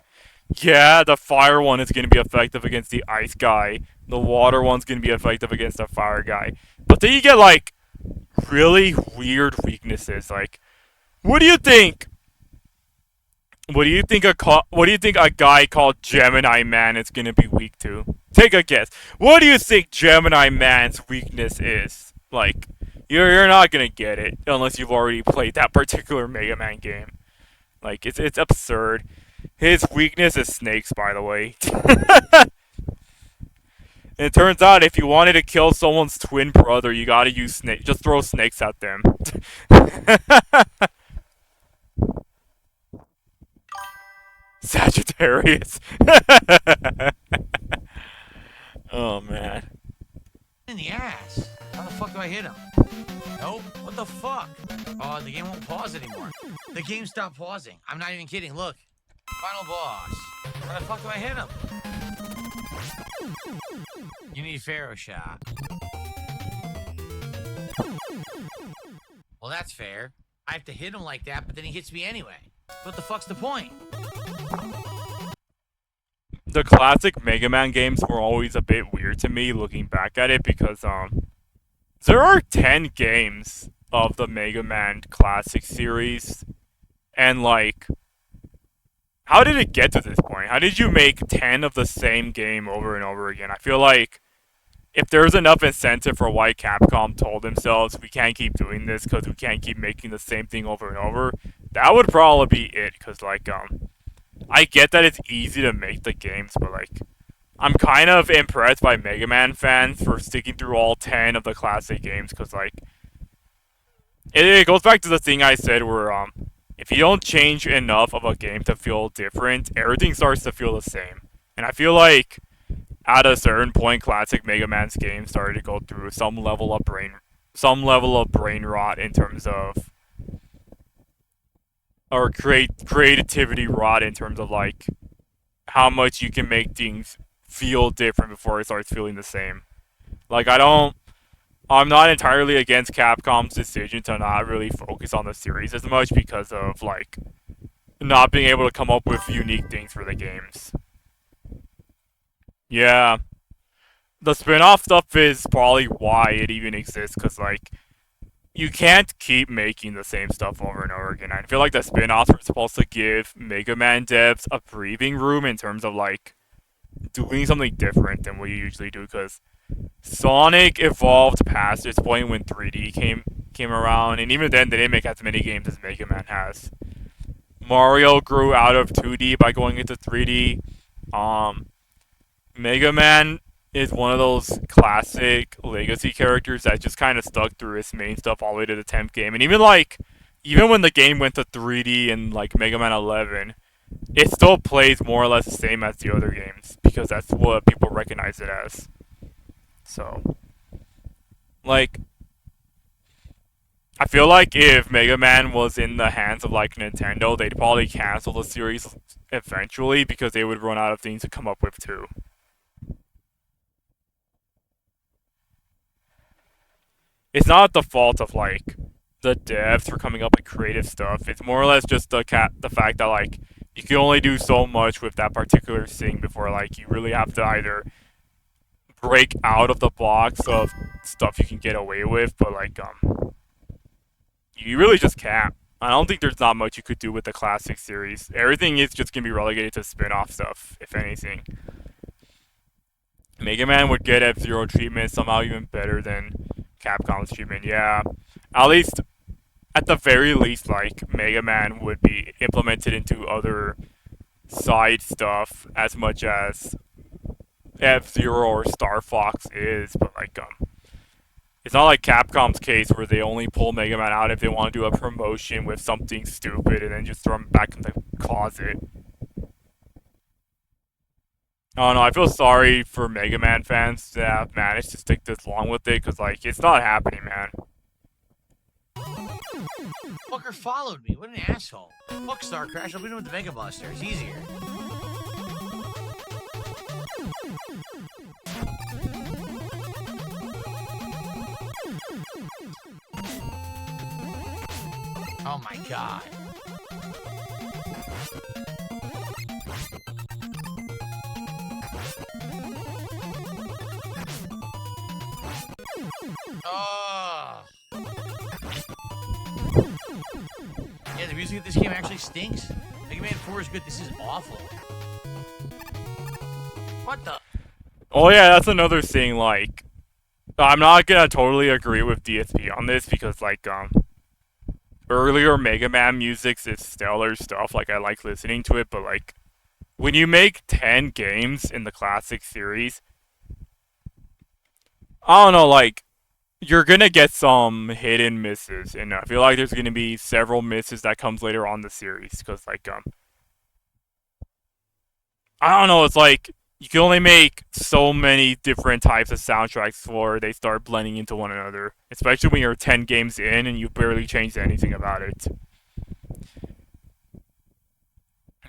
yeah, the fire one is gonna be effective against the ice guy. The water one's gonna be effective against the fire guy. But then you get, like, really weird weaknesses. Like, what do you think? What do you think a guy called Gemini Man is gonna be weak to? Take a guess. What do you think Gemini Man's weakness is? Like, you're not gonna get it unless you've already played that particular Mega Man game. Like, it's absurd. His weakness is snakes, by the way. And it turns out if you wanted to kill someone's twin brother, you gotta use snake. Just throw snakes at them. Sagittarius. Oh man. In the ass. How the fuck do I hit him? Nope. What the fuck? Oh, the game won't pause anymore. The game stopped pausing. I'm not even kidding. Look. Final boss. How the fuck do I hit him? You need Pharaoh shot. Well, that's fair. I have to hit him like that, but then he hits me anyway. What the fuck's the point? The classic Mega Man games were always a bit weird to me looking back at it because there are 10 games of the Mega Man classic series, and like, how did it get to this point? How did you make 10 of the same game over and over again? I feel like if there's enough incentive for why Capcom told themselves we can't keep doing this because we can't keep making the same thing over and over, that would probably be it. Because like I get that it's easy to make the games, but like, I'm kind of impressed by Mega Man fans for sticking through all 10 of the classic games, because like, it goes back to the thing I said where if you don't change enough of a game to feel different, everything starts to feel the same. And I feel like at a certain point, classic Mega Man's games started to go through some level of brain rot in terms of, or creativity rot in terms of like how much you can make things feel different before it starts feeling the same. Like, I'm not entirely against Capcom's decision to not really focus on the series as much because of like not being able to come up with unique things for the games. Yeah. The spin-off stuff is probably why it even exists, because like, you can't keep making the same stuff over and over again. I feel like the spin-offs are supposed to give Mega Man devs a breathing room in terms of like doing something different than what you usually do, because Sonic evolved past its point when 3D came around, and even then they didn't make as many games as Mega Man has. Mario grew out of 2D by going into 3D. Mega Man is one of those classic legacy characters that just kind of stuck through his main stuff all the way to the 10th game. And even when the game went to 3D and like Mega Man 11, it still plays more or less the same as the other games because that's what people recognize it as. So, like, I feel like if Mega Man was in the hands of like Nintendo, they'd probably cancel the series eventually because they would run out of things to come up with too. It's not the fault of like the devs for coming up with creative stuff. It's more or less just the fact that like you can only do so much with that particular thing before like you really have to either break out of the box of stuff you can get away with, but like you really just can't. I don't think there's not much you could do with the classic series. Everything is just gonna be relegated to spin-off stuff, if anything. Mega Man would get F-Zero treatment somehow even better than Capcom's treatment. Yeah, at least, at the very least, like Mega Man would be implemented into other side stuff as much as F-Zero or Star Fox is, but like it's not like Capcom's case where they only pull Mega Man out if they want to do a promotion with something stupid and then just throw him back in the closet. Oh no, I feel sorry for Mega Man fans that have managed to stick this long with it, because, like, it's not happening, man. Fucker followed me. What an asshole. Fuck Star Crash. I'll be doing with the Mega Buster. It's easier. Oh my god. Oh. Yeah, the music of this game actually stinks. Mega Man 4 is good. This is awful. What the? Oh yeah, that's another thing, like, I'm not gonna totally agree with DSP on this because, like, earlier Mega Man music is stellar stuff, like, I like listening to it, but, like, when you make 10 games in the classic series, I don't know, like, you're gonna get some hit and misses, and I feel like there's gonna be several misses that comes later on in the series, because, like, I don't know, it's like, you can only make so many different types of soundtracks before they start blending into one another, especially when you're 10 games in and you barely changed anything about it.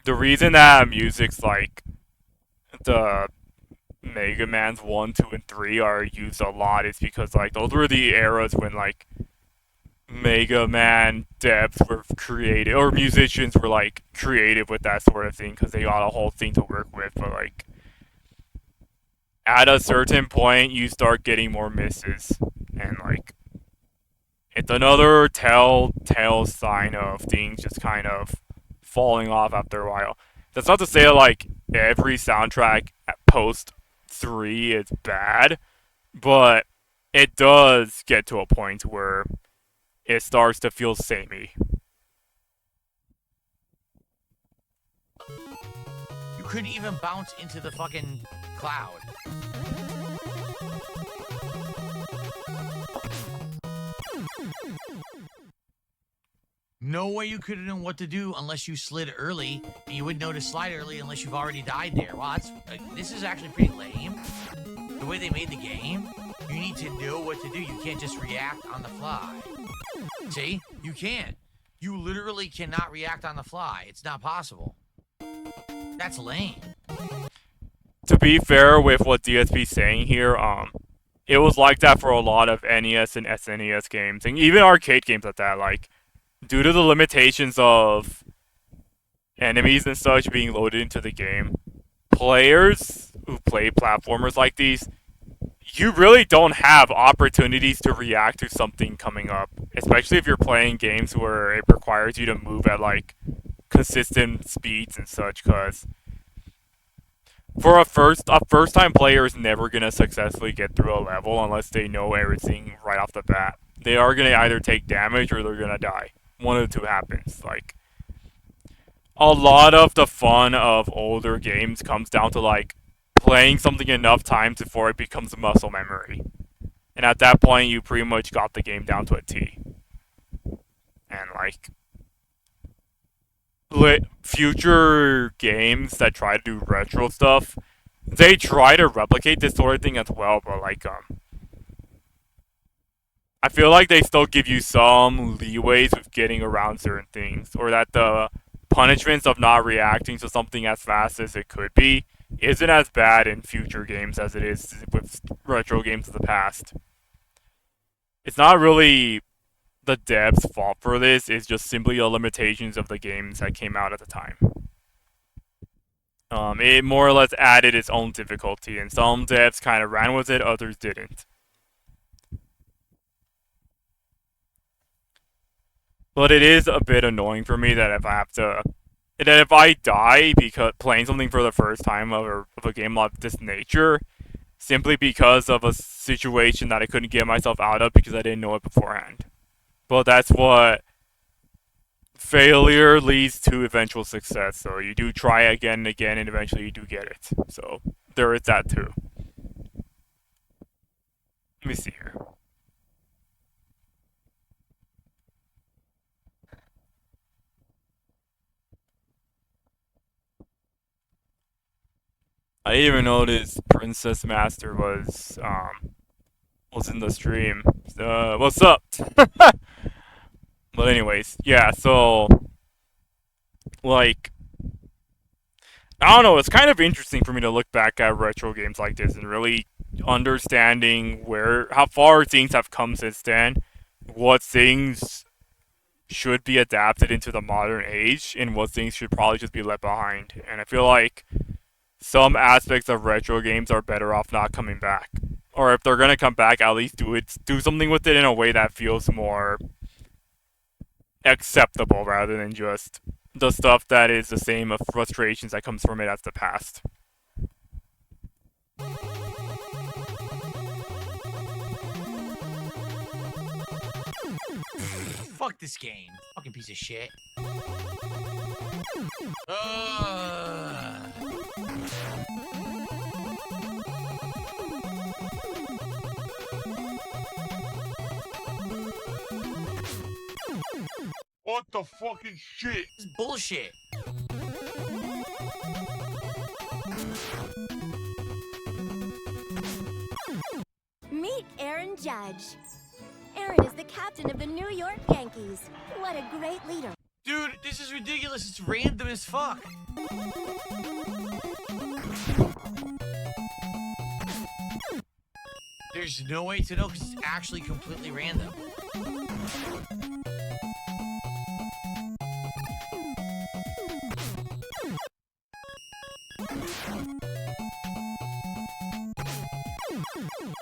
The reason that music's like the Mega Man's 1, 2, and 3 are used a lot is because, like, those were the eras when, like, Mega Man devs were creative, or musicians were, like, creative with that sort of thing because they got a whole thing to work with, but, like, at a certain point, you start getting more misses, and, like, it's another telltale sign of things just kind of falling off after a while. That's not to say, like, every soundtrack at post 3 is bad, but it does get to a point where it starts to feel samey. You couldn't even bounce into the fucking cloud. No way you could have known what to do unless you slid early, and you wouldn't know to slide early unless you've already died there. Wow, this is actually pretty lame. The way they made the game, you need to know what to do. You can't just react on the fly. See? You can't. You literally cannot react on the fly. It's not possible. That's lame. To be fair with what DSP's saying here, it was like that for a lot of NES and SNES games, and even arcade games at that, like, due to the limitations of enemies and such being loaded into the game, players who play platformers like these, you really don't have opportunities to react to something coming up, especially if you're playing games where it requires you to move at, like, consistent speeds and such, because for a first-time player is never going to successfully get through a level unless they know everything right off the bat. They are going to either take damage or they're going to die. One of the two happens. Like, a lot of the fun of older games comes down to, like, playing something enough times before it becomes muscle memory. And at that point, you pretty much got the game down to a T. And like, future games that try to do retro stuff, they try to replicate this sort of thing as well, but like, I feel like they still give you some leeways with getting around certain things, or that the punishments of not reacting to something as fast as it could be isn't as bad in future games as it is with retro games of the past. It's not really the devs' fault for this, it's just simply the limitations of the games that came out at the time. It more or less added its own difficulty, and some devs kind of ran with it, others didn't. But it is a bit annoying for me that if I die because playing something for the first time of a game of this nature, simply because of a situation that I couldn't get myself out of because I didn't know it beforehand. But that's what failure leads to eventual success. So you do try again and again, and eventually you do get it. So there is that too. Let me see here. I didn't even notice Princess Master was in the stream. What's up? But anyways, yeah, so like I don't know, it's kind of interesting for me to look back at retro games like this and really understanding how far things have come since then, what things should be adapted into the modern age, and what things should probably just be left behind. And I feel like some aspects of retro games are better off not coming back. Or if they're gonna come back, at least do something with it in a way that feels more acceptable rather than just the stuff that is the same of frustrations that comes from it as the past. Fuck this game. Fucking piece of shit. What the fucking shit? This is bullshit. Meet Aaron Judge. Aaron is the captain of the New York Yankees. What a great leader. Dude, this is ridiculous. It's random as fuck. There's no way to know because it's actually completely random.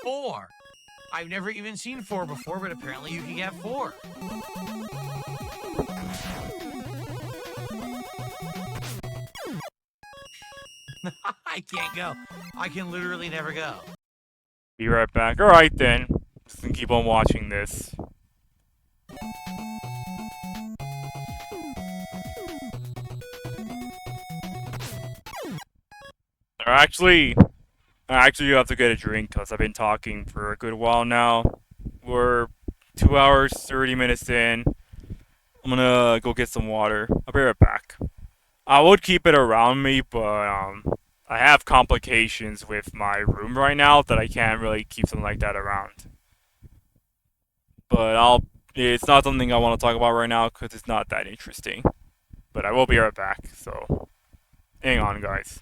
Four. I've never even seen 4 before, but apparently you can get 4. I can't go. I can literally never go. Be right back. Alright then. Just gonna keep on watching this. I actually have to get a drink because I've been talking for a good while now. We're 2 hours, 30 minutes in. I'm gonna go get some water. I'll be right back. I would keep it around me, but I have complications with my room right now that I can't really keep something like that around. But it's not something I want to talk about right now because it's not that interesting. But I will be right back, so hang on, guys.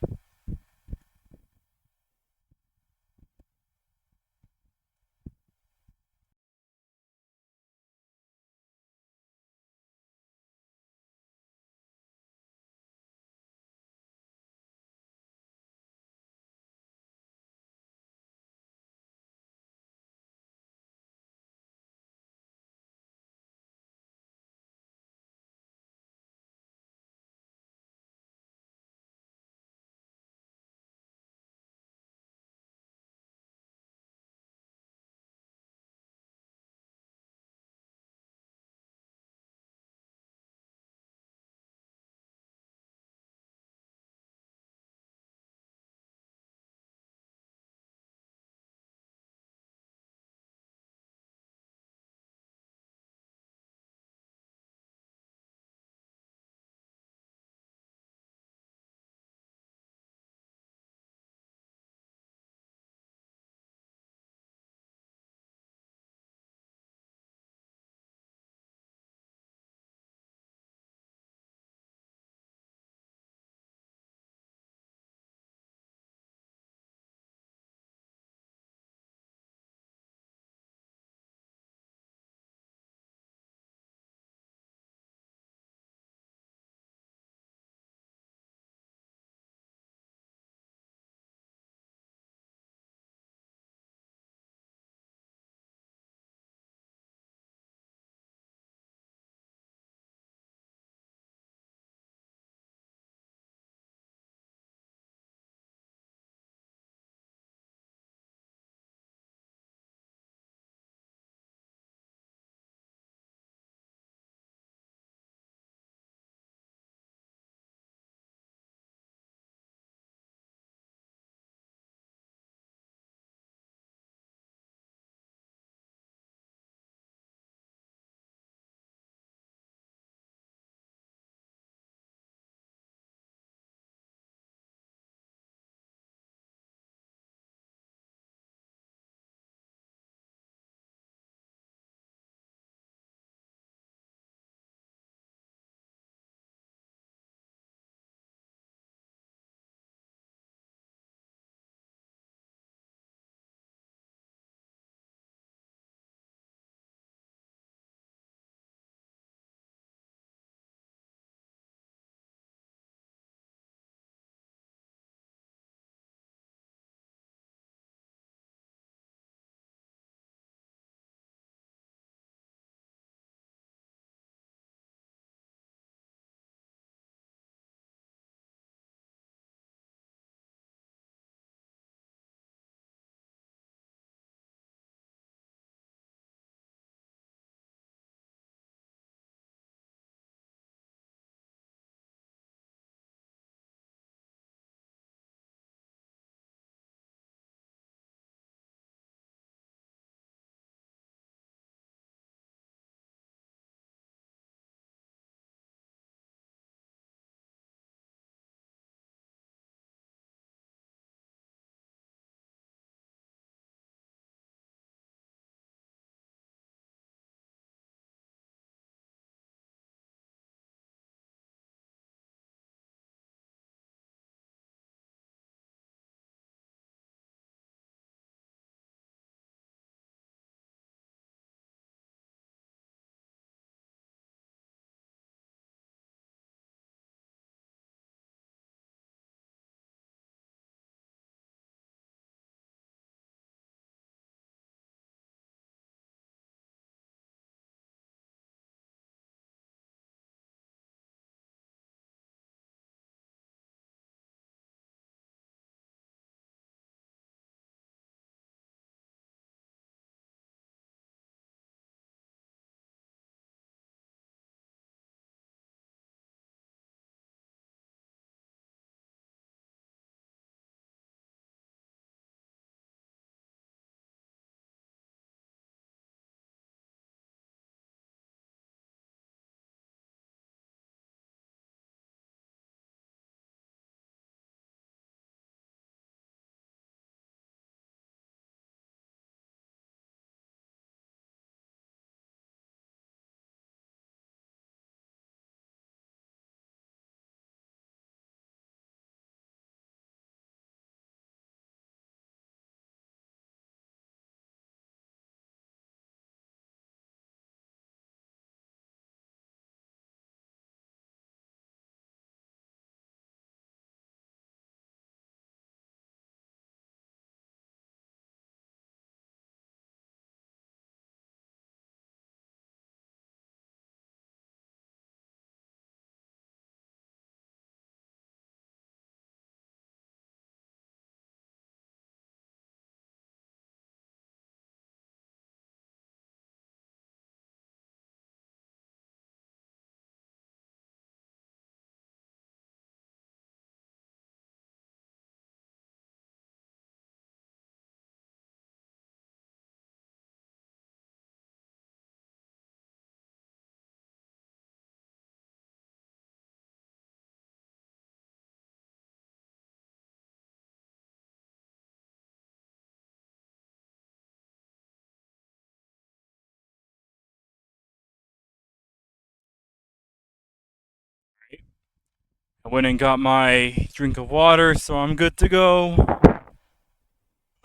I went and got my drink of water, so I'm good to go.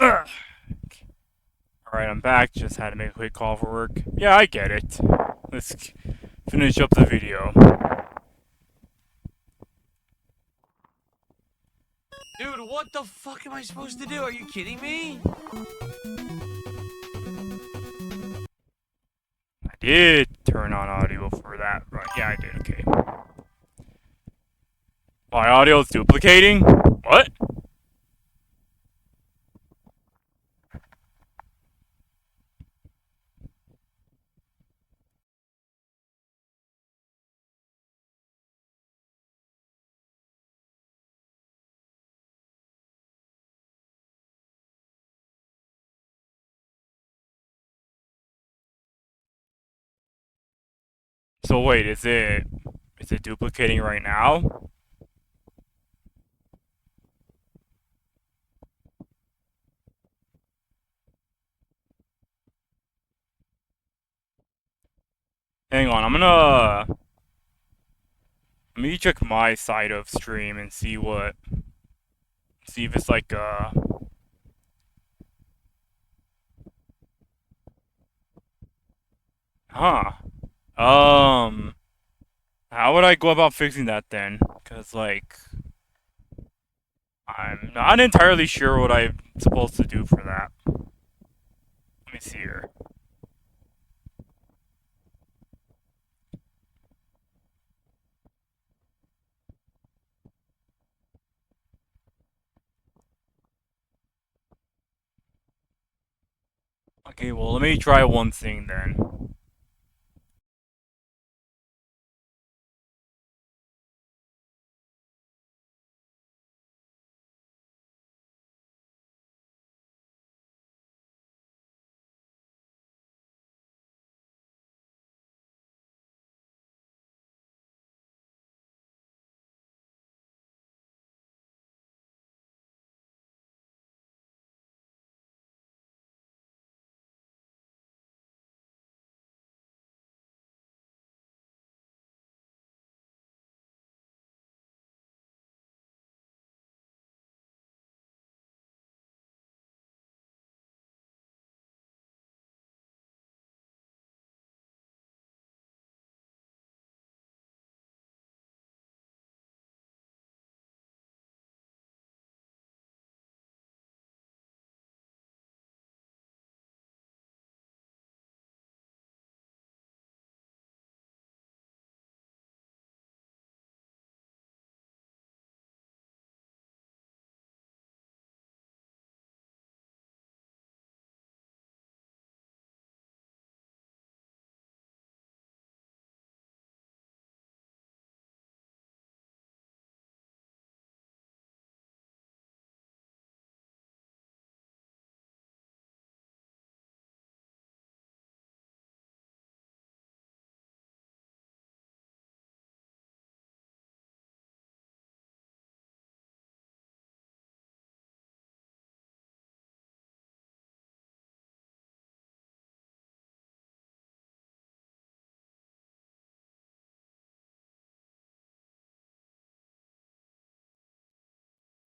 Ugh. Alright, I'm back. Just had to make a quick call for work. Yeah, I get it. Let's finish up the video. Dude, what the fuck am I supposed to do? Are you kidding me? I did turn on audio for that, right? Yeah, I did. Okay. My audio is duplicating? What? So wait, is it duplicating right now? Hang on, let me check my side of stream and see if it's like huh. How would I go about fixing that then? Cause like I'm not entirely sure what I'm supposed to do for that. Let me see here. Okay, well let me try one thing then.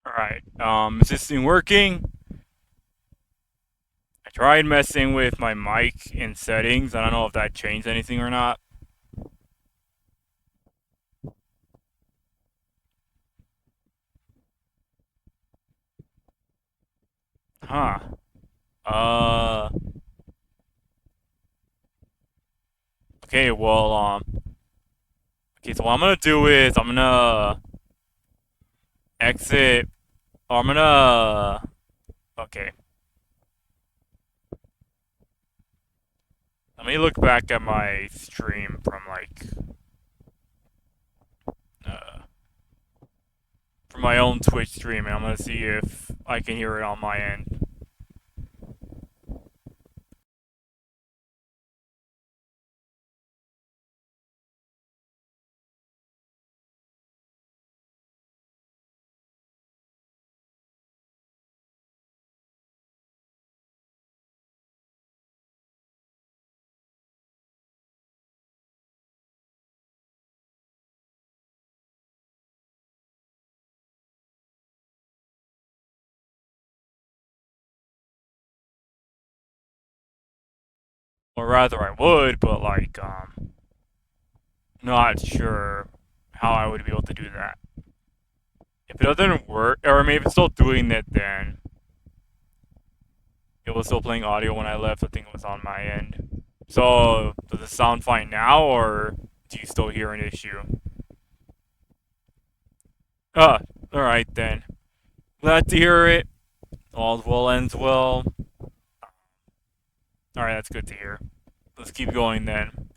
Alright, is this thing working? I tried messing with my mic in settings. I don't know if that changed anything or not. Huh. Uh. Okay, well, okay, so what I'm gonna do is I'm gonna exit. Or I'm gonna. Okay. Let me look back at my stream from like. Uh, from my own Twitch stream, and I'm gonna see if I can hear it on my end. Or rather, I would, but like, not sure how I would be able to do that. If it doesn't work, or maybe it's still doing it, then it was still playing audio when I left. I think it was on my end. So, does it sound fine now, or do you still hear an issue? Alright then. Glad to hear it. All's well ends well. Alright, that's good to hear. Let's keep going then.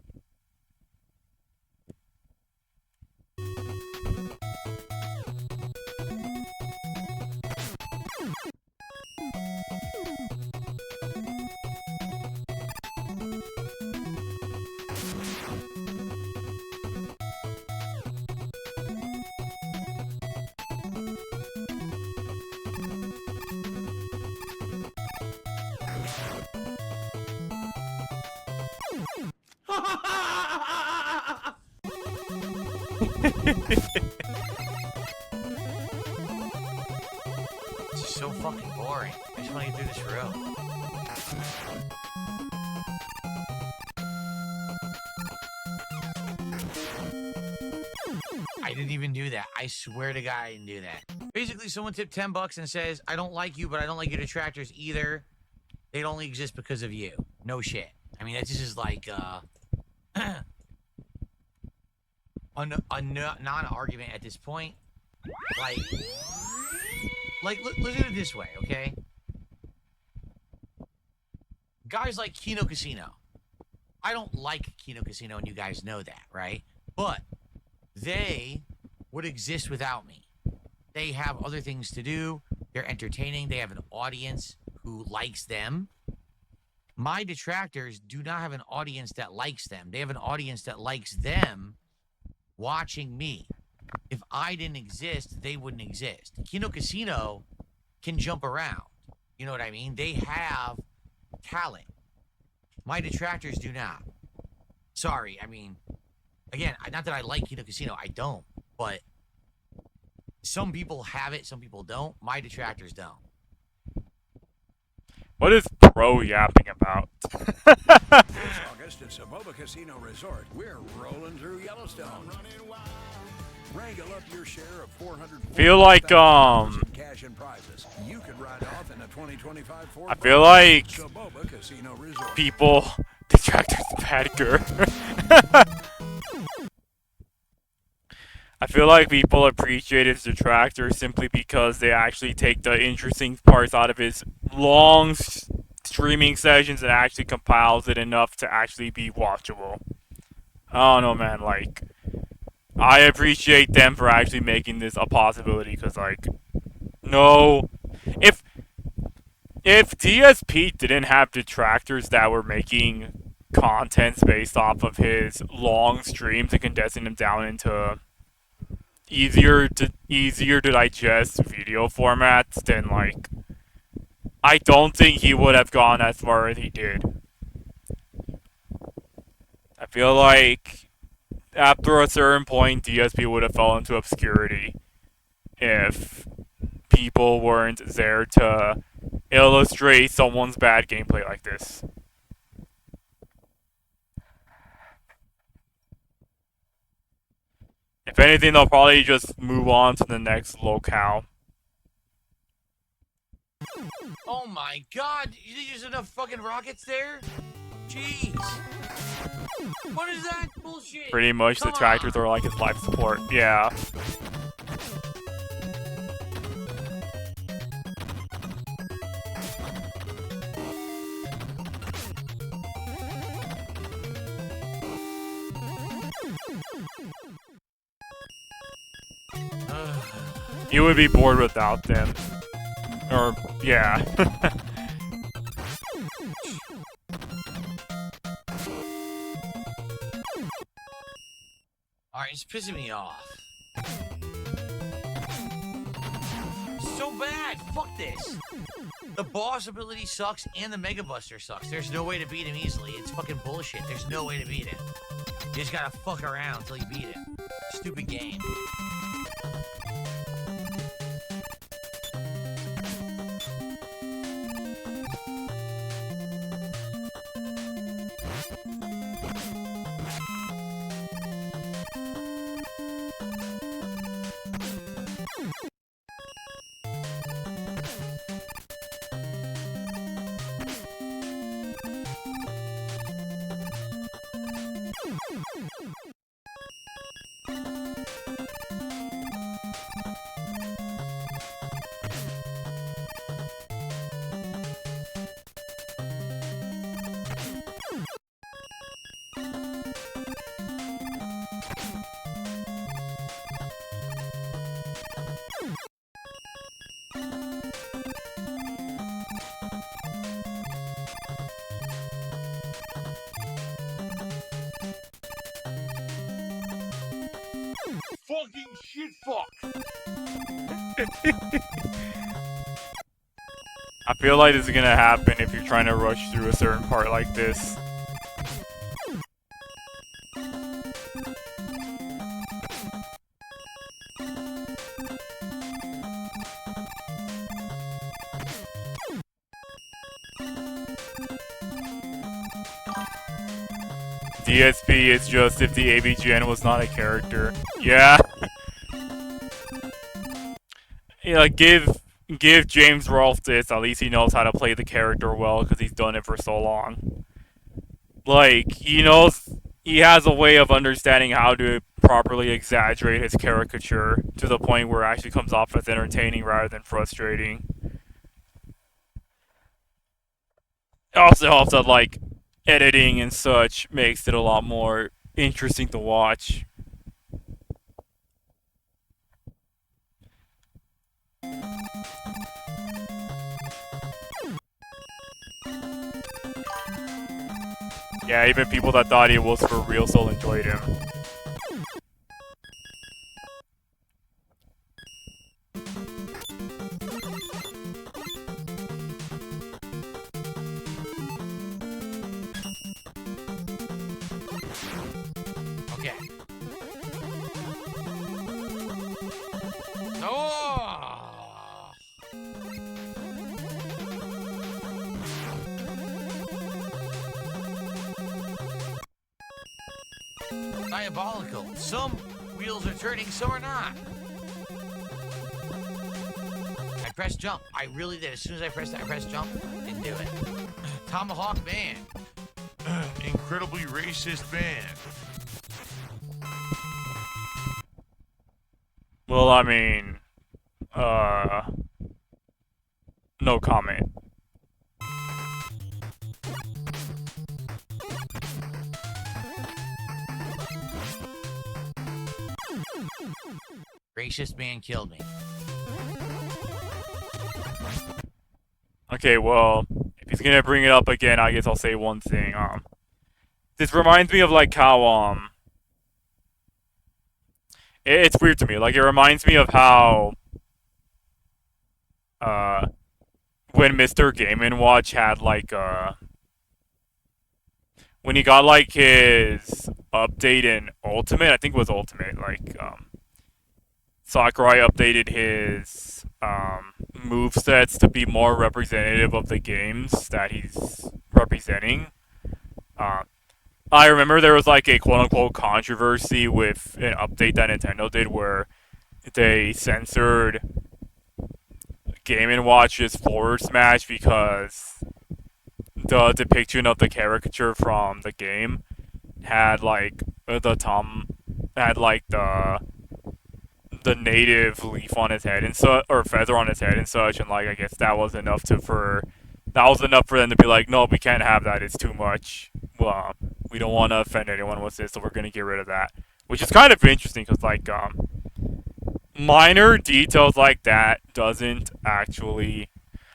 This is so fucking boring. I just want to get through this room. I didn't even do that. I swear to God, I didn't do that. Basically, someone tipped $10 and says, I don't like you, but I don't like your detractors either. They'd only exist because of you. No shit. I mean, that just is like, a non-argument at this point. Look at it this way, okay? Guys like Kino Casino. I don't like Kino Casino, and you guys know that, right? But they would exist without me. They have other things to do. They're entertaining. They have an audience who likes them. My detractors do not have an audience that likes them. They have an audience that likes them watching me. If I didn't exist, they wouldn't exist. Kino Casino can jump around. You know what I mean? They have talent. My detractors do not. Sorry, I mean, again, not that I like Kino Casino, I don't. But some people have it, some people don't. My detractors don't. What is pro yapping about? This August at Saboba Casino Resort, we're rolling through Yellowstone. Wrangle up your share of 400. Feel like cash and prizes. You could ride off in a 2025 Ford. I feel like Saboba Casino Resort. people detractors bad girl. I feel like people appreciate his detractors simply because they actually take the interesting parts out of his long streaming sessions and actually compiles it enough to actually be watchable. I don't know, man, like, I appreciate them for actually making this a possibility, because, like, no, if DSP didn't have detractors that were making contents based off of his long streams and condensing them down into easier to digest video formats, then, like, I don't think he would have gone as far as he did. I feel like after a certain point, DSP would have fallen into obscurity if people weren't there to illustrate someone's bad gameplay like this. If anything, they'll probably just move on to the next locale. Oh my God! You think there's enough fucking rockets there? Jeez. What is that bullshit? Pretty much, the tractors are like his life support. Yeah. You would be bored without them. Or, yeah. Alright, it's pissing me off. So bad! Fuck this! The boss ability sucks and the Mega Buster sucks. There's no way to beat him easily. It's fucking bullshit. There's no way to beat him. You just gotta fuck around until you beat him. Stupid game. shit fuck. I feel like this is gonna happen if you're trying to rush through a certain part like this. DSP is just if the AVGN was not a character. Yeah. Yeah, give James Rolfe this. At least he knows how to play the character well because he's done it for so long. Like, he knows, he has a way of understanding how to properly exaggerate his caricature to the point where it actually comes off as entertaining rather than frustrating. It also helps that, like, editing and such makes it a lot more interesting to watch. Yeah, even people that thought he was for real still enjoyed him. Okay. Oh! Diabolical. Some wheels are turning, some are not. I pressed jump. I really did. As soon as I pressed jump. Didn't do it. Tomahawk Man. Incredibly racist man. Well, I mean, no comment. Racist man killed me. Okay, well, if he's gonna bring it up again, I guess I'll say one thing. This reminds me of like how it's weird to me. Like it reminds me of how when Mr. Game & Watch had like when he got like his update in Ultimate, I think it was Ultimate, like Sakurai updated his movesets to be more representative of the games that he's representing. I remember there was like a quote-unquote controversy with an update that Nintendo did where they censored Game & Watch's forward smash because the depiction of the caricature from the game had like the native leaf on his head and or feather on his head and such, and like I guess that was enough for them to be like, no, we can't have that, it's too much. Well, we don't want to offend anyone with this, so we're gonna get rid of that. Which is kind of interesting because like minor details like that doesn't actually.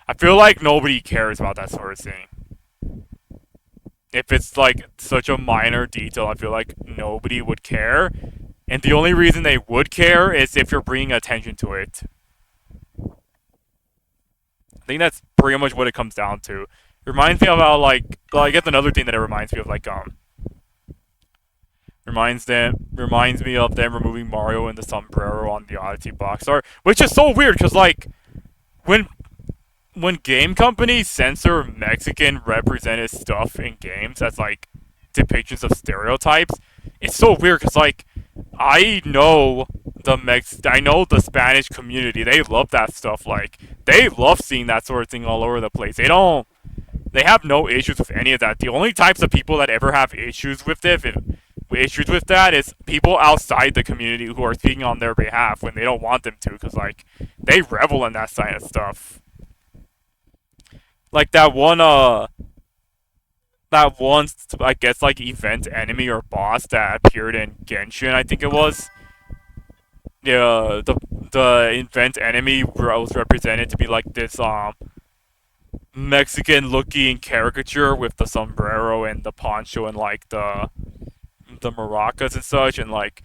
I feel like nobody cares about that sort of thing. If it's like such a minor detail, I feel like nobody would care. And the only reason they would care is if you're bringing attention to it. I think that's pretty much what it comes down to. It reminds me of how, like, well, I guess another thing that it reminds me of, like, reminds me of them removing Mario and the sombrero on the Odyssey box art, which is so weird, because, like, when game companies censor Mexican represented stuff in games as, like, depictions of stereotypes, it's so weird, because, like, I know the Spanish community. They love that stuff. Like, they love seeing that sort of thing all over the place. They have no issues with any of that. The only types of people that ever have issues with that is people outside the community who are speaking on their behalf when they don't want them to, because, like, they revel in that side of stuff. Like, that one, I guess, like, event enemy or boss that appeared in Genshin, I think it was. Yeah, the event enemy was represented to be like this Mexican-looking caricature with the sombrero and the poncho and like the maracas and such, and like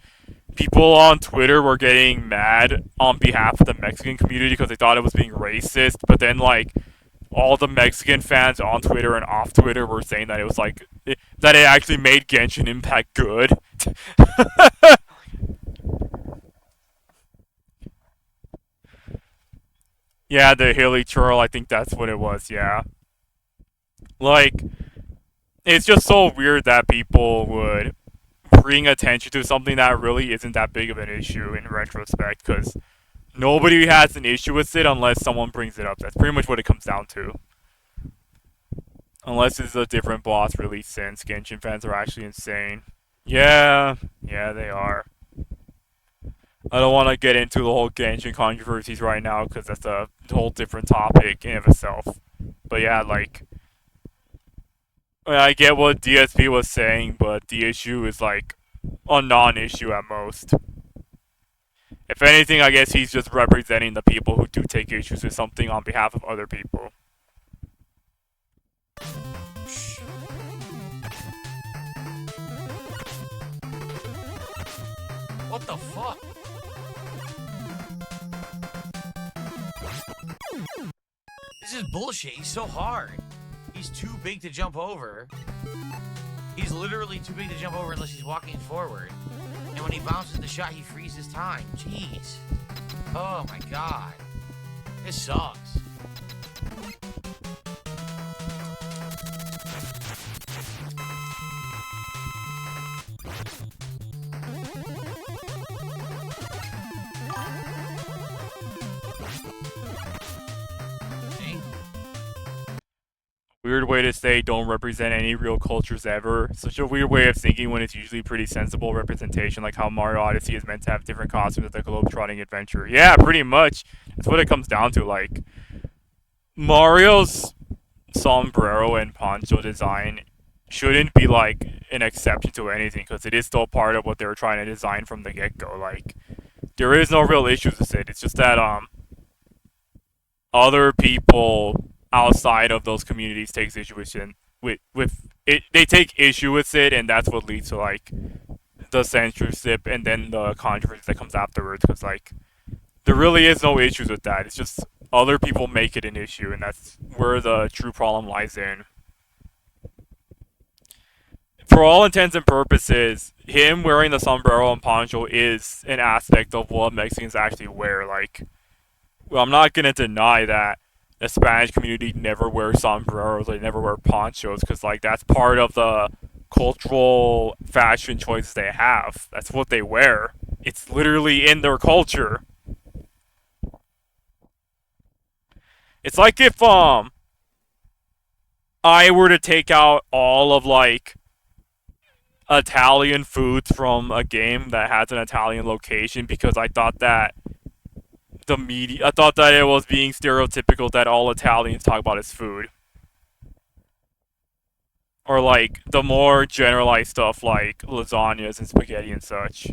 people on Twitter were getting mad on behalf of the Mexican community because they thought it was being racist, but then like all the Mexican fans on Twitter and off Twitter were saying that it was like that it actually made Genshin Impact good. Yeah, the hilly churl, I think that's what it was, yeah. Like, it's just so weird that people would bring attention to something that really isn't that big of an issue in retrospect, because nobody has an issue with it unless someone brings it up. That's pretty much what it comes down to. Unless it's a different boss release since Genshin fans are actually insane. Yeah, they are. I don't want to get into the whole Genshin controversies right now because that's a whole different topic in of itself. But yeah, like, I get what DSP was saying, but the issue is like a non-issue at most. If anything, I guess he's just representing the people who do take issues with something on behalf of other people. What the fuck? This is bullshit. He's so hard. He's too big to jump over. He's literally too big to jump over unless he's walking forward. And when he bounces the shot, he freezes time. Jeez. Oh my god. This sucks. Weird way to say don't represent any real cultures ever. Such a weird way of thinking when it's usually pretty sensible representation, like how Mario Odyssey is meant to have different costumes at the globe-trotting adventure. Yeah, pretty much. That's what it comes down to. Like, Mario's sombrero and poncho design shouldn't be like an exception to anything because it is still part of what they were trying to design from the get-go. Like, there is no real issues with it. It's just that other people outside of those communities takes issue with it. They take issue with it, and that's what leads to like the censorship and then the controversy that comes afterwards. Because like there really is no issues with that. It's just other people make it an issue, and that's where the true problem lies in. For all intents and purposes, him wearing the sombrero and poncho is an aspect of what Mexicans actually wear. Like, well, I'm not gonna deny that the Spanish community never wears sombreros, they never wear ponchos, because like that's part of the cultural fashion choices they have. That's what they wear. It's literally in their culture. It's like if I were to take out all of like Italian foods from a game that has an Italian location because I thought that I thought that it was being stereotypical that all Italians talk about is food. Or like the more generalized stuff like lasagnas and spaghetti and such.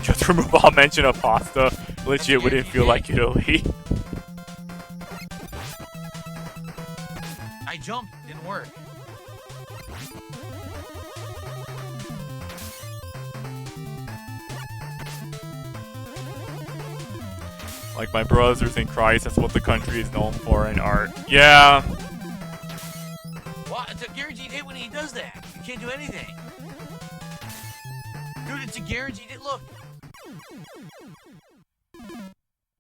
Just remove all mention of pasta. Legit wouldn't feel like Italy. I jumped. Didn't work. Like my brothers in Christ, that's what the country is known for in art. Yeah. What? It's a guaranteed hit when he does that. You can't do anything. Dude, it's a guaranteed hit. Look.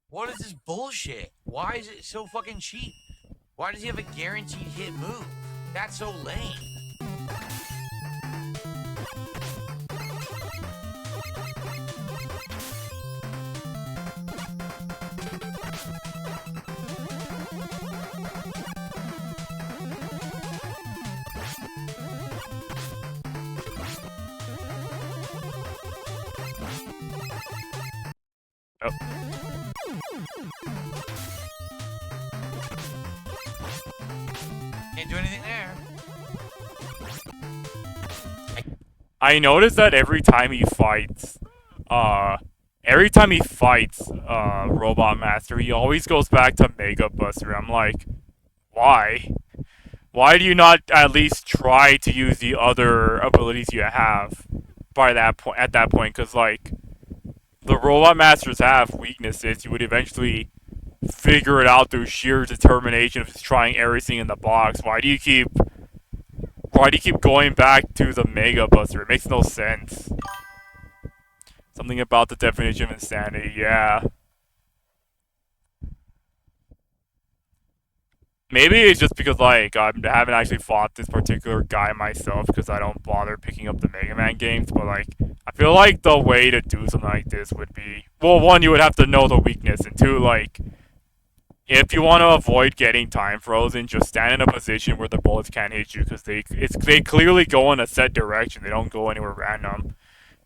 What is this bullshit? Why is it so fucking cheap? Why does he have a guaranteed hit move? That's so lame. Oh. Can't do anything there. I noticed that every time he fights Robot Master, he always goes back to Mega Buster. I'm like, why? Why do you not at least try to use the other abilities you have by that point? At that point, because like the Robot Masters have weaknesses, you would eventually figure it out through sheer determination of just trying everything in the box. Why do you keep going back to the Mega Buster? It makes no sense. Something about the definition of insanity, yeah. Maybe it's just because, like, I haven't actually fought this particular guy myself because I don't bother picking up the Mega Man games, but, like, I feel like the way to do something like this would be... Well, one, you would have to know the weakness, and two, like, if you want to avoid getting time frozen, just stand in a position where the bullets can't hit you because they clearly go in a set direction. They don't go anywhere random.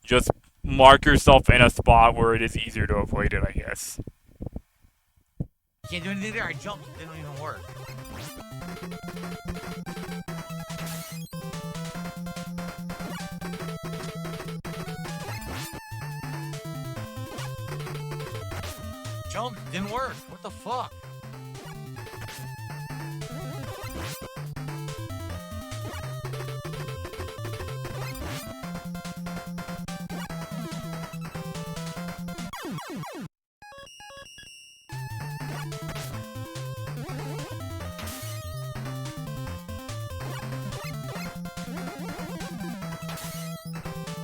Just mark yourself in a spot where it is easier to avoid it, I guess. Can't do anything there. I jumped. It didn't even work. Jump didn't work. What the fuck?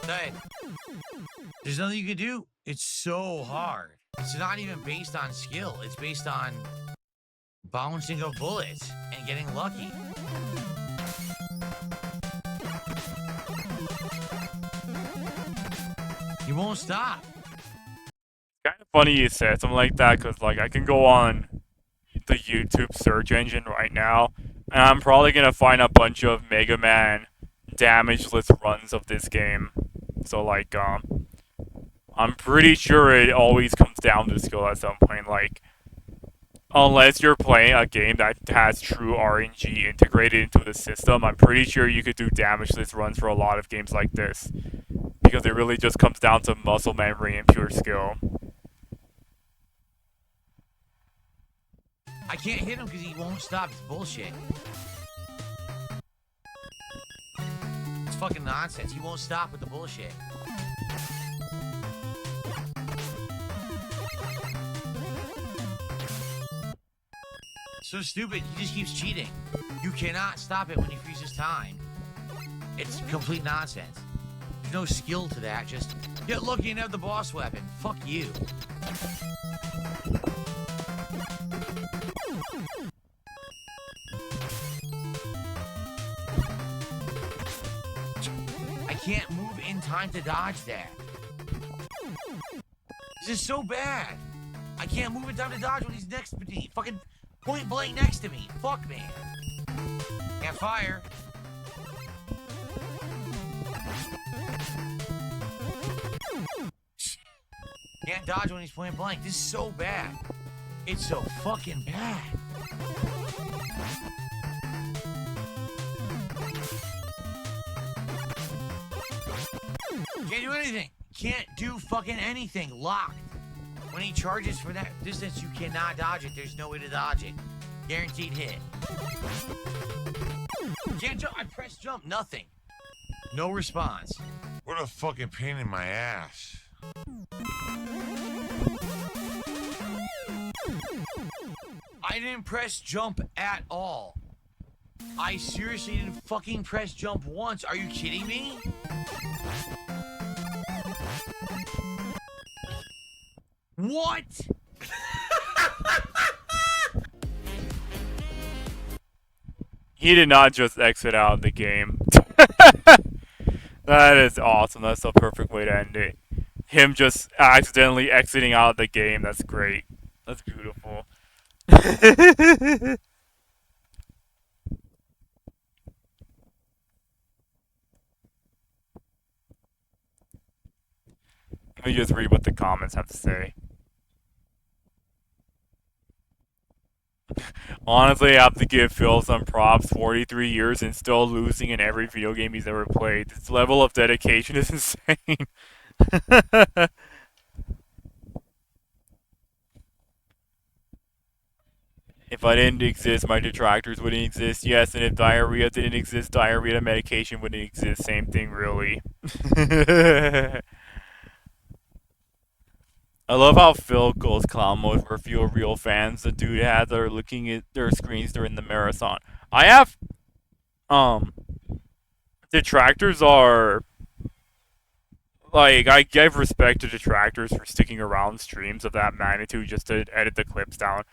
Hey, there's nothing you can do. It's so hard. It's not even based on skill. It's based on bouncing of bullets and getting lucky. You won't stop. Kind of funny you said something like that because, like, I can go on the YouTube search engine right now, and I'm probably gonna find a bunch of Mega Man damageless runs of this game. So, like, I'm pretty sure it always comes down to skill at some point. Like, unless you're playing a game that has true RNG integrated into the system, I'm pretty sure you could do damageless runs for a lot of games like this. Because it really just comes down to muscle memory and pure skill. I can't hit him because he won't stop. It's bullshit. It's fucking nonsense. He won't stop with the bullshit. So stupid. He just keeps cheating. You cannot stop it when he freezes time. It's complete nonsense. There's no skill to that. Just, yeah, look, you didn't have the boss weapon. Fuck you. I can't move in time to dodge that. This is so bad. I can't move in time to dodge when he's next to me. Fucking point blank next to me. Fuck, man. Can't fire. Can't dodge when he's point blank. This is so bad. It's so fucking bad. Can't do anything. Can't do fucking anything. Locked. When he charges for that distance, you cannot dodge it. There's no way to dodge it. Guaranteed hit. Can't jump. I press jump. Nothing. No response. What a fucking pain in my ass. I didn't press jump at all. I seriously didn't fucking press jump once. Are you kidding me? What? He did not just exit out of the game. That is awesome. That's the perfect way to end it. Him just accidentally exiting out of the game. That's great. That's beautiful. Let me just read what the comments have to say. Honestly, I have to give Phil some props. 43 years and still losing in every video game he's ever played. This level of dedication is insane. If I didn't exist, my detractors wouldn't exist. Yes, and if diarrhea didn't exist, diarrhea medication wouldn't exist. Same thing, really. I love how Phil goes clown mode for a few real fans. The dude has are looking at their screens during the marathon. I have, um, detractors are, like, I give respect to detractors for sticking around streams of that magnitude just to edit the clips down.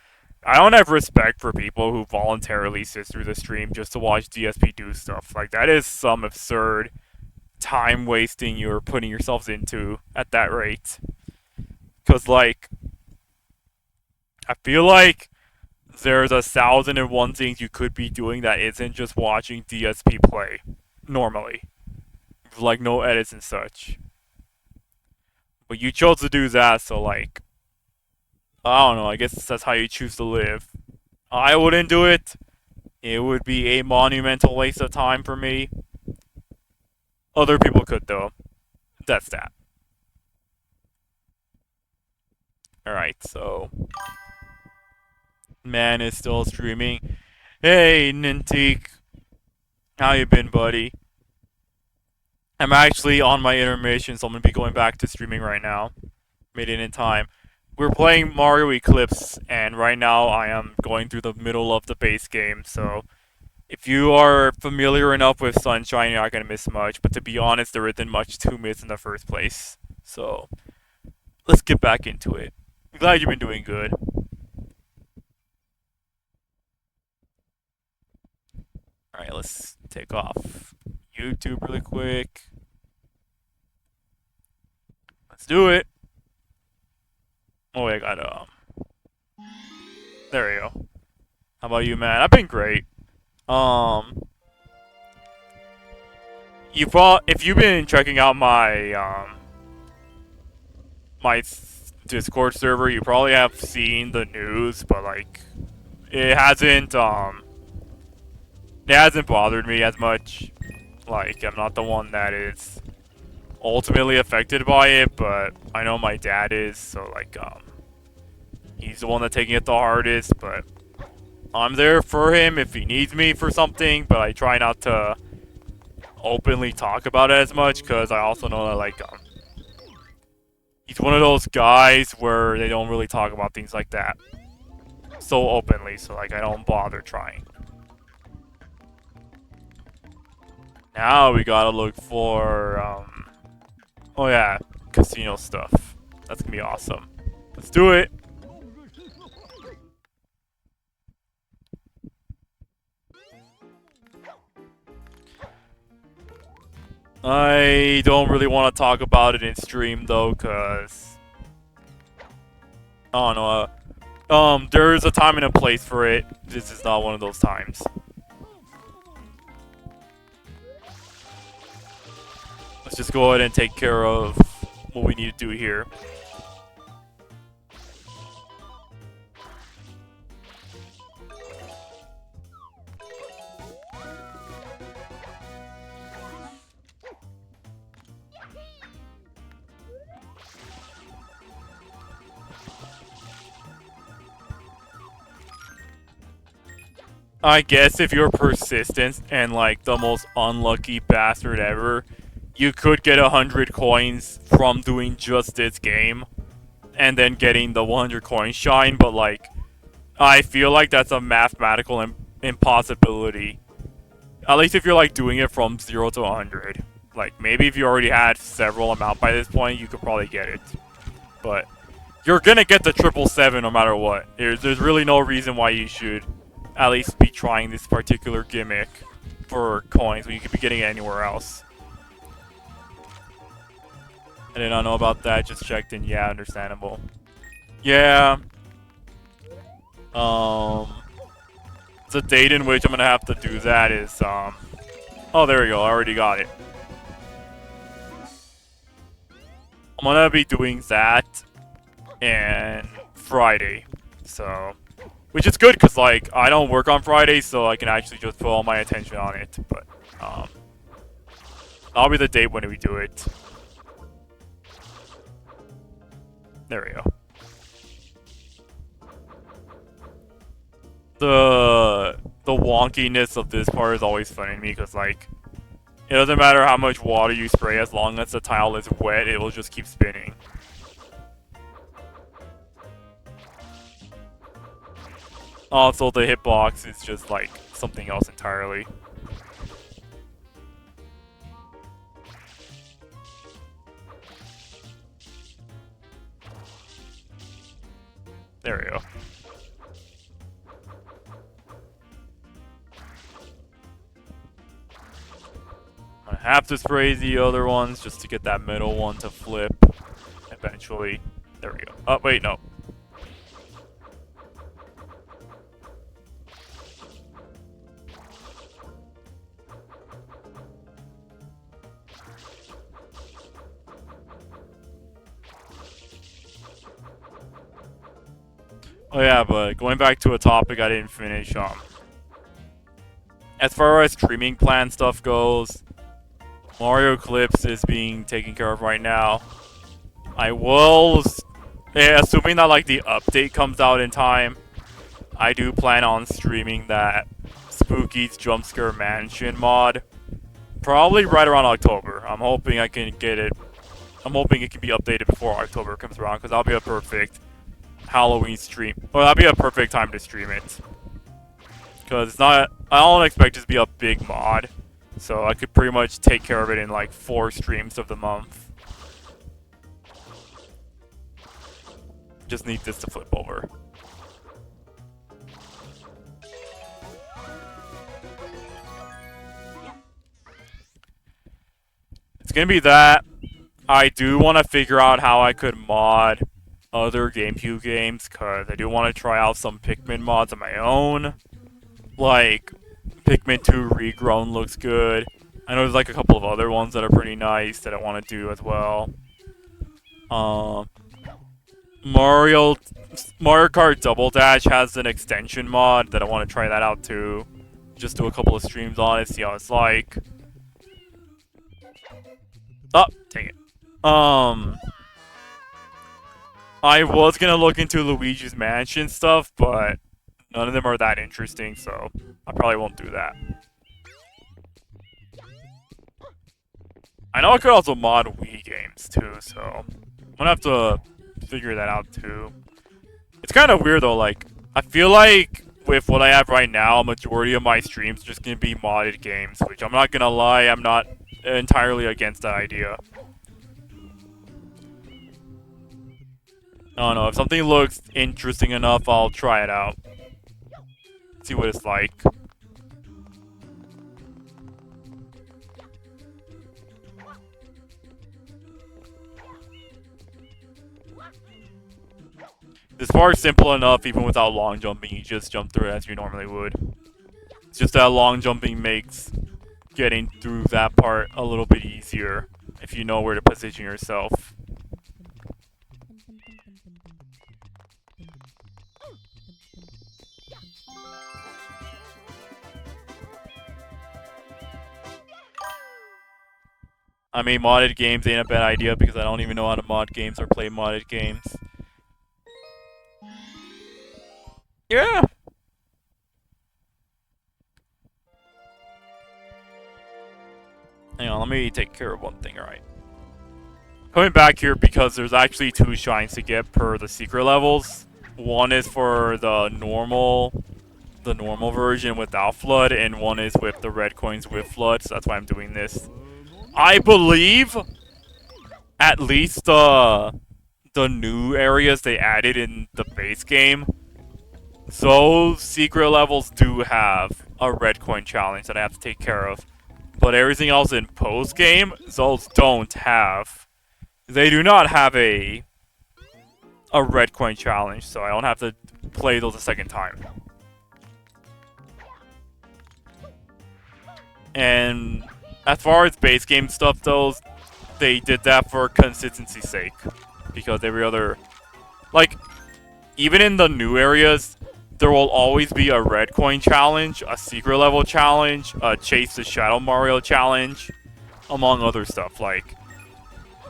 I don't have respect for people who voluntarily sit through the stream just to watch DSP do stuff. Like, that is some absurd time wasting you're putting yourselves into at that rate. Because, like, I feel like there's 1,001 things you could be doing that isn't just watching DSP play normally. Like, no edits and such. But you chose to do that, so, like, I don't know, I guess that's how you choose to live. I wouldn't do it. It would be a monumental waste of time for me. Other people could, though. That's that. Alright, so... Man is still streaming. Hey, Ninteek. How you been, buddy? I'm actually on my intermission, so I'm gonna be going back to streaming right now. Made it in time. We're playing Mario Eclipse, and right now I am going through the middle of the base game, so if you are familiar enough with Sunshine, you're not going to miss much, but to be honest, there isn't much to miss in the first place. So, let's get back into it. I'm glad you've been doing good. Alright, let's take off YouTube really quick. Let's do it. Oh, wait, I got, there we go. How about you, man? I've been great. If you've been checking out my, my Discord server, you probably have seen the news, but, like, it hasn't bothered me as much. Like, I'm not the one that is ultimately affected by it, but I know my dad is, so, like, he's the one that's taking it the hardest, but I'm there for him if he needs me for something, but I try not to openly talk about it as much, because I also know that, like, he's one of those guys where they don't really talk about things like that so openly, so, like, I don't bother trying. Now we gotta look for, oh yeah, casino stuff. That's gonna be awesome. Let's do it! I don't really want to talk about it in stream though, cause I don't know. There's a time and a place for it. This is not one of those times. Let's just go ahead and take care of what we need to do here. I guess if you're persistent and, like, the most unlucky bastard ever, you could get 100 coins from doing just this game and then getting the 100 coin shine, but, like, I feel like that's a mathematical impossibility. At least if you're, like, doing it from 0 to 100. Like, maybe if you already had several amount by this point, you could probably get it. But you're gonna get the 777 no matter what. There's really no reason why you should at least be trying this particular gimmick for coins when you could be getting it anywhere else. I did not know about that, just checked in. Yeah, understandable. Yeah. The date in which I'm gonna have to do that is, oh, there we go, I already got it. I'm gonna be doing that and Friday, so Which is good, because, like, I don't work on Fridays, so I can actually just put all my attention on it. But, that'll be the date when we do it. There we go. The wonkiness of this part is always funny to me, because, like, it doesn't matter how much water you spray, as long as the tile is wet, it will just keep spinning. Also, the hitbox is just, like, something else entirely. There we go. I have to spray the other ones just to get that middle one to flip eventually. There we go. Oh, wait, no. Oh yeah, but going back to a topic I didn't finish, as far as streaming plan stuff goes, Mario Eclipse is being taken care of right now. I will, assuming that, like, the update comes out in time, I do plan on streaming that Spooky's Jumpscare Mansion mod. Probably right around October. I'm hoping I can get it. I'm hoping it can be updated before October comes around, because that'll be a perfect Halloween stream. Well, that'd be a perfect time to stream it. Because it's not, I don't expect it to be a big mod. So I could pretty much take care of it in like 4 streams of the month. Just need this to flip over. It's gonna be that. I do want to figure out how I could mod other GameCube games, because I do want to try out some Pikmin mods of my own. Like, Pikmin 2 Regrown looks good. I know there's like a couple of other ones that are pretty nice that I want to do as well. Mario Kart Double Dash has an extension mod that I want to try that out too. Just do a couple of streams on it, see how it's like. Oh, dang it. I was gonna look into Luigi's Mansion stuff, but none of them are that interesting, so I probably won't do that. I know I could also mod Wii games too, so I'm gonna have to figure that out too. It's kind of weird though, like, I feel like with what I have right now, a majority of my streams are just gonna be modded games, which I'm not gonna lie, I'm not entirely against that idea. I don't know, if something looks interesting enough, I'll try it out. See what it's like. This part's simple enough, even without long jumping, you just jump through it as you normally would. It's just that long jumping makes getting through that part a little bit easier, if you know where to position yourself. I mean, modded games ain't a bad idea because I don't even know how to mod games or play modded games. Yeah! Hang on, let me take care of one thing, alright. Coming back here because there's actually 2 shines to get per the secret levels. One is for the normal version without Flood, and one is with the red coins with Flood, so that's why I'm doing this. I believe at least the new areas they added in the base game, those secret levels do have a red coin challenge that I have to take care of. But everything else in post game, those don't have. They do not have a red coin challenge, so I don't have to play those a second time. And as far as base game stuff goes, they did that for consistency's sake. Because every other... Like, even in the new areas, there will always be a red coin challenge, a secret level challenge, a chase the Shadow Mario challenge, among other stuff. Like,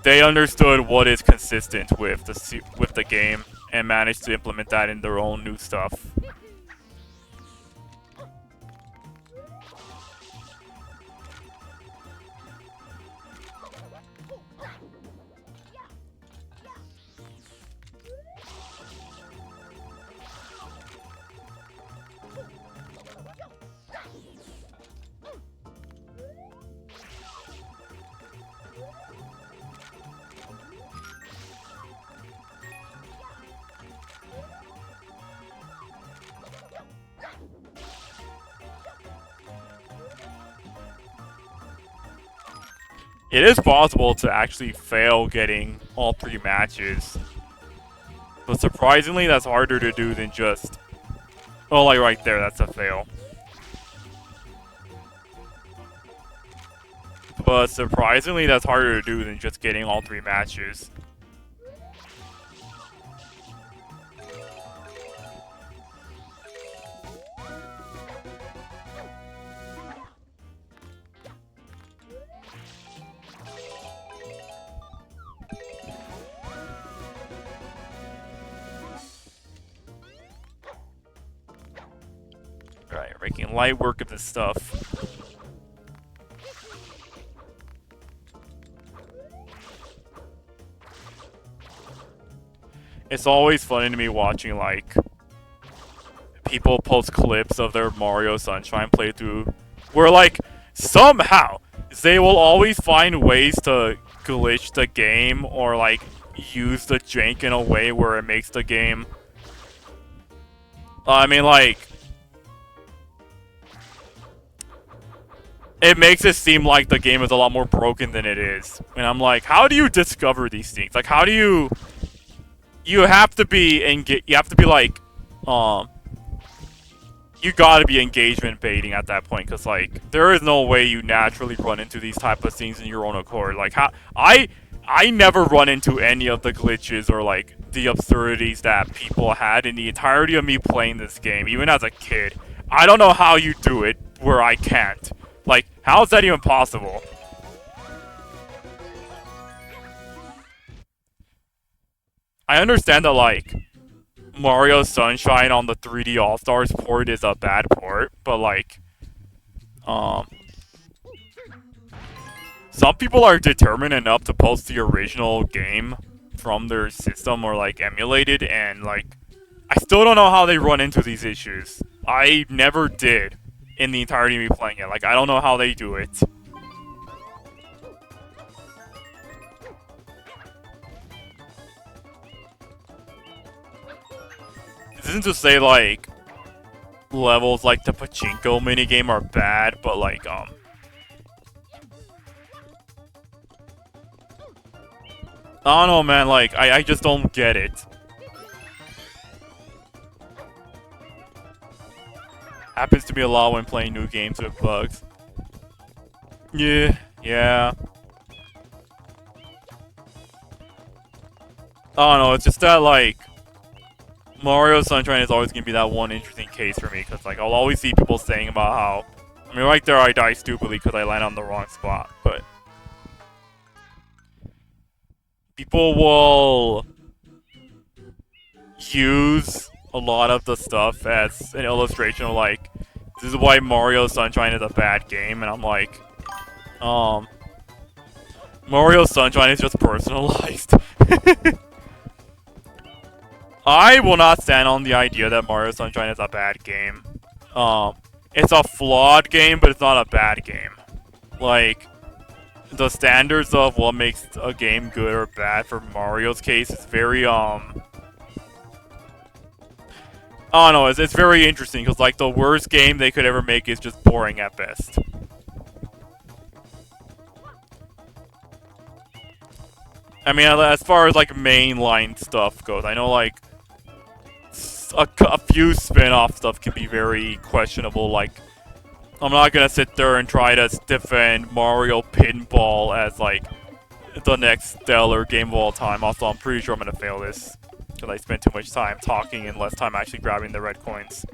they understood what is consistent with the game and managed to implement that in their own new stuff. It is possible to actually fail getting all 3 matches. But surprisingly, that's harder to do than just... Oh, like right there, that's a fail. But surprisingly, that's harder to do than just getting all 3 matches. Alright, making light work of this stuff. It's always funny to me watching, like, people post clips of their Mario Sunshine playthrough where, like, somehow they will always find ways to glitch the game or, like, use the jank in a way where it makes the game... I mean, like... It makes it seem like the game is a lot more broken than it is. And I'm like, how do you discover these things? Like, how do you... You have to be like, you gotta be engagement baiting at that point, because, like, there is no way you naturally run into these type of things in your own accord. Like, how... I never run into any of the glitches or, like, the absurdities that people had in the entirety of me playing this game, even as a kid. I don't know how you do it where I can't. Like, how is that even possible? I understand that, like, Mario Sunshine on the 3D All-Stars port is a bad port, but, like, some people are determined enough to post the original game from their system or, like, emulate it, and, like, I still don't know how they run into these issues. I never did in the entirety of me playing it. Like, I don't know how they do it. This isn't to say, like, levels like the Pachinko minigame are bad, but, like, I don't know, man, like, I just don't get it. Happens to me a lot when playing new games with bugs. Yeah. I don't know, it's just that, like, Mario Sunshine is always gonna be that one interesting case for me, because, like, I'll always see people saying about how... I mean, right there I die stupidly because I land on the wrong spot, but... People will... use a lot of the stuff as an illustration of, like, this is why Mario Sunshine is a bad game, and I'm like... Mario Sunshine is just personalized. I will not stand on the idea that Mario Sunshine is a bad game. It's a flawed game, but it's not a bad game. Like, the standards of what makes a game good or bad for Mario's case is very, I don't know, it's very interesting, because, like, the worst game they could ever make is just boring at best. I mean, as far as, like, mainline stuff goes, I know, like, a few spin-off stuff can be very questionable. Like, I'm not gonna sit there and try to defend Mario Pinball as, like, the next stellar game of all time. Also, I'm pretty sure I'm gonna fail this, because because I spent too much time talking and less time actually grabbing the red coins.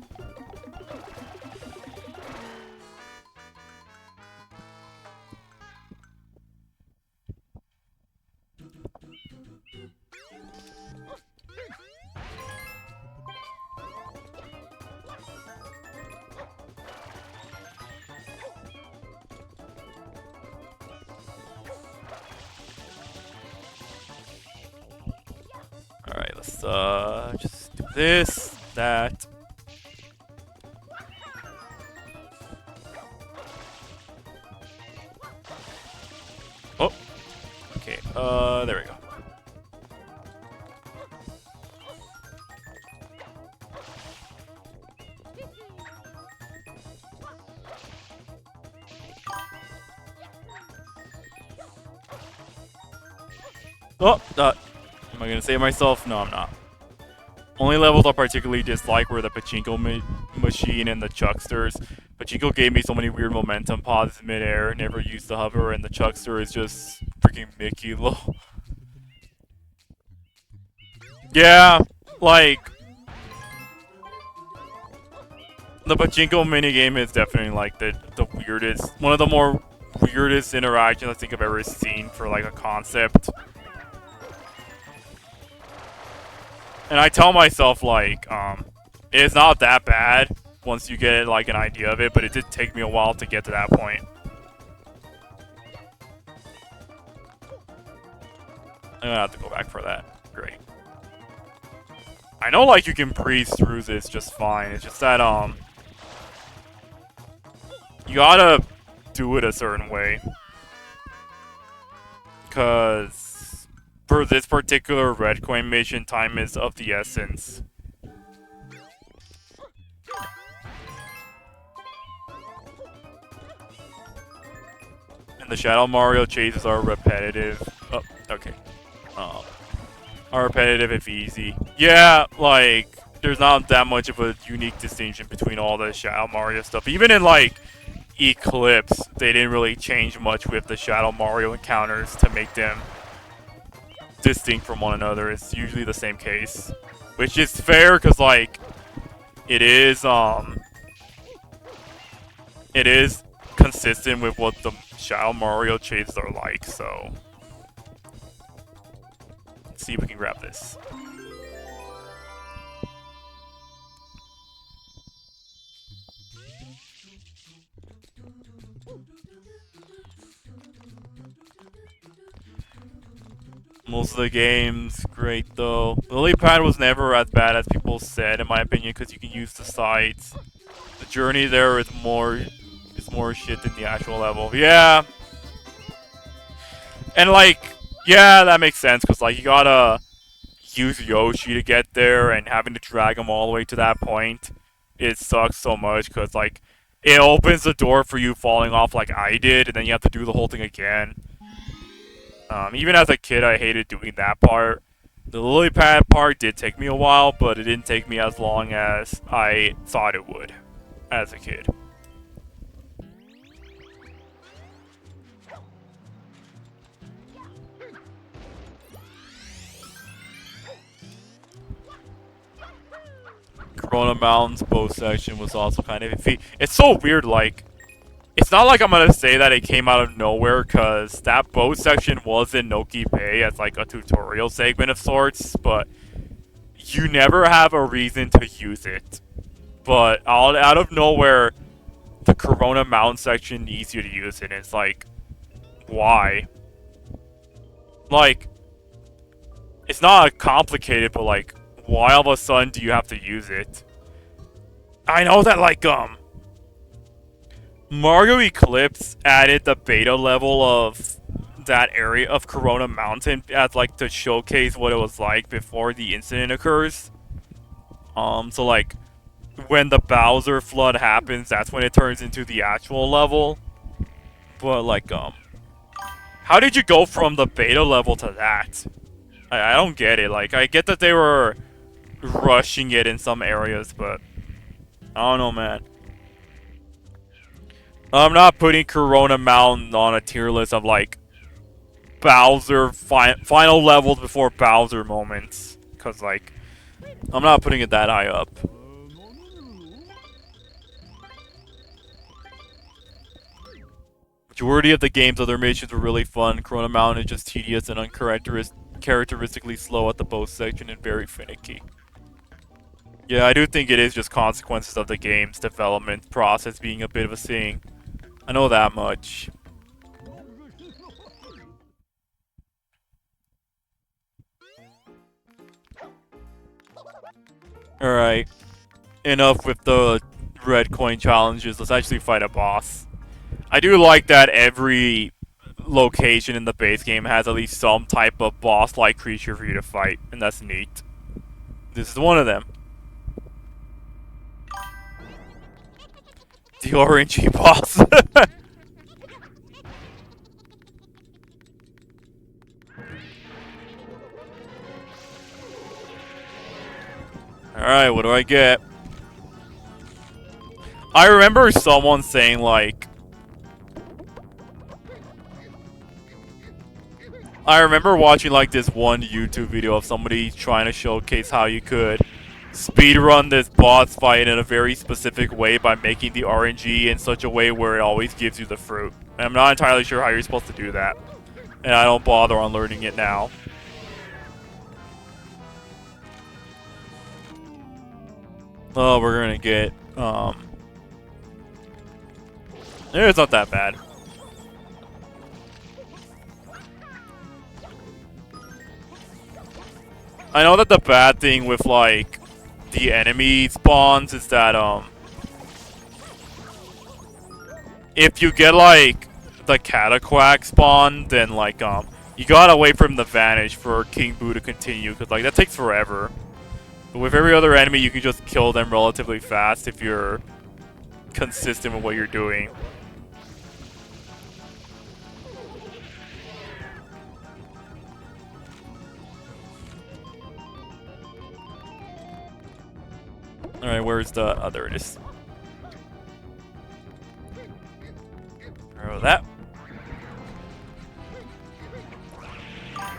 Alright, let's just do this, that. Oh, okay, there we go. Oh, am I gonna save myself? No, I'm not. Only levels I particularly dislike were the pachinko machine and the chucksters. Pachinko gave me so many weird momentum pauses mid-air, never used the hover, and the chuckster is just freaking Mickey low. Yeah, like... The pachinko minigame is definitely like the weirdest, one of the more weirdest interactions I think I've ever seen for like a concept. And I tell myself, like, it's not that bad once you get, like, an idea of it, but it did take me a while to get to that point. I'm gonna have to go back for that. Great. I know, like, you can breeze through this just fine. It's just that, you gotta do it a certain way. 'Cause... for this particular red coin mission, time is of the essence. And the Shadow Mario chases are repetitive. Oh, okay. Are repetitive if easy. Yeah, like, there's not that much of a unique distinction between all the Shadow Mario stuff. Even in, like, Eclipse, they didn't really change much with the Shadow Mario encounters to make them distinct from one another. It's usually the same case, which is fair because like it is consistent with what the Shadow Mario chases are like. So let's see if we can grab this. Most of the game's great though. The lily pad was never as bad as people said, in my opinion, because you can use the sides. The journey there is more shit than the actual level. Yeah. And like, yeah, that makes sense, because like you gotta use Yoshi to get there, and having to drag him all the way to that point, it sucks so much, because like it opens the door for you falling off like I did, and then you have to do the whole thing again. Even as a kid, I hated doing that part. The lily pad part did take me a while, but it didn't take me as long as I thought it would as a kid. Corona Mountain's boss section was also kind of iffy. It's so weird, like, it's not like I'm gonna say that it came out of nowhere, because that boat section was in Noki Bay as like a tutorial segment of sorts, but you never have a reason to use it. But out of nowhere, the Corona Mountain section needs you to use it, and it's like, why? Like, it's not complicated, but like, why all of a sudden do you have to use it? I know that like, Mario Eclipse added the beta level of that area of Corona Mountain as like to showcase what it was like before the incident occurs. So like when the Bowser flood happens, that's when it turns into the actual level. But like how did you go from the beta level to that? I don't get it. Like I get that they were rushing it in some areas, but I don't know, man. I'm not putting Corona Mountain on a tier list of, like, Bowser final levels before Bowser moments. Because, like, I'm not putting it that high up. Majority of the game's other missions were really fun. Corona Mountain is just tedious and uncharacteristically slow at the boss section and very finicky. Yeah, I do think it is just consequences of the game's development process being a bit of a thing. I know that much. Alright. Enough with the red coin challenges. Let's actually fight a boss. I do like that every location in the base game has at least some type of boss-like creature for you to fight, and that's neat. This is one of them. The orangey boss. Alright, what do I get? I remember someone saying, like... I remember watching, like, this one YouTube video of somebody trying to showcase how you could speedrun this boss fight in a very specific way by making the RNG in such a way where it always gives you the fruit. And I'm not entirely sure how you're supposed to do that. And I don't bother on learning it now. Oh, we're gonna get, it's not that bad. I know that the bad thing with, like, the enemy spawns is that, if you get, like, the Cataquack spawn, then, like, you gotta wait for him to vanish for King Boo to continue, because, like, that takes forever. But with every other enemy, you can just kill them relatively fast if you're consistent with what you're doing. Alright, where's the... oh, there it is. Throw that.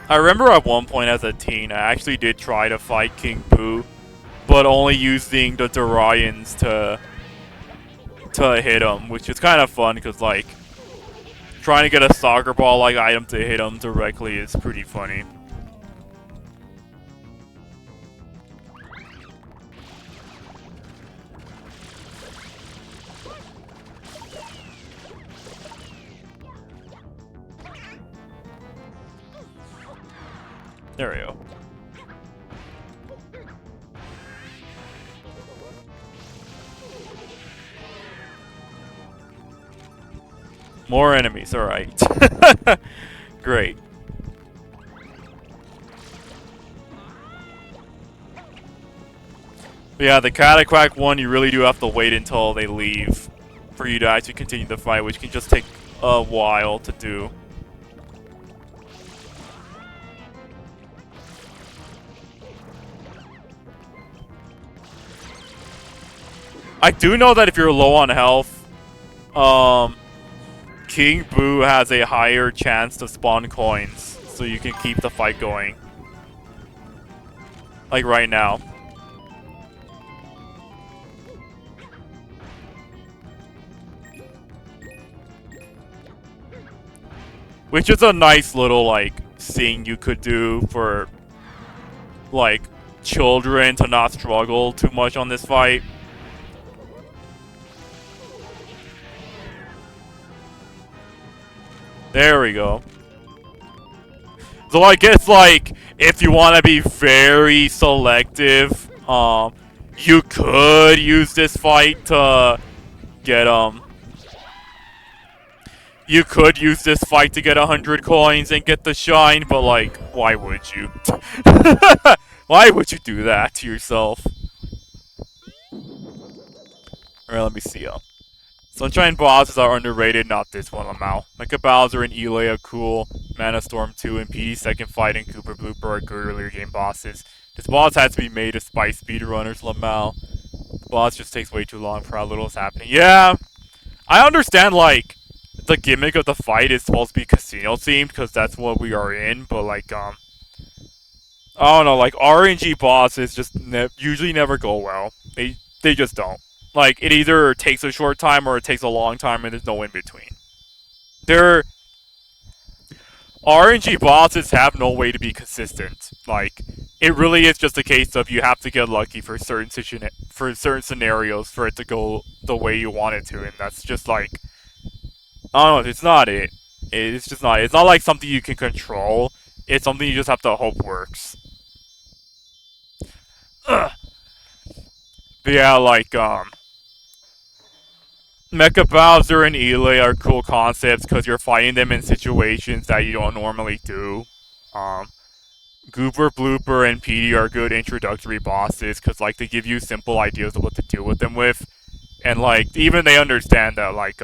I remember at one point as a teen, I actually did try to fight King Boo, but only using the Dorians to hit him, which is kind of fun because, like, trying to get a soccer ball-like item to hit him directly is pretty funny. There we go. More enemies, alright. Great. But yeah, the Cataquack one, you really do have to wait until they leave for you to actually continue the fight, which can just take a while to do. I do know that if you're low on health, King Boo has a higher chance to spawn coins, so you can keep the fight going. Like right now. Which is a nice little, like, thing you could do for, like, children to not struggle too much on this fight. There we go. So I guess, like, if you want to be very selective, you could use this fight to get, you could use this fight to get 100 coins and get the shine, but, like, why would you? Why would you do that to yourself? Alright, let me see, Sunshine bosses are underrated, not this one, Lamau. Mecha Bowser and Elay are cool, Mana Storm 2 and PD's second fight and Cooper Blooper are good earlier game bosses. This boss has to be made to spite speedrunners, Lamau. The boss just takes way too long for how little is happening. Yeah, I understand, like, the gimmick of the fight is supposed to be casino themed, because that's what we are in, but, like, I don't know, like RNG bosses just usually never go well. They just don't. Like it either takes a short time or it takes a long time, and there's no in between. They're RNG bosses have no way to be consistent. Like it really is just a case of you have to get lucky for certain scenarios for it to go the way you want it to, and that's just like I don't know. It's not it. It's just not. It's not like something you can control. It's something you just have to hope works. Ugh. But yeah, like Mecha Bowser and Elay are cool concepts because you're fighting them in situations that you don't normally do. Goober, Blooper, and Petey are good introductory bosses because like they give you simple ideas of what to deal with them with, and like even they understand that like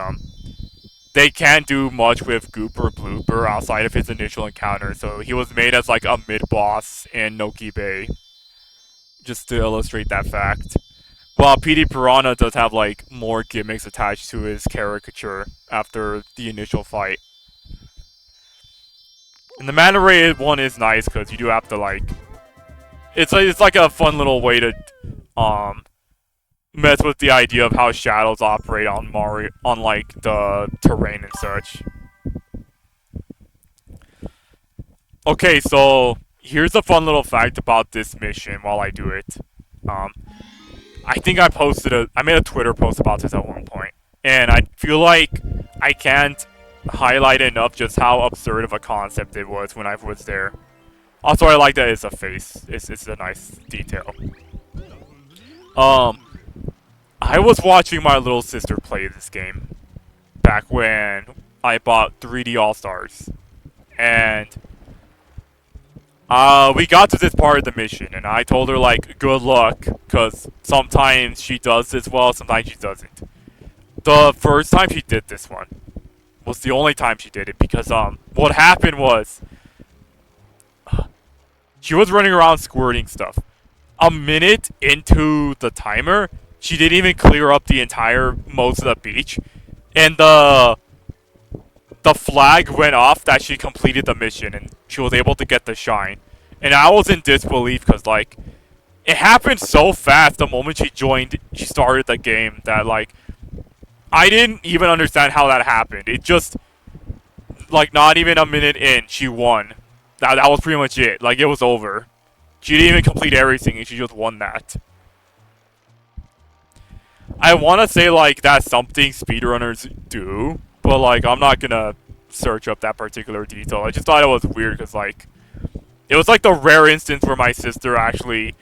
they can't do much with Gooper Blooper outside of his initial encounter, so he was made as like a mid-boss in Noki Bay. Just to illustrate that fact. While Petey Piranha does have like more gimmicks attached to his caricature after the initial fight. And the Manta Ray one is nice because you do have to like it's like a fun little way to mess with the idea of how shadows operate on Mario, on like the terrain and such. Okay, so here's a fun little fact about this mission while I do it. I think I made a Twitter post about this at one point, and I feel like I can't highlight enough just how absurd of a concept it was when I was there. Also, I like that it's a face. It's a nice detail. I was watching my little sister play this game back when I bought 3D All-Stars. And we got to this part of the mission, and I told her, like, good luck, because sometimes she does this well, sometimes she doesn't. The first time she did this one was the only time she did it, because, what happened was, she was running around squirting stuff. A minute into the timer, she didn't even clear up the entire most of the beach, and the flag went off that she completed the mission and she was able to get the shine. And I was in disbelief because like it happened so fast the moment she started the game that like I didn't even understand how that happened. It just like not even a minute in she won. That was pretty much it. Like it was over. She didn't even complete everything and she just won that. I want to say like that's something speedrunners do, but like I'm not gonna search up that particular detail. I just thought it was weird because like it was like the rare instance where my sister actually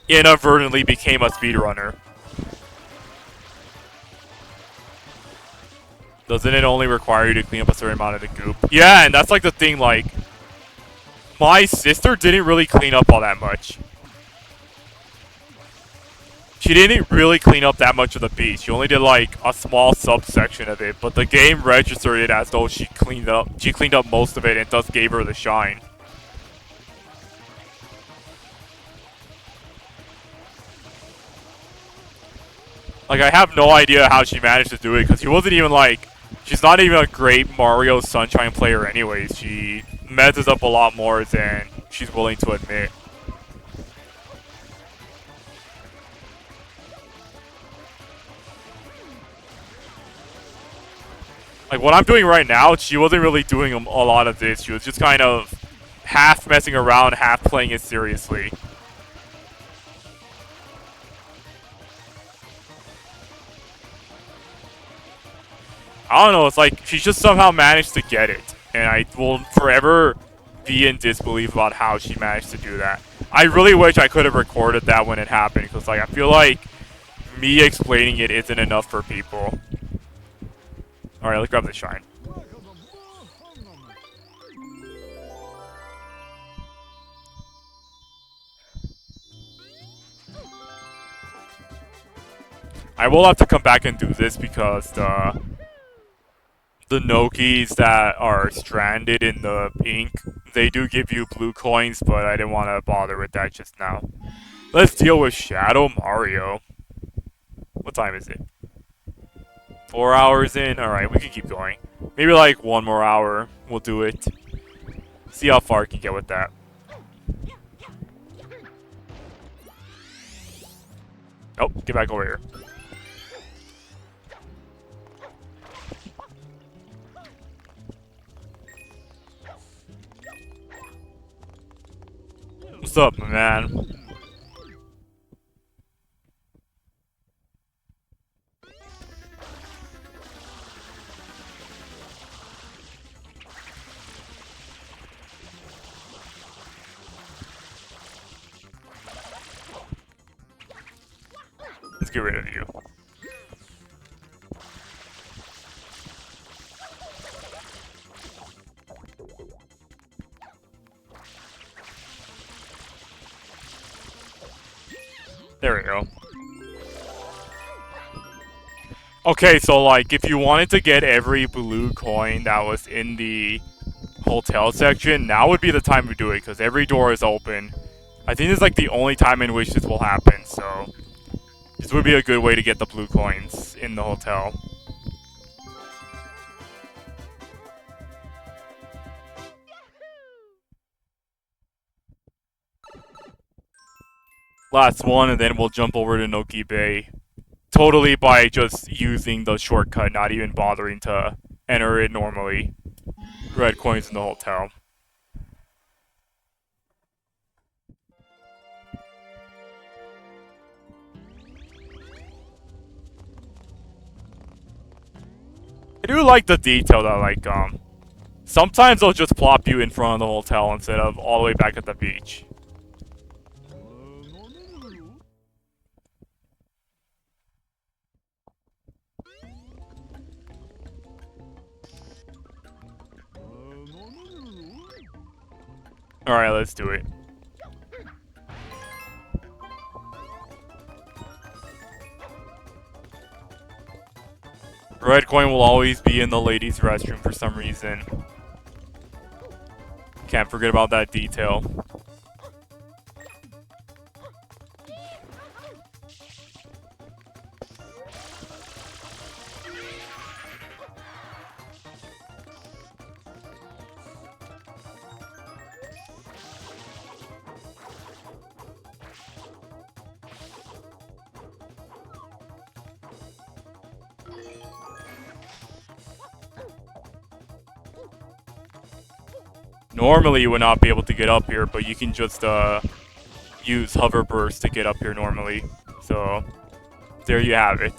inadvertently became a speedrunner. Doesn't it only require you to clean up a certain amount of the goop? Yeah, and that's like the thing, like my sister didn't really clean up all that much. She didn't really clean up that much of the beach. She only did like a small subsection of it, but the game registered it as though she cleaned up most of it and thus gave her the shine. Like I have no idea how she managed to do it because she wasn't even like she's not even a great Mario Sunshine player anyways. She messes up a lot more than she's willing to admit. Like, what I'm doing right now, she wasn't really doing a lot of this. She was just kind of half messing around, half playing it seriously. I don't know, it's like, she just somehow managed to get it. And I will forever be in disbelief about how she managed to do that. I really wish I could have recorded that when it happened, because, like, I feel like me explaining it isn't enough for people. Alright, let's grab the shine. I will have to come back and do this because the Nokis that are stranded in the ink, they do give you blue coins, but I didn't want to bother with that just now. Let's deal with Shadow Mario. What time is it? 4 hours in? Alright, we can keep going. Maybe like 1 more hour. We'll do it. See how far I can get with that. Oh, get back over here. What's up, my man? Let's get rid of you. There we go. Okay, so like, if you wanted to get every blue coin that was in the hotel section, now would be the time to do it, because every door is open. I think this is like the only time in which this will happen, so this would be a good way to get the blue coins in the hotel. Last one, and then we'll jump over to Noki Bay. Totally by just using the shortcut, not even bothering to enter it normally. Red coins in the hotel. I do like the detail that, like, sometimes they'll just plop you in front of the hotel instead of all the way back at the beach. Alright, let's do it. Red coin will always be in the ladies' restroom for some reason. Can't forget about that detail. Normally you would not be able to get up here, but you can just use hover burst to get up here normally. So there you have it.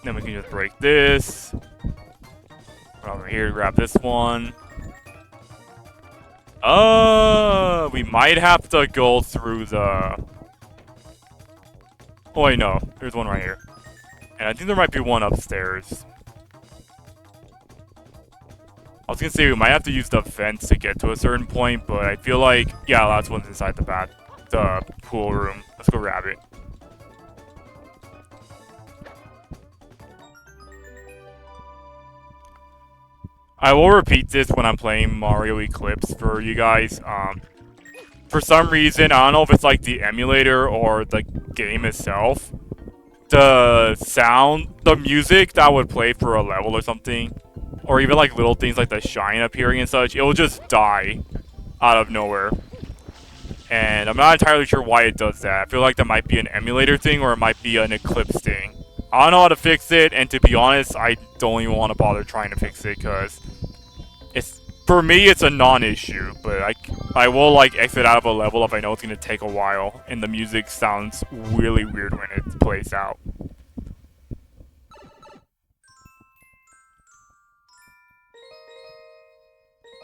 Then we can just break this. Run over here, grab this one. We might have to go through the... Oh wait, no. There's one right here. And I think there might be one upstairs. I was gonna say we might have to use the fence to get to a certain point, but I feel like... Yeah, that's one's inside the pool room. Let's go grab it. I will repeat this when I'm playing Mario Eclipse for you guys. For some reason, I don't know if it's like the emulator or the game itself, the sound, the music that would play for a level or something, or even like little things like the shine appearing and such, it will just die out of nowhere. And I'm not entirely sure why it does that. I feel like that might be an emulator thing or it might be an Eclipse thing. I don't know how to fix it, and to be honest, I don't even want to bother trying to fix it, because for me, it's a non-issue, but I will, like, exit out of a level if I know it's going to take a while, and the music sounds really weird when it plays out.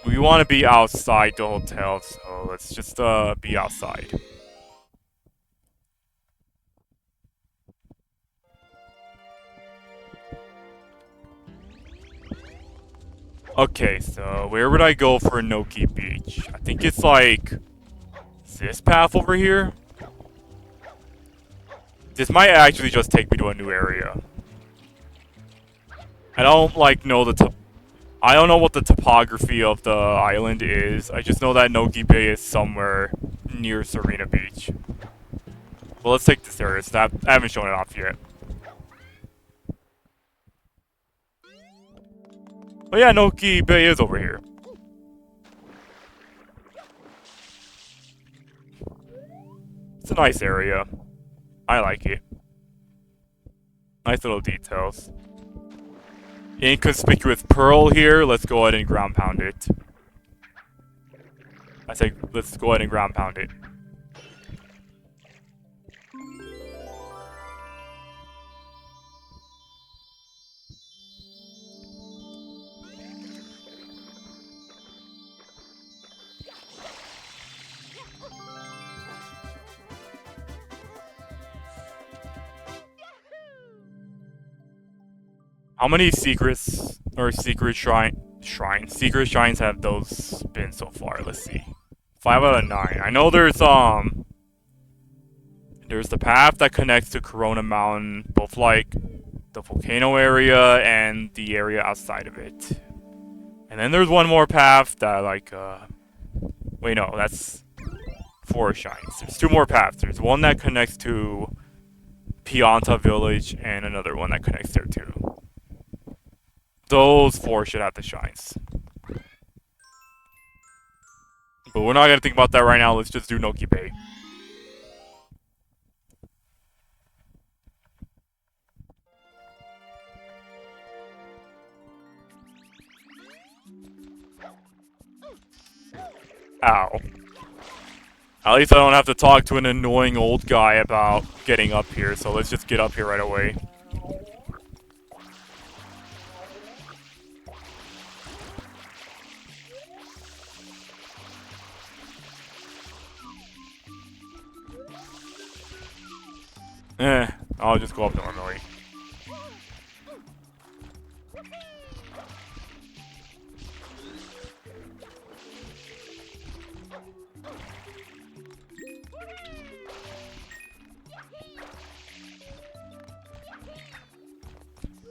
We want to be outside the hotel, so let's just, be outside. Okay, so where would I go for Noki Beach? I think it's like this path over here. This might actually just take me to a new area. I don't like know I don't know what the topography of the island is. I just know that Noki Bay is somewhere near Serena Beach. Well, let's take this area. I haven't shown it off yet. Oh yeah, Noki Bay is over here. It's a nice area. I like it. Nice little details. Inconspicuous pearl here. Let's go ahead and ground pound it. I say let's go ahead and ground pound it. How many secrets or secret shrines have those been so far? Let's see. 5 out of 9. I know there's the path that connects to Corona Mountain, both like the volcano area and the area outside of it. And then there's one more path that like wait, no, that's 4 shrines. There's 2 more paths. There's one that connects to Pianta Village and another one that connects there too. Those 4 should have the shrines. But we're not gonna think about that right now. Let's just do Noki Bay. Ow. At least I don't have to talk to an annoying old guy about getting up here, so let's just get up here right away. I'll just go up normally.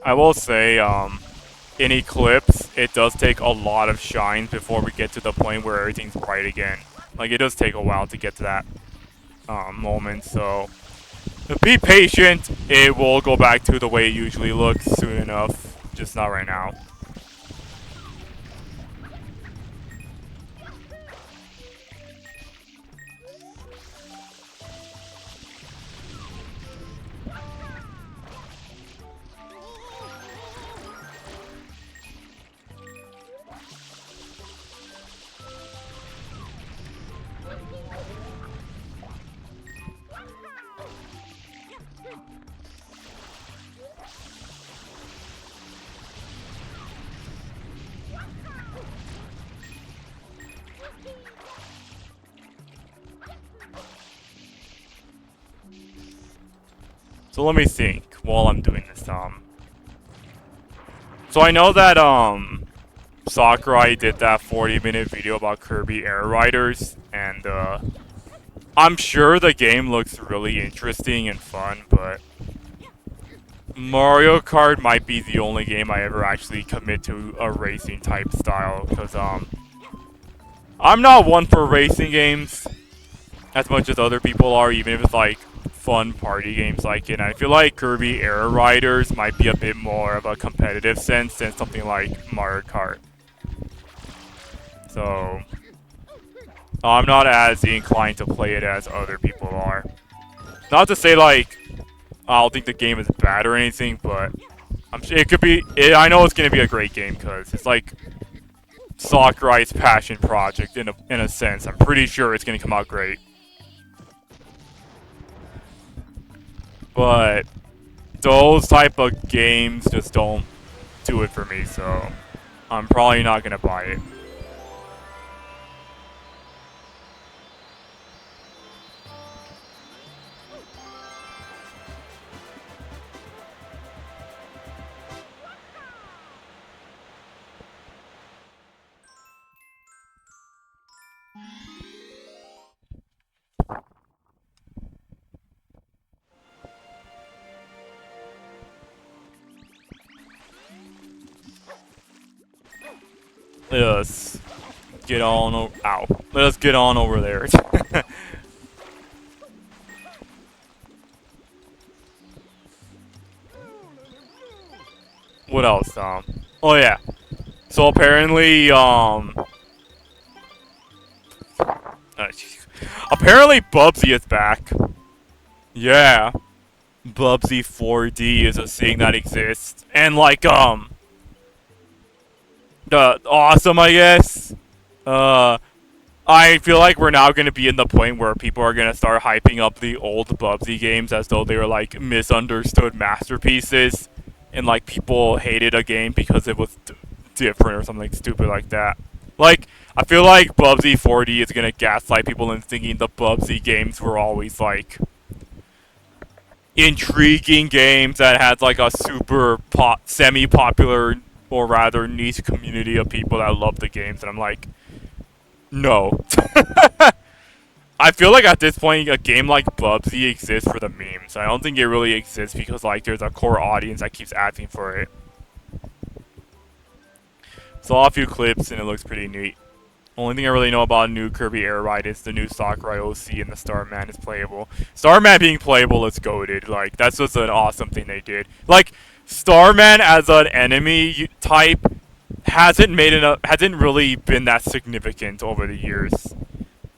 I will say, in Eclipse, it does take a lot of shines before we get to the point where everything's bright again. Like, it does take a while to get to that moment, so be patient. It will go back to the way it usually looks soon enough, just not right now. So let me think while I'm doing this. So I know that Sakurai did that 40-minute video about Kirby Air Riders, and I'm sure the game looks really interesting and fun, but Mario Kart might be the only game I ever actually commit to a racing type style, because I'm not one for racing games as much as other people are, even if it's like fun party games like it. And I feel like Kirby Air Riders might be a bit more of a competitive sense than something like Mario Kart. So I'm not as inclined to play it as other people are. Not to say like I don't think the game is bad or anything, but I'm sure it could be. I know it's gonna be a great game because it's like Sakurai's passion project in a sense. I'm pretty sure it's gonna come out great. But those type of games just don't do it for me, so I'm probably not gonna buy it. Let us get on over. Ow! Let us get on over there. What else, Oh yeah. So apparently, apparently Bubsy is back. Yeah. Bubsy 4D is a thing that exists. And like, awesome, I guess. I feel like we're now going to be in the point where people are going to start hyping up the old Bubsy games as though they were like misunderstood masterpieces. And like people hated a game because it was different or something stupid like that. Like, I feel like Bubsy 4D is going to gaslight people into thinking the Bubsy games were always like intriguing games that had like a super semi-popular or rather niche community of people that love the games, and I'm like, no. I feel like at this point a game like Bubsy exists for the memes. I don't think it really exists because like there's a core audience that keeps asking for it. Saw a few clips and it looks pretty neat. Only thing I really know about new Kirby Air Ride is the new Sakurai OC and the Starman is playable. Starman being playable is goated. Like, that's just an awesome thing they did. Like, Starman as an enemy type hasn't really been that significant over the years.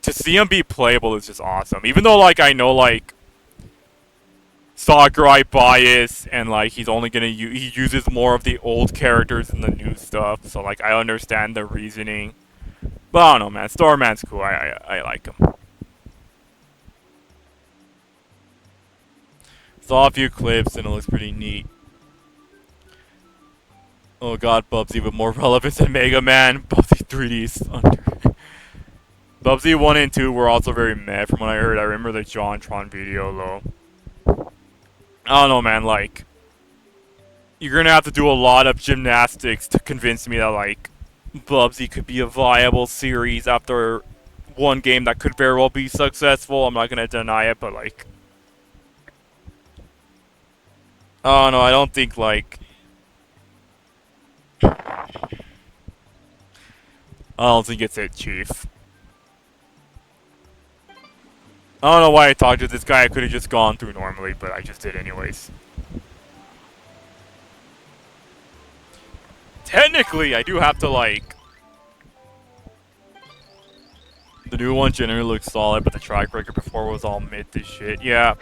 To see him be playable is just awesome. Even though, like, I know, like, Sakurai bias and, like, he's only gonna he uses more of the old characters than the new stuff. So, like, I understand the reasoning. But I don't know, man. Starman's cool. I like him. Saw a few clips and it looks pretty neat. Oh god, Bubsy with more relevance than Mega Man. Bubsy 3D is under. Bubsy 1 and 2 were also very meh from what I heard. I remember the JonTron video though. I don't know, man. Like, you're gonna have to do a lot of gymnastics to convince me that, like, Bubsy could be a viable series after one game that could very well be successful. I'm not gonna deny it, but like, I don't know. I don't think like, I don't think it's it, Chief. I don't know why I talked to this guy. I could have just gone through normally, but I just did anyways. Technically, I do have to, like... The new one generally looks solid, but the track record before was all mid this shit. Yeah,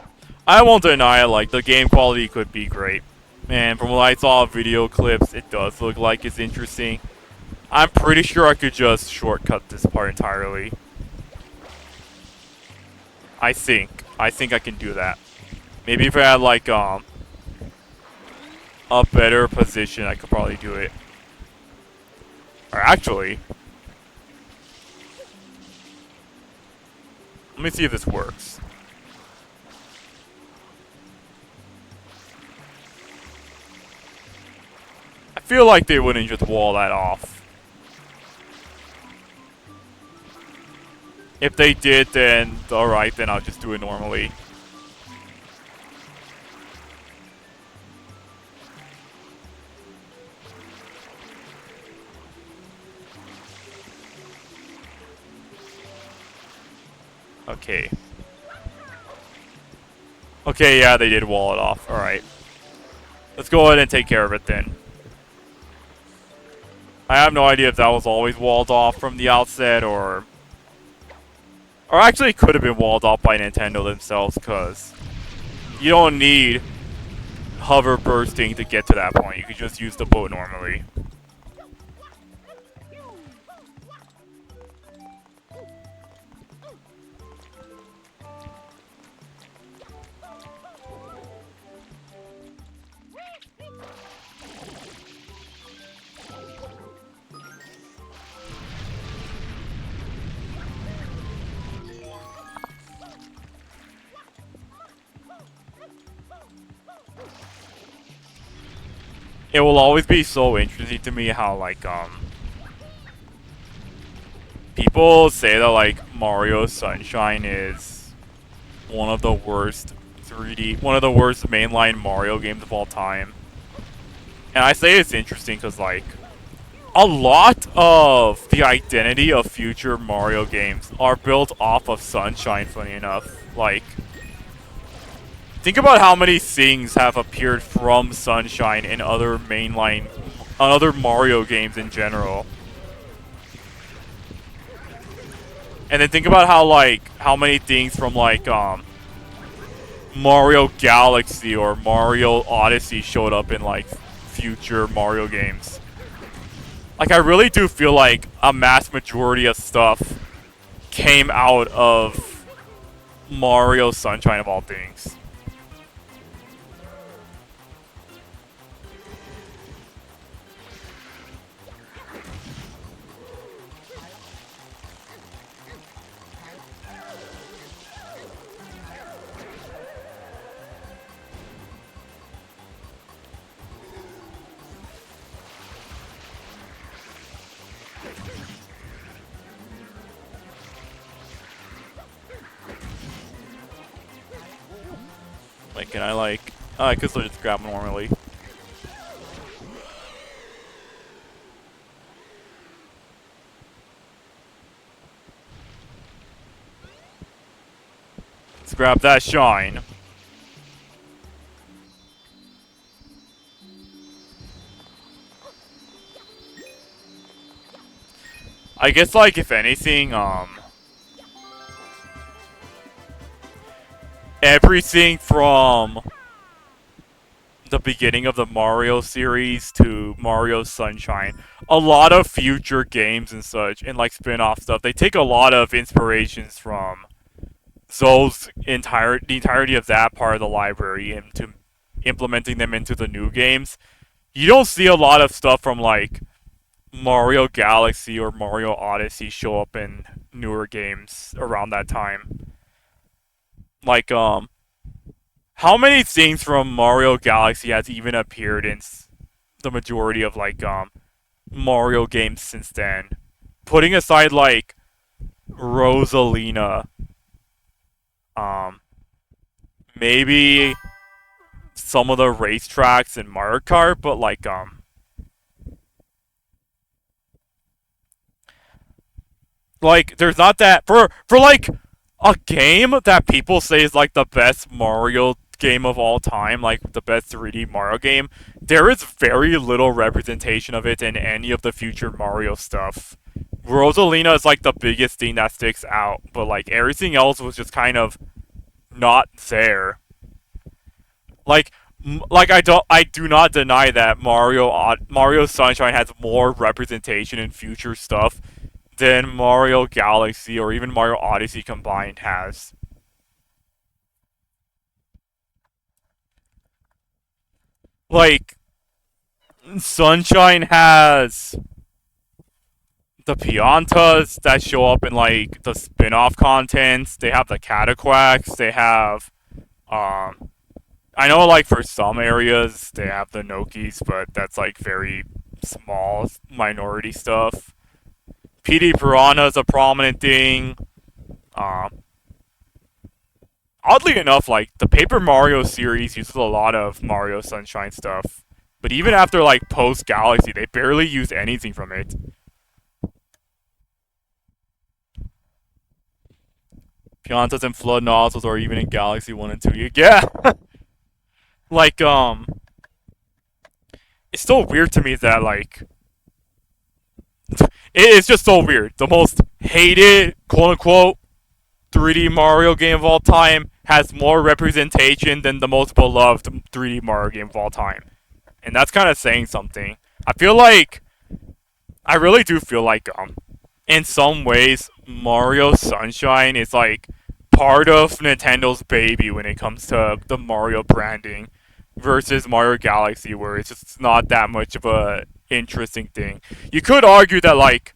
I won't deny it, like, the game quality could be great. And from what I saw of video clips, it does look like it's interesting. I'm pretty sure I could just shortcut this part entirely. I think I can do that. Maybe if I had, like, a better position, I could probably do it. Or actually, let me see if this works. I feel like they wouldn't just wall that off. If they did, then alright, then I'll just do it normally. Okay. Okay, yeah, they did wall it off. Alright. Let's go ahead and take care of it then. I have no idea if that was always walled off from the outset, or actually it could have been walled off by Nintendo themselves, because you don't need hover bursting to get to that point. You can just use the boat normally. It will always be so interesting to me how, like, people say that, like, Mario Sunshine is one of the worst mainline Mario games of all time. And I say it's interesting because, like, a lot of the identity of future Mario games are built off of Sunshine, funny enough. Like, think about how many things have appeared from Sunshine in other mainline other Mario games in general. And then think about how many things from Mario Galaxy or Mario Odyssey showed up in future Mario games. Like, I really do feel like a mass majority of stuff came out of Mario Sunshine of all things. Like, can I I could still just grab normally. Let's grab that shine. I guess, if anything, everything from the beginning of the Mario series to Mario Sunshine, a lot of future games and such, and spin-off stuff, they take a lot of inspirations from the entirety of that part of the library into implementing them into the new games. You don't see a lot of stuff from Mario Galaxy or Mario Odyssey show up in newer games around that time. How many things from Mario Galaxy has even appeared in the majority of Mario games since then? Putting aside Rosalina, maybe some of the racetracks in Mario Kart, but there's not that for a game that people say is the best Mario game of all time, the best 3D Mario game. There is very little representation of it in any of the future Mario stuff. Rosalina is the biggest thing that sticks out, but everything else was just kind of not there. I do not deny that Mario Sunshine has more representation in future stuff than Mario Galaxy or even Mario Odyssey combined has. Sunshine has the Piantas that show up in the spin-off contents. They have the Cataquacks. They have I know for some areas they have the Nokis, but that's very small minority stuff. PD Piranha is a prominent thing. Oddly enough, the Paper Mario series uses a lot of Mario Sunshine stuff. But even after, post-Galaxy, they barely use anything from it. Piantas and Flood Nozzles are even in Galaxy 1 and 2. Yeah! It's so weird to me that, it's just so weird. The most hated, quote-unquote, 3D Mario game of all time has more representation than the most beloved 3D Mario game of all time. And that's kind of saying something. I really do feel in some ways, Mario Sunshine is part of Nintendo's baby when it comes to the Mario branding versus Mario Galaxy, where it's just not that much of a interesting thing. You could argue that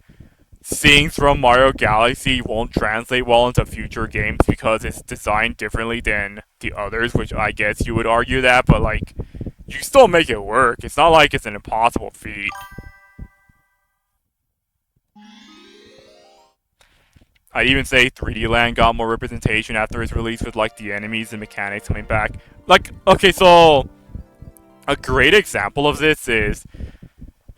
things from Mario Galaxy won't translate well into future games because it's designed differently than the others, which I guess you would argue that, but you still make it work. It's not it's an impossible feat. I'd even say 3D Land got more representation after its release with the enemies and mechanics coming back. Okay, so a great example of this is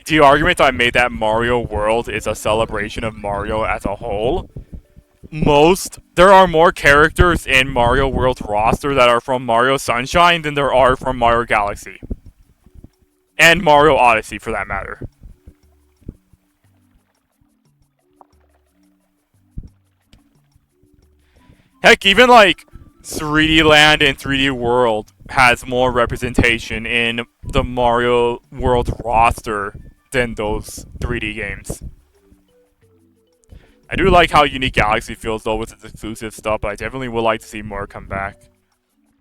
the argument I made that Mario World is a celebration of Mario as a whole. There are more characters in Mario World's roster that are from Mario Sunshine than there are from Mario Galaxy. And Mario Odyssey, for that matter. Heck, even like 3D Land and 3D World has more representation in the Mario World roster than those 3D games. I do like how Unique Galaxy feels though with its exclusive stuff, but I definitely would like to see more come back.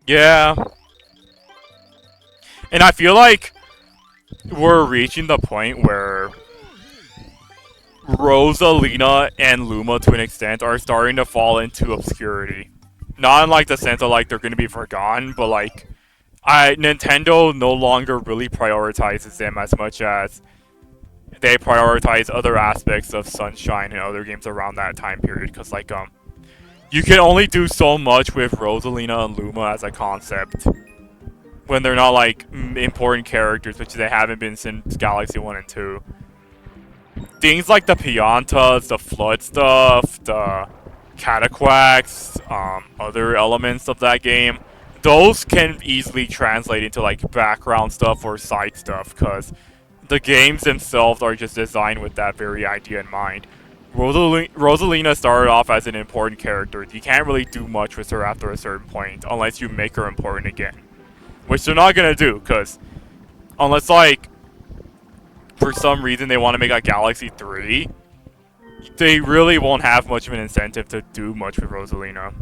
Yeah. And I feel like we're reaching the point where Rosalina and Luma, to an extent, are starting to fall into obscurity. Not in like the sense of like they're going to be forgotten, but like Nintendo no longer really prioritizes them as much as they prioritize other aspects of Sunshine and other games around that time period. Because like you can only do so much with Rosalina and Luma as a concept when they're not like important characters, which they haven't been since Galaxy 1 and 2. Things like the Piantas, the Flood stuff, the Cataquacks, other elements of that game, those can easily translate into like background stuff or side stuff, because the games themselves are just designed with that very idea in mind. Rosalina started off as an important character. You can't really do much with her after a certain point, unless you make her important again. Which they're not gonna do, because unless like for some reason they want to make a Galaxy 3, they really won't have much of an incentive to do much with Rosalina.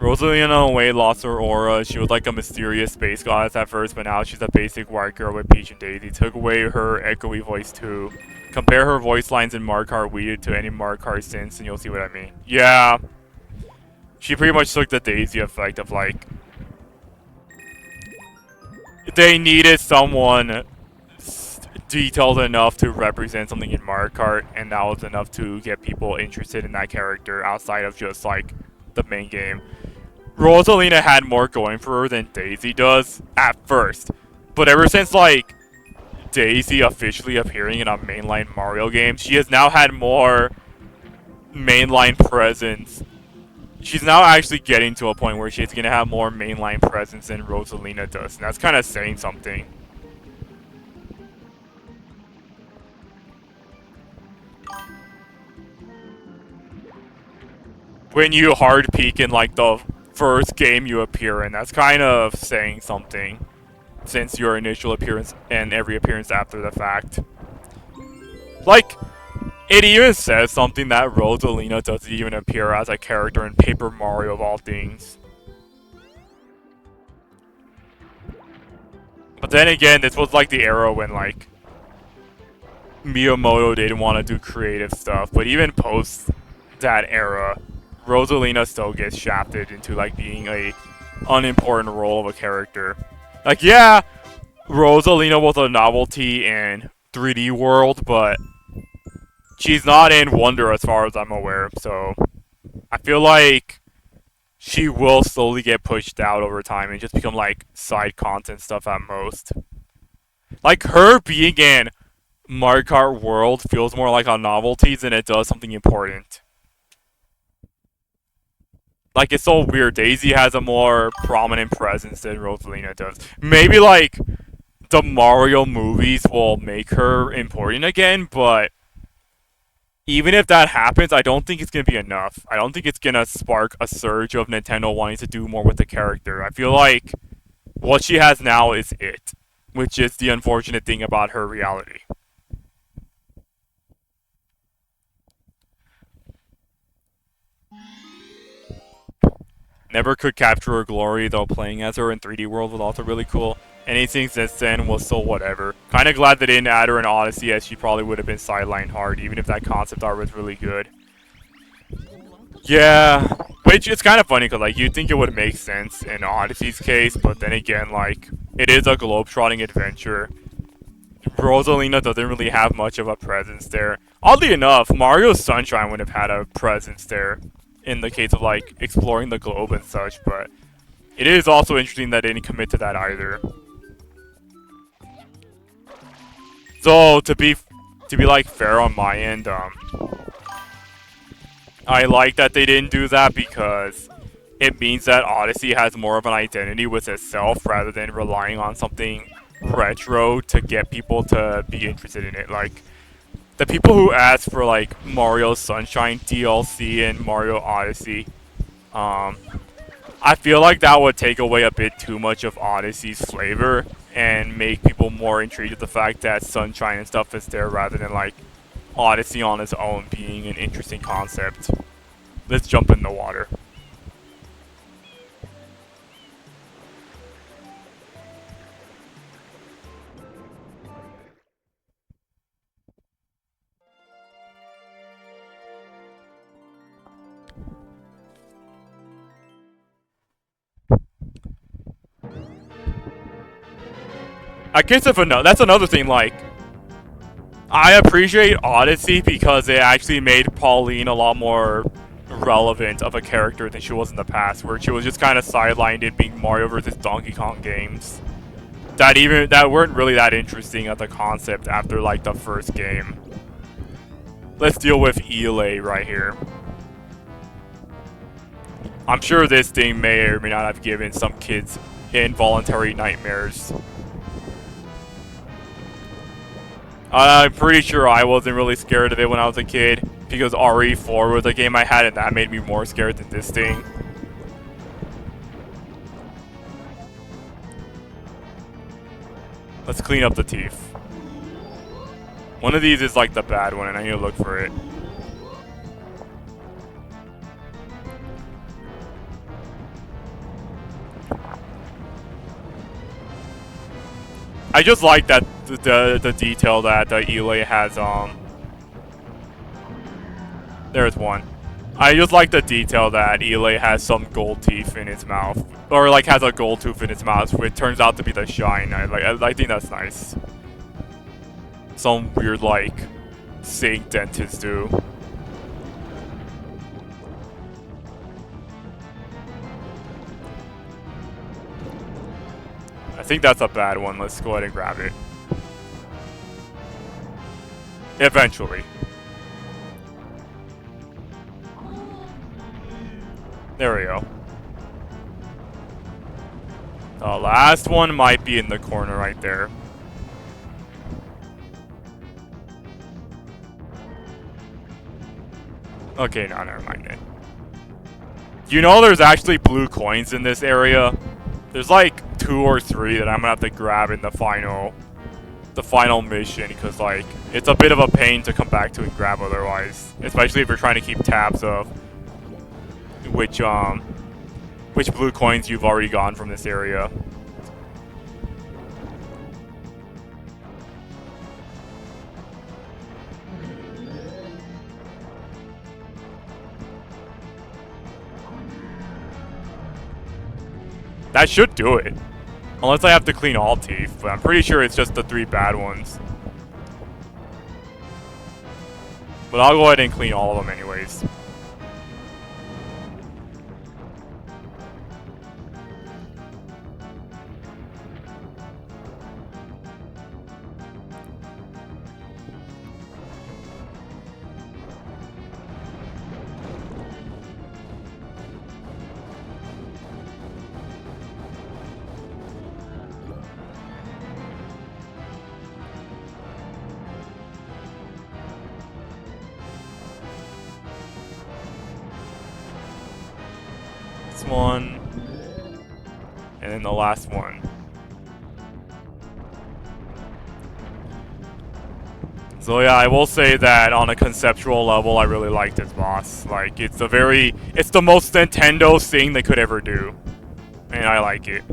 Rosalina in a way lost her aura. She was like a mysterious space goddess at first, but now she's a basic white girl with Peach and Daisy. Took away her echoey voice too. Compare her voice lines in Mario Kart Wii to any Mario Kart since, and you'll see what I mean. Yeah. She pretty much took the Daisy effect of like, they needed someone detailed enough to represent something in Mario Kart, and that was enough to get people interested in that character outside of just like the main game. Rosalina had more going for her than Daisy does at first, but ever since like Daisy officially appearing in a mainline Mario game, she has now had more mainline presence. She's now actually getting to a point where she's going to have more mainline presence than Rosalina does, and that's kind of saying something. When you hard peak in like the first game you appear in, that's kind of saying something, since your initial appearance and every appearance after the fact. Like, it even says something that Rosalina doesn't even appear as a character in Paper Mario of all things. But then again, this was like the era when like Miyamoto didn't want to do creative stuff, but even post that era, Rosalina still gets shafted into like being a unimportant role of a character. Like, yeah, Rosalina was a novelty in 3D World, but she's not in Wonder as far as I'm aware, so I feel like she will slowly get pushed out over time and just become like side content stuff at most. Like, her being in Mario Kart World feels more like a novelty than it does something important. Like, it's so weird. Daisy has a more prominent presence than Rosalina does. Maybe, like, the Mario movies will make her important again, but even if that happens, I don't think it's going to be enough. I don't think it's going to spark a surge of Nintendo wanting to do more with the character. I feel like what she has now is it, which is the unfortunate thing about her reality. Never could capture her glory, though playing as her in 3D World was also really cool. Anything since then was so whatever. Kinda glad they didn't add her in Odyssey, as she probably would have been sidelined hard, even if that concept art was really good. Yeah, which is kind of funny, because like, you'd think it would make sense in Odyssey's case, but then again, like, it is a globe-trotting adventure. Rosalina doesn't really have much of a presence there. Oddly enough, Mario Sunshine would have had a presence there in the case of like exploring the globe and such, but it is also interesting that they didn't commit to that either. So to be like fair on my end, I like that they didn't do that, because it means that Odyssey has more of an identity with itself rather than relying on something retro to get people to be interested in it. Like, the people who ask for like Mario Sunshine DLC and Mario Odyssey, I feel like that would take away a bit too much of Odyssey's flavor and make people more intrigued with the fact that Sunshine and stuff is there rather than like Odyssey on its own being an interesting concept. Let's jump in the water. I guess that's another thing, like, I appreciate Odyssey because it actually made Pauline a lot more relevant of a character than she was in the past, where she was just kind of sidelined in being Mario vs. Donkey Kong games. That weren't really that interesting at the concept after like the first game. Let's deal with Elay right here. I'm sure this thing may or may not have given some kids involuntary nightmares. I'm pretty sure I wasn't really scared of it when I was a kid, because RE4 was a game I had and that made me more scared than this thing. Let's clean up the teeth. One of these is like the bad one and I need to look for it. I just like that the detail that the Elay has. There's one. I just like the detail that Elay has some gold teeth in its mouth, or like has a gold tooth in its mouth, which turns out to be the shine. I think that's nice. Some weird like Saint dentists do. I think that's a bad one. Let's go ahead and grab it. Eventually. There we go. The last one might be in the corner right there. Okay, no, never mind it. You know there's actually blue coins in this area? There's like 2 or 3 that I'm gonna have to grab in the final mission, because like it's a bit of a pain to come back to and grab otherwise, especially if you're trying to keep tabs of which blue coins you've already gotten from this area. That should do it. Unless I have to clean all teeth, but I'm pretty sure it's just the 3 bad ones. But I'll go ahead and clean all of them anyways. One, and then the last one. So yeah, I will say that on a conceptual level, I really like this boss. Like, it's the most Nintendo thing they could ever do, and I like it.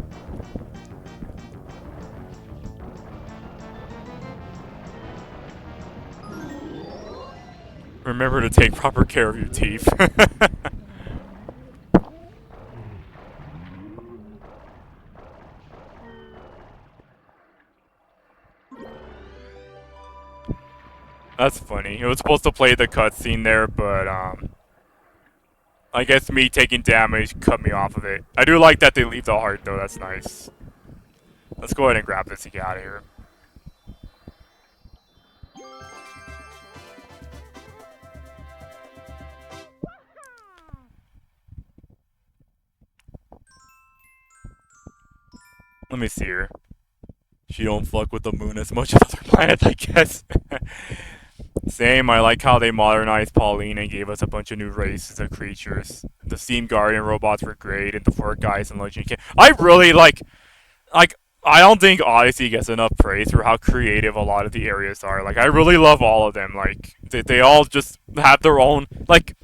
Remember to take proper care of your teeth. That's funny. It was supposed to play the cutscene there, but I guess me taking damage cut me off of it. I do like that they leave the heart though. That's nice. Let's go ahead and grab this and get out of here. Let me see here. She don't fuck with the moon as much as other planets, I guess. Same, I like how they modernized Pauline and gave us a bunch of new races of creatures. The Steam Guardian robots were great, and the four guys in Legend King. I really like, I don't think Odyssey gets enough praise for how creative a lot of the areas are. Like, I really love all of them. Like, they all just have their own, like,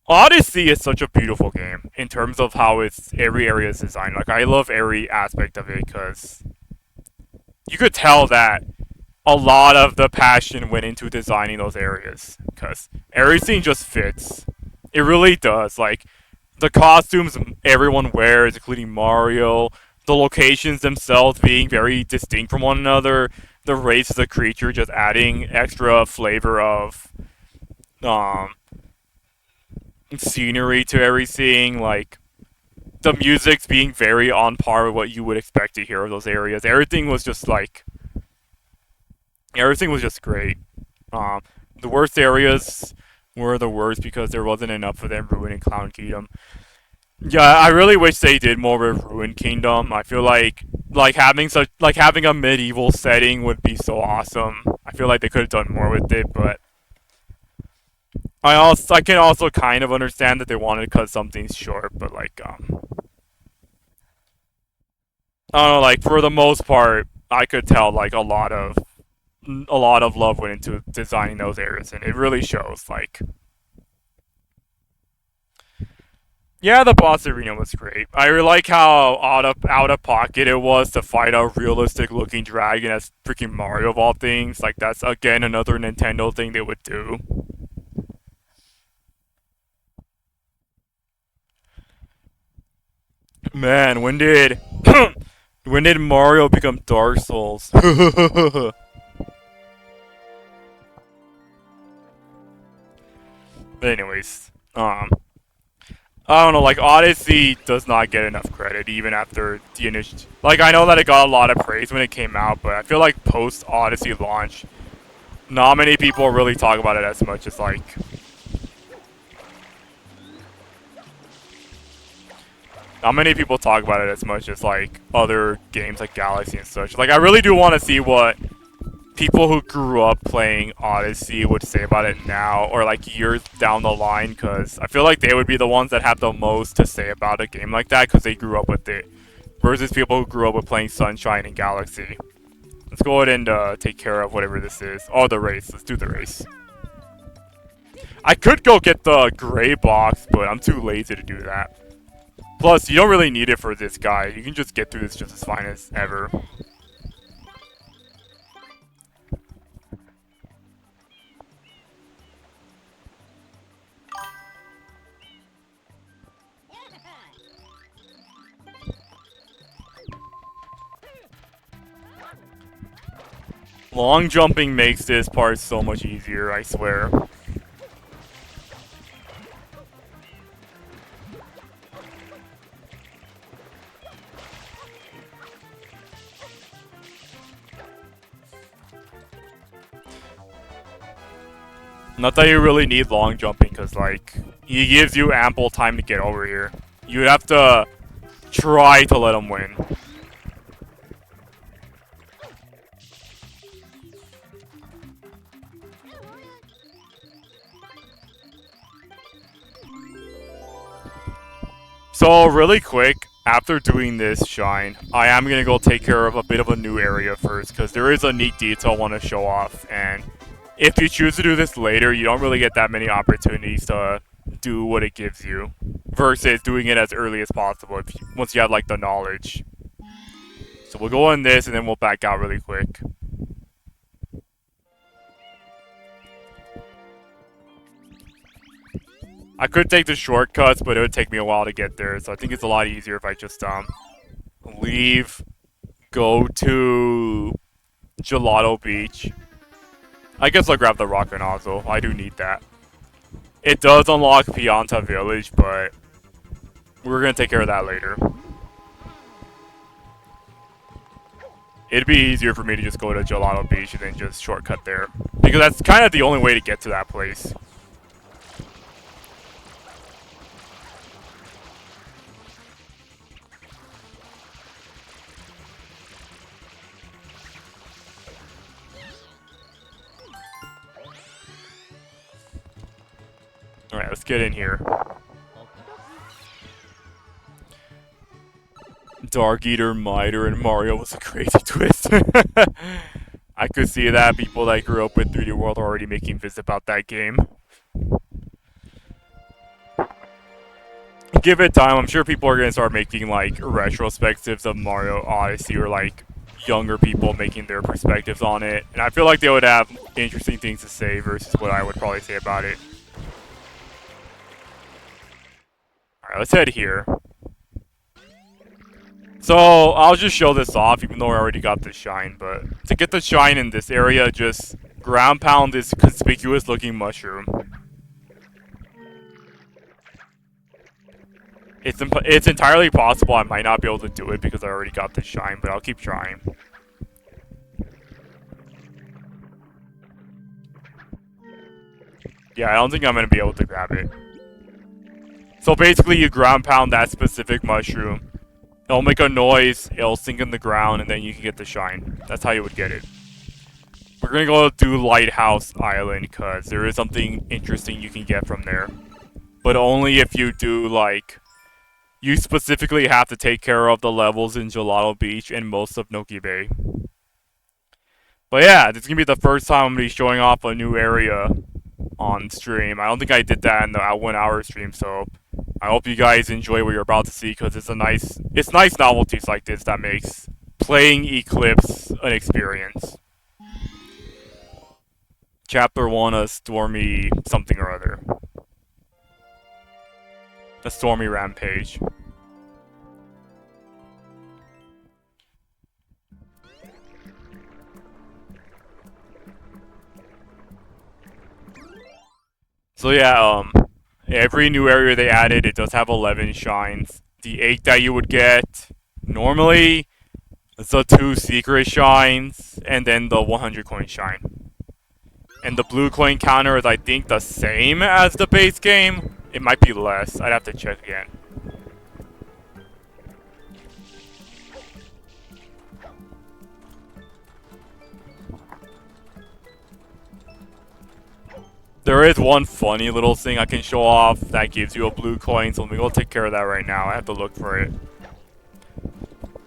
Odyssey is such a beautiful game in terms of how every area is designed. Like, I love every aspect of it because you could tell that a lot of the passion went into designing those areas because everything just fits. It really does. Like, the costumes everyone wears, including Mario, the locations themselves being very distinct from one another, the race of the creature just adding extra flavor of scenery to everything, like the music's being very on par with what you would expect to hear of those areas. Everything was just great. The worst areas were the worst because there wasn't enough for them ruining Clown Kingdom. Yeah, I really wish they did more with Ruined Kingdom. I feel like having a medieval setting would be so awesome. I feel like they could have done more with it, but I can also kind of understand that they wanted to cut something short, but like I don't know, like for the most part, I could tell like a lot of love went into designing those areas, and it really shows. Like, yeah, the boss arena was great. I really like how out of pocket it was to fight a realistic looking dragon as freaking Mario of all things. Like, that's again another Nintendo thing they would do. Man, when did when did Mario become Dark Souls? But anyways, I don't know, like Odyssey does not get enough credit even after the initial. Like, I know that it got a lot of praise when it came out, but I feel like post Odyssey launch, not many people really talk about it as much as like. Not many people talk about it as much as like other games like Galaxy and such. Like, I really do want to see what people who grew up playing Odyssey would say about it now, or like years down the line, because I feel like they would be the ones that have the most to say about a game like that because they grew up with it, versus people who grew up with playing Sunshine and Galaxy. Let's go ahead and take care of whatever this is. Oh, the race. Let's do the race. I could go get the gray box, but I'm too lazy to do that. Plus, you don't really need it for this guy. You can just get through this just as fine as ever. Long jumping makes this part so much easier, I swear. Not that you really need long jumping, because, like, he gives you ample time to get over here. You have to try to let him win. So, really quick, after doing this shine, I am going to go take care of a bit of a new area first, because there is a neat detail I want to show off, and if you choose to do this later, you don't really get that many opportunities to do what it gives you, versus doing it as early as possible once you have, like, the knowledge. So we'll go on this, and then we'll back out really quick. I could take the shortcuts, but it would take me a while to get there, so I think it's a lot easier if I just, leave, go to Gelato Beach. I guess I'll grab the rocket nozzle. I do need that. It does unlock Pianta Village, but we're gonna take care of that later. It'd be easier for me to just go to Gelato Beach and then just shortcut there, because that's kind of the only way to get to that place. Alright, let's get in here. Dark Eater, Miter, and Mario was a crazy twist. I could see that. People that grew up with 3D World are already making vids about that game. Give it time. I'm sure people are going to start making, like, retrospectives of Mario Odyssey, or, like, younger people making their perspectives on it. And I feel like they would have interesting things to say versus what I would probably say about it. Alright, let's head here. So, I'll just show this off, even though I already got the shine, but to get the shine in this area, just ground pound this conspicuous looking mushroom. It's entirely possible I might not be able to do it because I already got the shine, but I'll keep trying. Yeah, I don't think I'm going to be able to grab it. So basically, you ground pound that specific mushroom. It'll make a noise, it'll sink in the ground, and then you can get the shine. That's how you would get it. We're gonna go do Lighthouse Island, because there is something interesting you can get from there. But only if you do, like... You specifically have to take care of the levels in Gelato Beach and most of Noki Bay. But yeah, this is gonna be the first time I'm gonna be showing off a new area on stream. I don't think I did that in the 1 hour stream, so... I hope you guys enjoy what you're about to see, because it's nice novelties like this that makes playing Eclipse an experience. Chapter 1, a stormy something or other. A stormy rampage. So yeah, every new area they added, it does have 11 shines. The 8 that you would get normally, the 2 secret shines, and then the 100 coin shine. And the blue coin counter is, I think, the same as the base game. It might be less. I'd have to check again. There is one funny little thing I can show off that gives you a blue coin, so let me go take care of that right now. I have to look for it.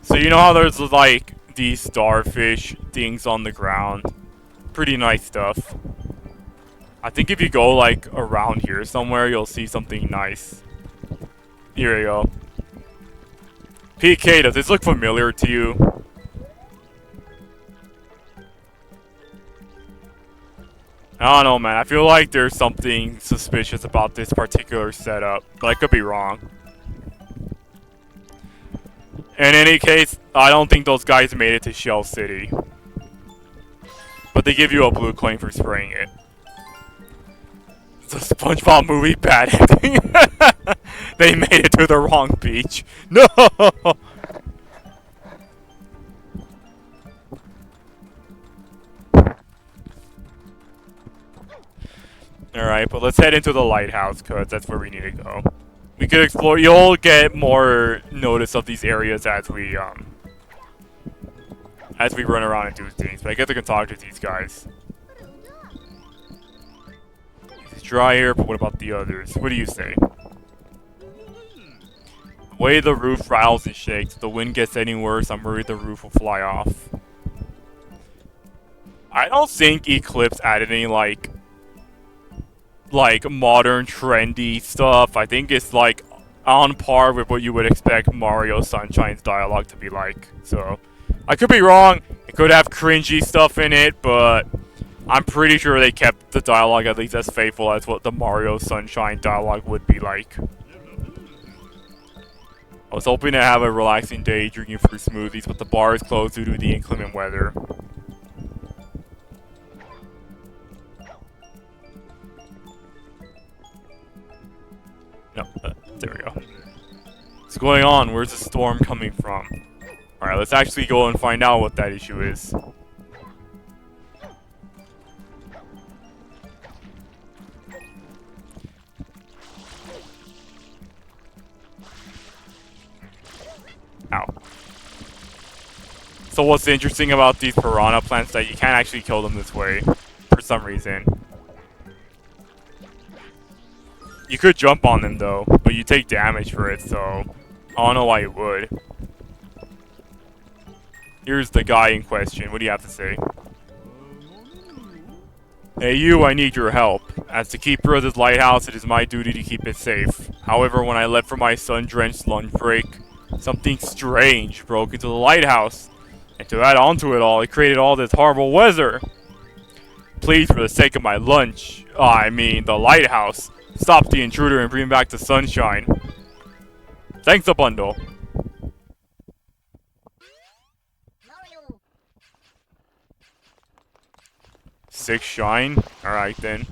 So you know how there's like these starfish things on the ground? Pretty nice stuff. I think if you go like around here somewhere, you'll see something nice. Here you go. PK, does this look familiar to you? I don't know, man. I feel like there's something suspicious about this particular setup, but I could be wrong. In any case, I don't think those guys made it to Shell City. But they give you a blue coin for spraying it. It's a SpongeBob movie bad ending. They made it to the wrong beach. No! Alright, but let's head into the lighthouse, because that's where we need to go. We could explore. You'll get more notice of these areas as we run around and do things. But I guess I can talk to these guys. It's dry here, but what about the others? What do you say? The way the roof rattles and shakes, if the wind gets any worse, I'm worried the roof will fly off. I don't think Eclipse added any, like modern trendy stuff. I think it's like on par with what you would expect Mario Sunshine's dialogue to be like. So I could be wrong. It could have cringy stuff in it, but I'm pretty sure they kept the dialogue at least as faithful as what the Mario Sunshine dialogue would be like. I was hoping to have a relaxing day drinking fruit smoothies, but the bar is closed due to the inclement weather. No, there we go. What's going on? Where's the storm coming from? Alright, let's actually go and find out what that issue is. Ow. So what's interesting about these piranha plants that you can't actually kill them this way, for some reason. You could jump on them though, but you take damage for it, so I don't know why you would. Here's the guy in question. What do you have to say? Hey you, I need your help. As the keeper of this lighthouse, it is my duty to keep it safe. However, when I left for my sun-drenched lunch break, something strange broke into the lighthouse. And to add on to it all, it created all this horrible weather. Please, for the sake of my lunch, I mean the lighthouse, stop the intruder and bring back the sunshine. Thanks a bundle. Mario. 6 shine? Alright then.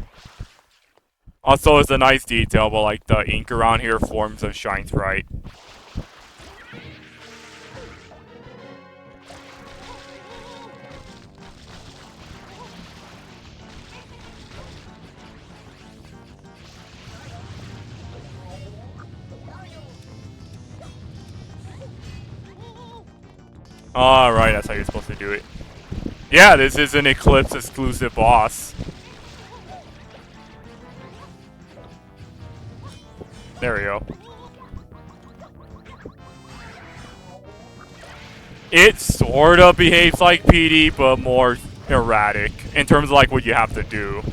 Also, it's a nice detail, but like the ink around here forms of shine sprite. Alright, that's how you're supposed to do it. Yeah, this is an Eclipse exclusive boss. There we go. It sort of behaves like PD, but more erratic in terms of like what you have to do.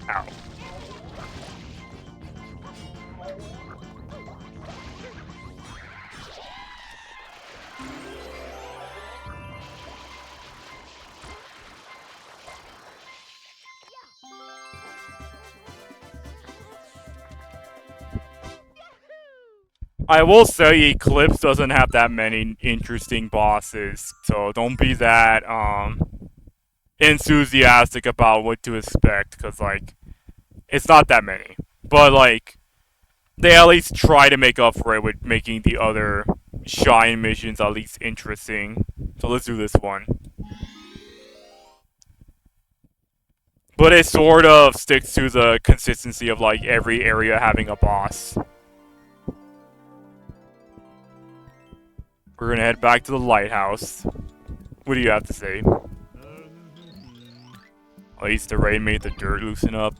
Ow. I will say Eclipse doesn't have that many interesting bosses, so don't be that enthusiastic about what to expect, because like it's not that many. But like they at least try to make up for it with making the other shine missions at least interesting. So let's do this one. But it sort of sticks to the consistency of like every area having a boss. We're gonna head back to the lighthouse. What do you have to say? At least the rain made the dirt loosen up.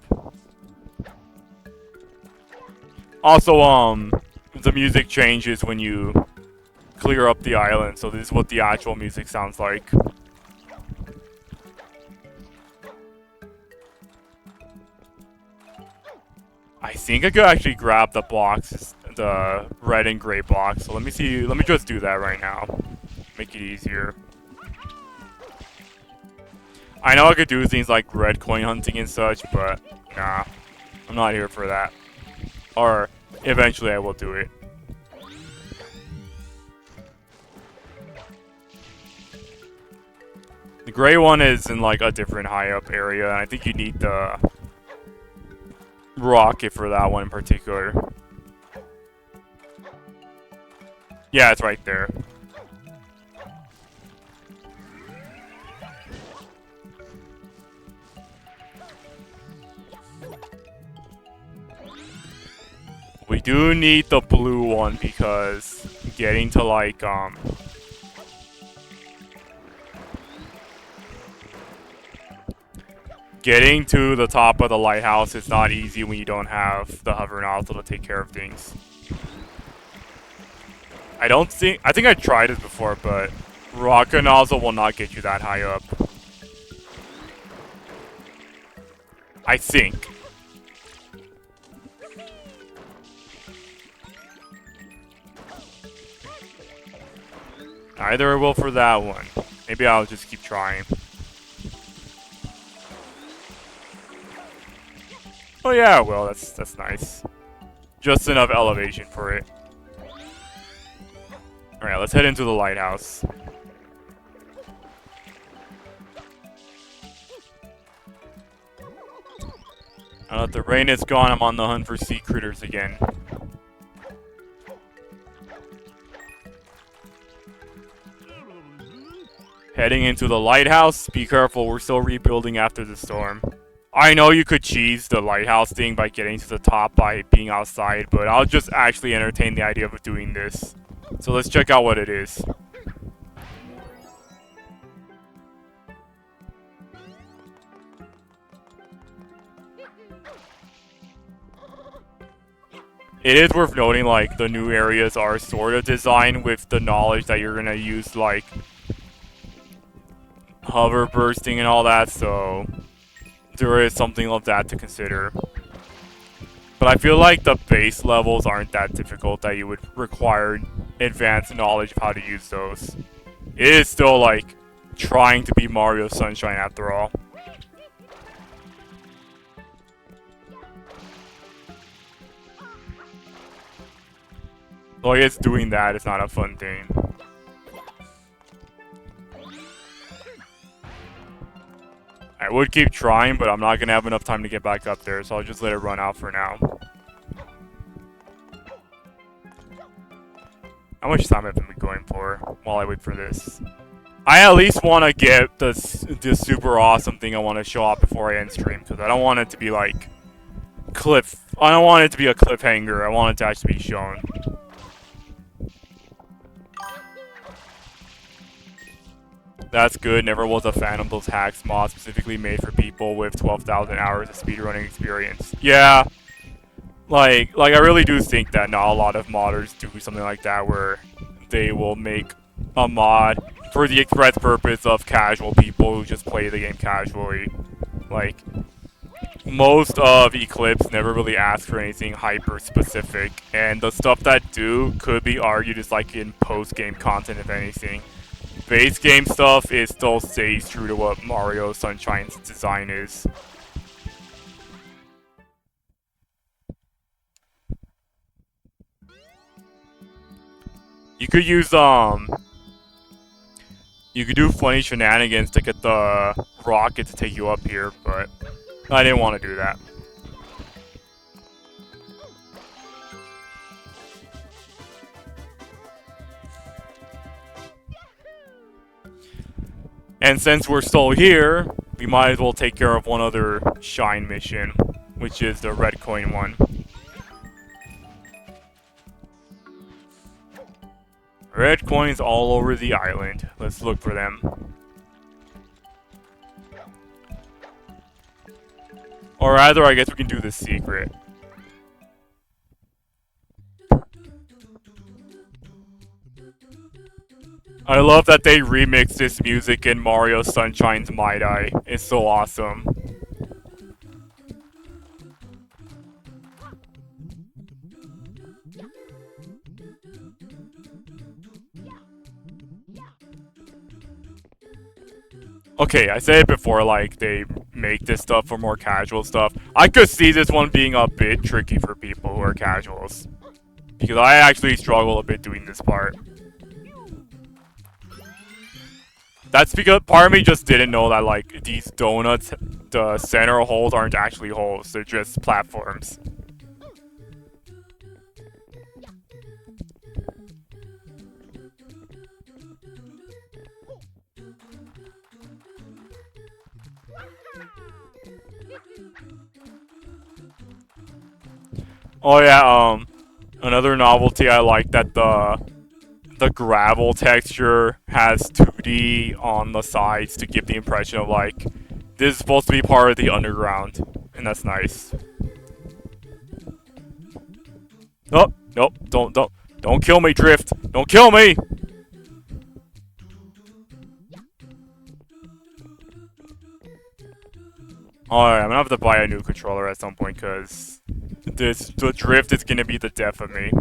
Also, the music changes when you clear up the island, so this is what the actual music sounds like. I think I could actually grab the box, the red and gray box. So let me see. Let me just do that right now. Make it easier. I know I could do things like red coin hunting and such, but nah, I'm not here for that. Or eventually I will do it. The gray one is in like a different high up area, and I think you need the rocket for that one in particular. Yeah, it's right there. We do need the blue one because getting to like getting to the top of the lighthouse is not easy when you don't have the hover nozzle to take care of things. I think I tried it before, but rocket nozzle will not get you that high up. I think. Either I will for that one. Maybe I'll just keep trying. Oh yeah, well, that's nice. Just enough elevation for it. Alright, let's head into the lighthouse. Now that the rain is gone, I'm on the hunt for sea critters again. Heading into the lighthouse. Be careful, we're still rebuilding after the storm. I know you could cheese the lighthouse thing by getting to the top by being outside, but I'll just actually entertain the idea of doing this. So let's check out what it is. It is worth noting, like, the new areas are sort of designed with the knowledge that you're gonna use, like, hover bursting and all that, so there is something of that to consider. But I feel like the base levels aren't that difficult that you would require advanced knowledge of how to use those. It is still, like, trying to be Mario Sunshine after all. So I guess doing that is not a fun thing. I would keep trying, but I'm not going to have enough time to get back up there, so I'll just let it run out for now. How much time have I been going for while I wait for this? I at least want to get this super awesome thing I want to show off before I end stream, because I don't want it to be like I don't want it to be a cliffhanger. I want it to actually be shown. That's good. Never was a fan of those hacks mods specifically made for people with 12,000 hours of speedrunning experience. Yeah. Like I really do think that not a lot of modders do something like that where they will make a mod for the express purpose of casual people who just play the game casually. Like, most of Eclipse never really asks for anything hyper specific, and the stuff that do could be argued as like in post-game content if anything. Base game stuff is still stays true to what Mario Sunshine's design is. You could use you could do funny shenanigans to get the rocket to take you up here, but I didn't want to do that. And since we're still here, we might as well take care of one other Shine mission, which is the red coin one. Red coins all over the island. Let's look for them. Or rather, I guess we can do the secret. I love that they remixed this music in Mario Sunshine's My Day. It's so awesome. Okay, I said it before, like, they make this stuff for more casual stuff. I could see this one being a bit tricky for people who are casuals. Because I actually struggle a bit doing this part. That's because part of me just didn't know that, like, these donuts, the center holes aren't actually holes, they're just platforms. Oh yeah, another novelty I like that the gravel texture has 2D on the sides to give the impression of like this is supposed to be part of the underground, and that's nice. Oh, nope, don't kill me, Drift. Don't kill me. Alright, I'm gonna have to buy a new controller at some point because the Drift is gonna be the death of me.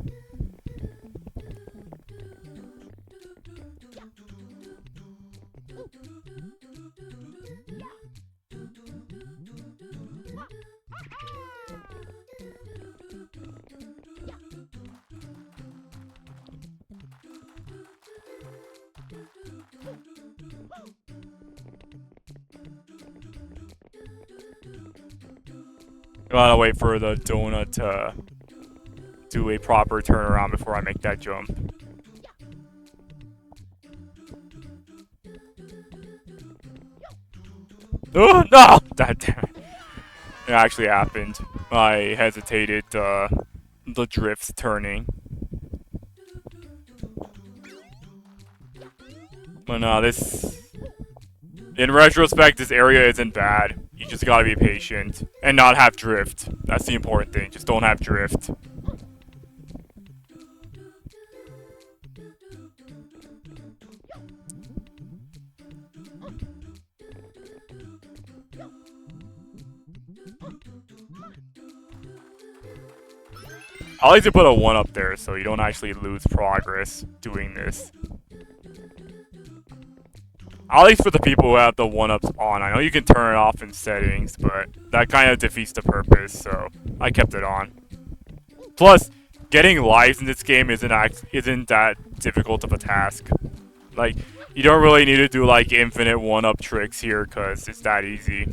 Gotta wait for the donut to do a proper turnaround before I make that jump. Oh, no! God damn it. It actually happened. I hesitated, the drifts turning. But no, this... In retrospect, this area isn't bad. You just gotta be patient. And not have drift. That's the important thing. Just don't have drift. I like to put a 1 up there so you don't actually lose progress doing this. At least for the people who have the 1-ups on. I know you can turn it off in settings, but that kind of defeats the purpose, so I kept it on. Plus, getting lives in this game isn't that difficult of a task. Like, you don't really need to do like infinite 1-up tricks here, because it's that easy.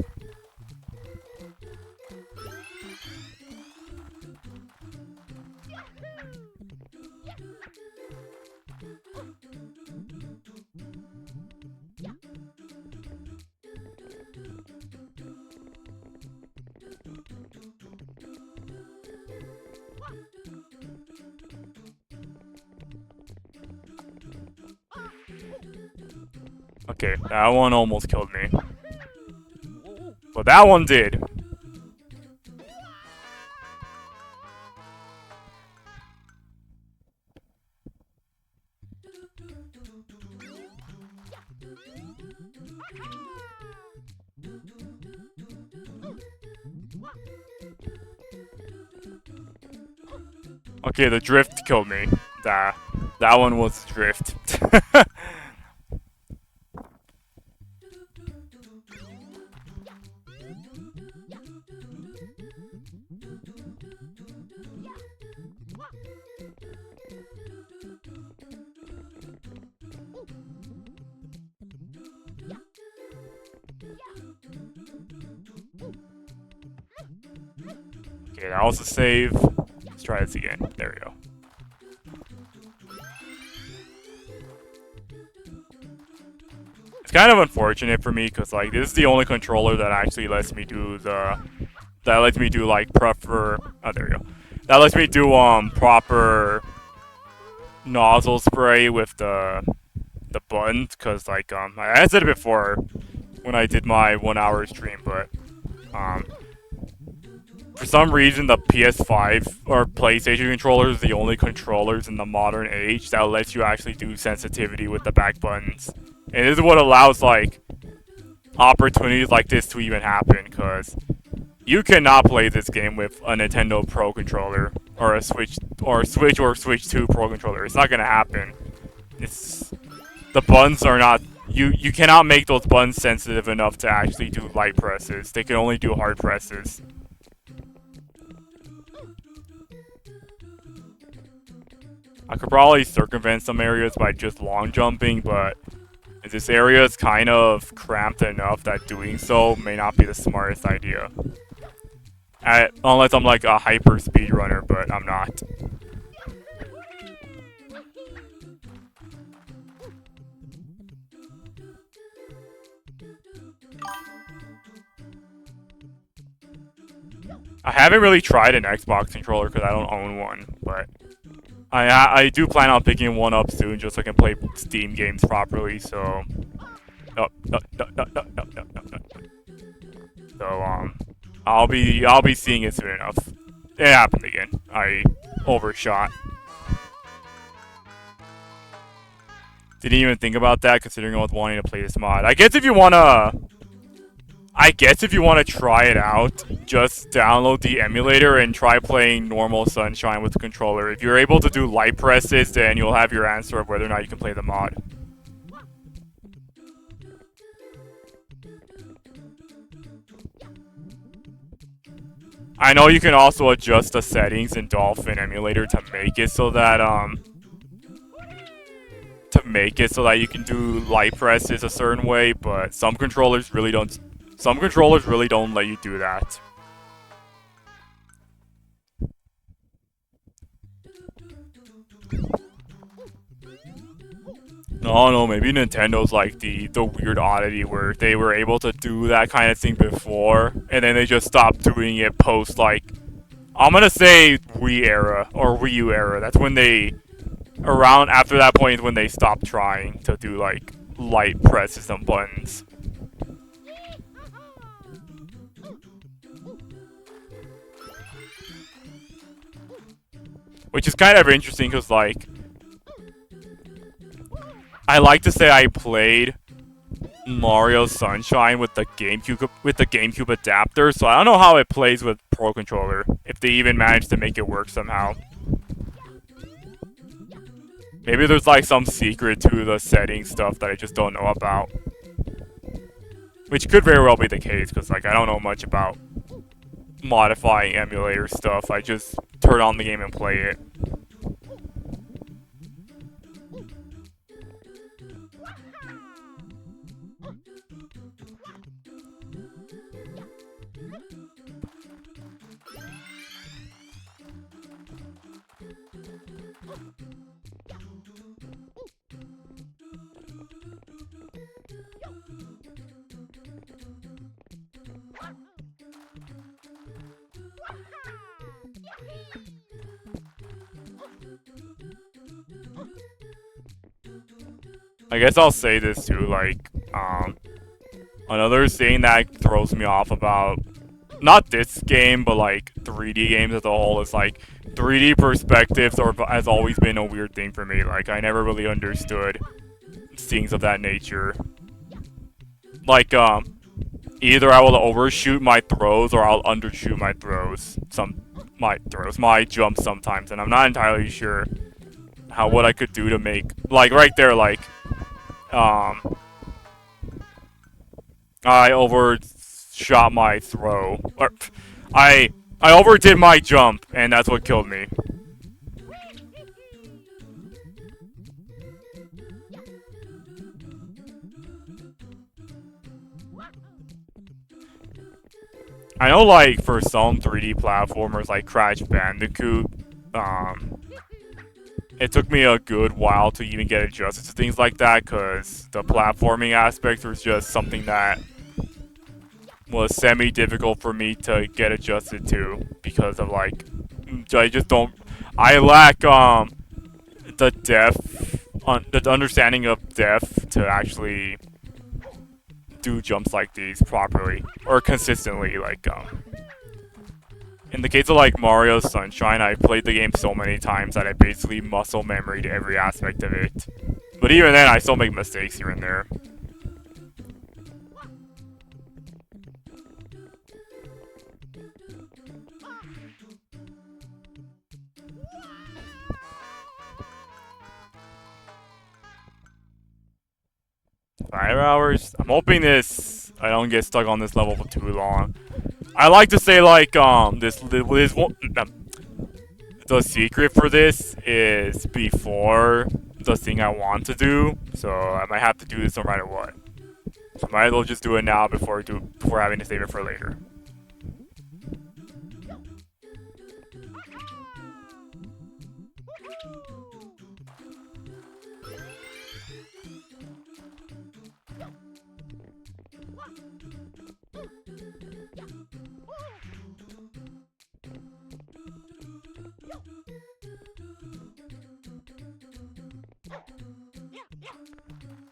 Okay, that one almost killed me. But that one did. Okay, the drift killed me. That one was drift. Okay, that was a save. Let's try this again. There we go. It's kind of unfortunate for me because like this is the only controller that actually lets me do like proper. Oh, there we go. That lets me do proper nozzle spray with the buttons because like I said it before when I did my 1-hour stream, but for some reason the PS5 or PlayStation controllers are the only controllers in the modern age that lets you actually do sensitivity with the back buttons. And this is what allows like opportunities like this to even happen, because you cannot play this game with a Nintendo Pro controller or a Switch or Switch 2 Pro controller. It's not gonna happen. The buttons are not. You cannot make those buttons sensitive enough to actually do light presses. They can only do hard presses. I could probably circumvent some areas by just long jumping, but this area is kind of cramped enough that doing so may not be the smartest idea. Unless I'm like a hyper speedrunner, but I'm not. I haven't really tried an Xbox controller because I don't own one, but I do plan on picking one up soon just so I can play Steam games properly. So, I'll be seeing it soon enough. It happened again. I overshot. Didn't even think about that considering I was wanting to play this mod. I guess if you wanna try it out, just download the emulator and try playing normal Sunshine with the controller. If you're able to do light presses, then you'll have your answer of whether or not you can play the mod. I know you can also adjust the settings in Dolphin emulator to make it so that you can do light presses a certain way, but some controllers really don't let you do that. No, no, maybe Nintendo's like the weird oddity where they were able to do that kind of thing before, and then they just stopped doing it post like, I'm gonna say Wii era or Wii U era. That's when they, around after that point is when they stopped trying to do like light presses and buttons. Which is kind of interesting because like, I like to say I played Mario Sunshine with the GameCube adapter, so I don't know how it plays with Pro Controller, if they even managed to make it work somehow. Maybe there's like some secret to the setting stuff that I just don't know about. Which could very well be the case, because like I don't know much about modifying emulator stuff. I just turn on the game and play it. I guess I'll say this too, like, another thing that throws me off about, not this game, but like 3D games as a whole is like, 3D perspectives has always been a weird thing for me. Like, I never really understood things of that nature. Like, either I will overshoot my throws or I'll undershoot my throws. My jumps sometimes, and I'm not entirely sure what I could do to make, like, right there, like, I overshot my throw. Or, I overdid my jump, and that's what killed me. I know, like, for some 3D platformers, like Crash Bandicoot, it took me a good while to even get adjusted to things like that, because the platforming aspect was just something that was semi-difficult for me to get adjusted to, because of, like, I lack, the understanding of depth to actually do jumps like these properly, or consistently, like, in the case of, like, Mario Sunshine, I played the game so many times that I basically muscle memoried every aspect of it. But even then, I still make mistakes here and there. Five hours? I'm hoping I don't get stuck on this level for too long. I like to say, like, the secret for this is before the thing I want to do, so I might have to do this no matter what. So I might as well just do it now before having to save it for later.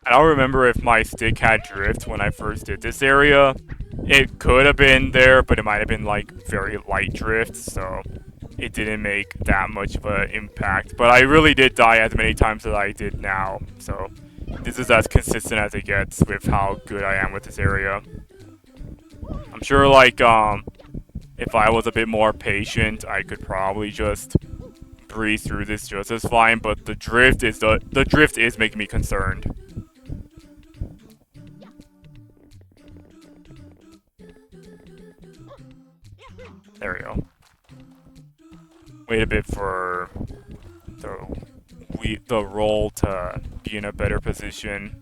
I don't remember if my stick had drift when I first did this area. It could have been there, but it might have been like very light drift, so it didn't make that much of an impact. But I really did die as many times as I did now, so this is as consistent as it gets with how good I am with this area. I'm sure, like, if I was a bit more patient, I could probably just breeze through this just as fine, but the drift is making me concerned. There we go. Wait a bit for the roll to be in a better position.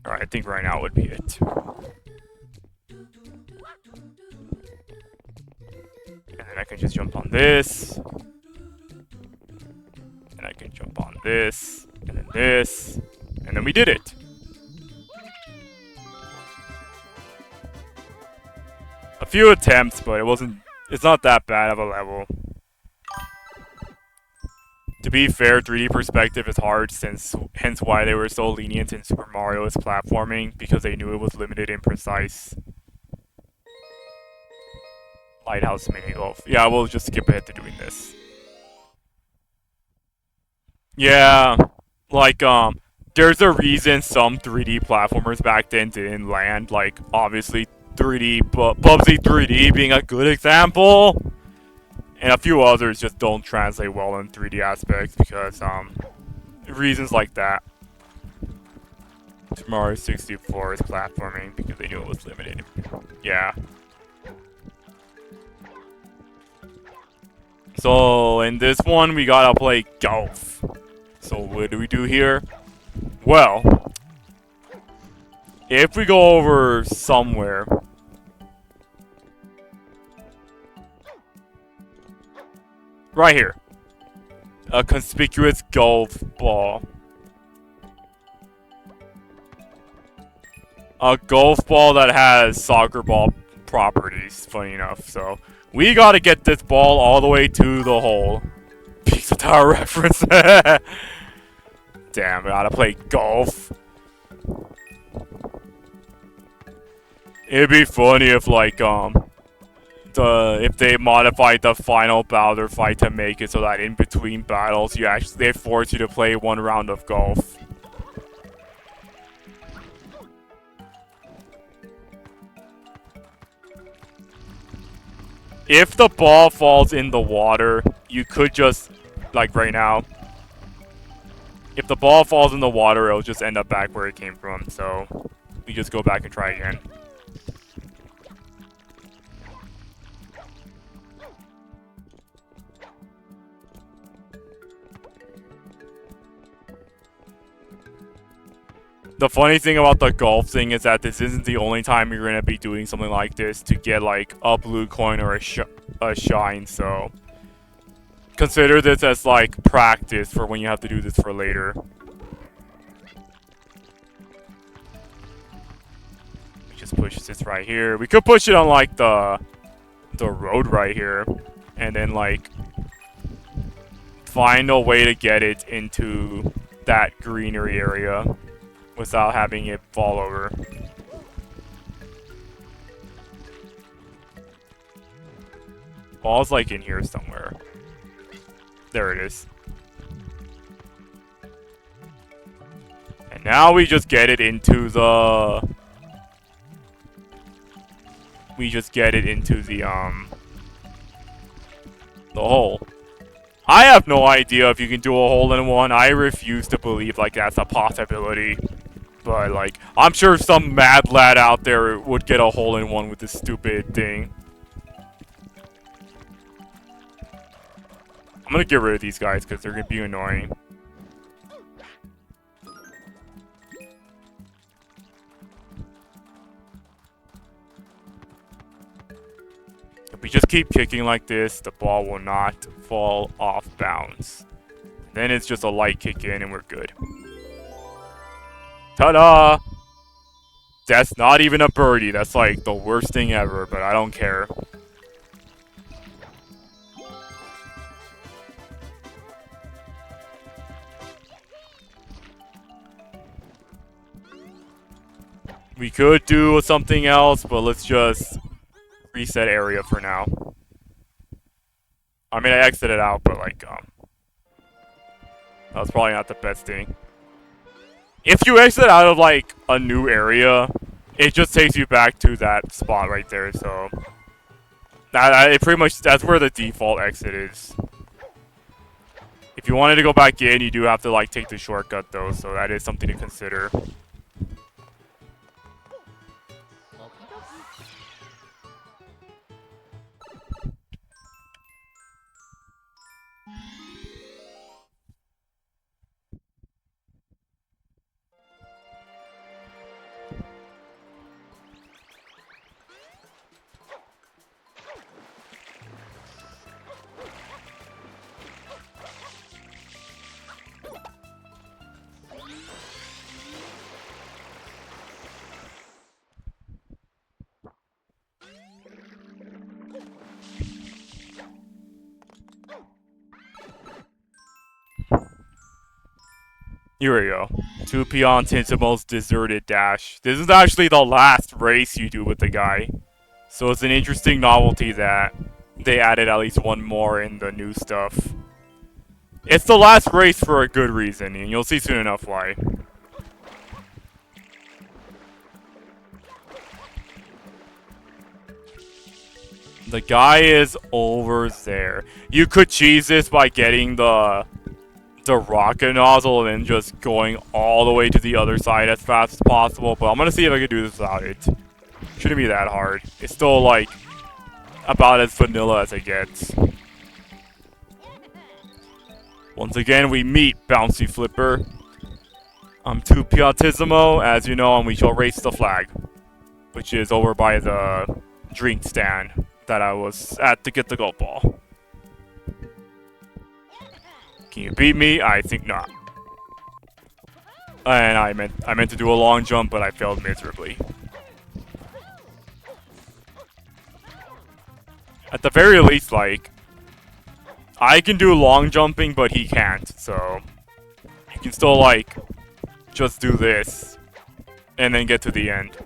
Alright, I think right now would be it. And then I can just jump on this. And I can jump on this. And then this. And then we did it. A few attempts, but it's not that bad of a level. To be fair, 3D perspective is hard, hence why they were so lenient in Super Mario's platforming, because they knew it was limited and precise. Lighthouse mini golf. Yeah, we'll just skip ahead to doing this. Yeah, like, there's a reason some 3D platformers back then didn't land, like, obviously 3D, Bubsy 3D being a good example. And a few others just don't translate well in 3D aspects because, reasons like that. Mario 64 is platforming because they knew it was limited. Yeah. So, in this one, we gotta play golf. So, what do we do here? Well, if we go over somewhere... Right here. A conspicuous golf ball. A golf ball that has soccer ball properties, funny enough. So, we gotta get this ball all the way to the hole. Pizza Tower reference. Damn, I gotta play golf. It'd be funny if, like, if they modified the final Bowser fight to make it so that in between battles, they force you to play one round of golf. If the ball falls in the water, you could just, like right now, if the ball falls in the water, it'll just end up back where it came from. So, we just go back and try again. The funny thing about the golf thing is that this isn't the only time you're going to be doing something like this to get, like, a blue coin or a shine, so... Consider this as, like, practice for when you have to do this for later. We just push this right here. We could push it on, like, the road right here. And then, like, find a way to get it into that greenery area without having it fall over. Ball's like in here somewhere. There it is. And now we just get it into the... We just get it into the hole. I have no idea if you can do a hole-in-one. I refuse to believe, like, that's a possibility. But, like, I'm sure some mad lad out there would get a hole-in-one with this stupid thing. I'm gonna get rid of these guys because they're gonna be annoying. If we just keep kicking like this, the ball will not fall off bounds. Then it's just a light kick in and we're good. Ta-da! That's not even a birdie. That's like the worst thing ever, but I don't care. We could do something else, but let's just reset area for now. I mean, I exited out, but like, that was probably not the best thing. If you exit out of, like, a new area, it just takes you back to that spot right there, so... it pretty much, that's where the default exit is. If you wanted to go back in, you do have to, like, take the shortcut, though, so that is something to consider. Here we go. 2P on Tintimo's deserted dash. This is actually the last race you do with the guy. So it's an interesting novelty that they added at least one more in the new stuff. It's the last race for a good reason, and you'll see soon enough why. The guy is over there. You could cheese this by getting the rocket nozzle and then just going all the way to the other side as fast as possible, but I'm gonna see if I can do this without it. Shouldn't be that hard. It's still like about as vanilla as it gets. Once again, we meet Bouncy Flipper. I'm 2P Autismo, as you know, and we shall race the flag, which is over by the drink stand that I was at to get the golf ball. Can you beat me? I think not. And I meant to do a long jump, but I failed miserably. At the very least, like, I can do long jumping, but he can't, so you can still, like, just do this and then get to the end.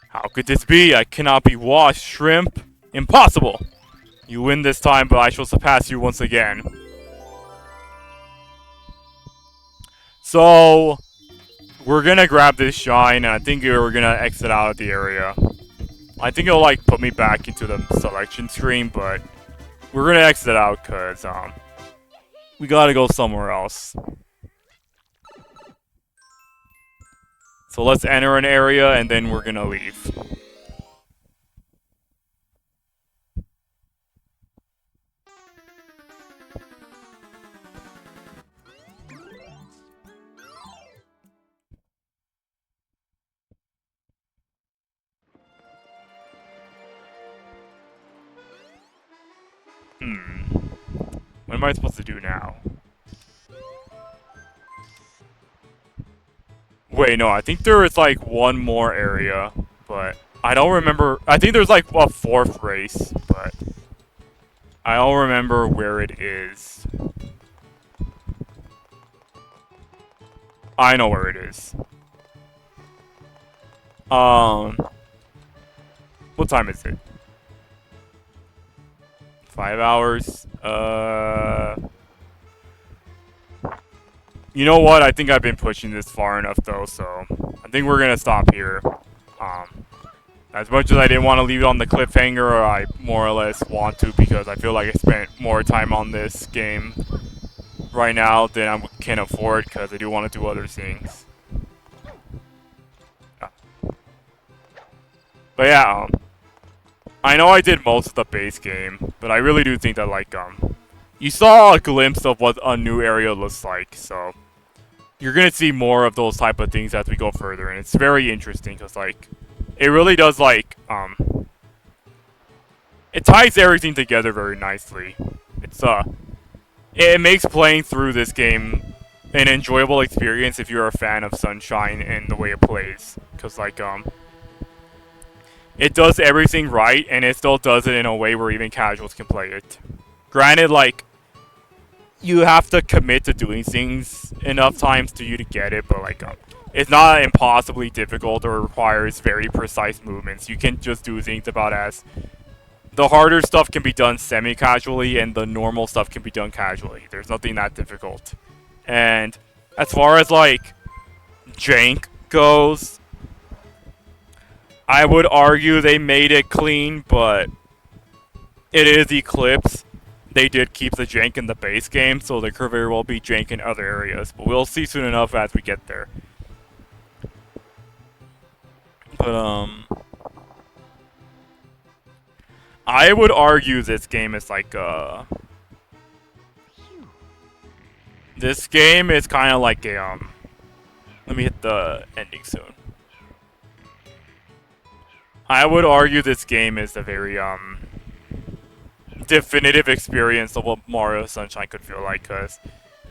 How could this be? I cannot be washed, shrimp. Impossible! You win this time, but I shall surpass you once again. So, we're gonna grab this shine, and I think we're gonna exit out of the area. I think it'll, like, put me back into the selection screen, but we're gonna exit out, cause, we gotta go somewhere else. So let's enter an area, and then we're gonna leave. What am I supposed to do now? Wait, no, I think there is like one more area, but I don't remember. I think there's like a fourth race, but I don't remember where it is. I know where it is. What time is it? 5 hours. You know what? I think I've been pushing this far enough, though, so I think we're gonna stop here. As much as I didn't want to leave it on the cliffhanger, I more or less want to because I feel like I spent more time on this game right now than I can afford because I do want to do other things. But yeah, I know I did most of the base game, but I really do think that, like, you saw a glimpse of what a new area looks like, so you're gonna see more of those type of things as we go further, and it's very interesting, because, like, it really does, like, it ties everything together very nicely. It makes playing through this game an enjoyable experience if you're a fan of Sunshine and the way it plays, because, like, it does everything right, and it still does it in a way where even casuals can play it. Granted, like, you have to commit to doing things enough times to you to get it, but, like, it's not impossibly difficult or requires very precise movements. You can just do things about as... The harder stuff can be done semi-casually, and the normal stuff can be done casually. There's nothing that difficult. And as far as, like, jank goes, I would argue they made it clean, but it is Eclipse. They did keep the jank in the base game, so there could very well be jank in other areas. But we'll see soon enough as we get there. But, I would argue this game is like, this game is kind of like a, let me hit the ending soon. I would argue this game is a very, definitive experience of what Mario Sunshine could feel like, because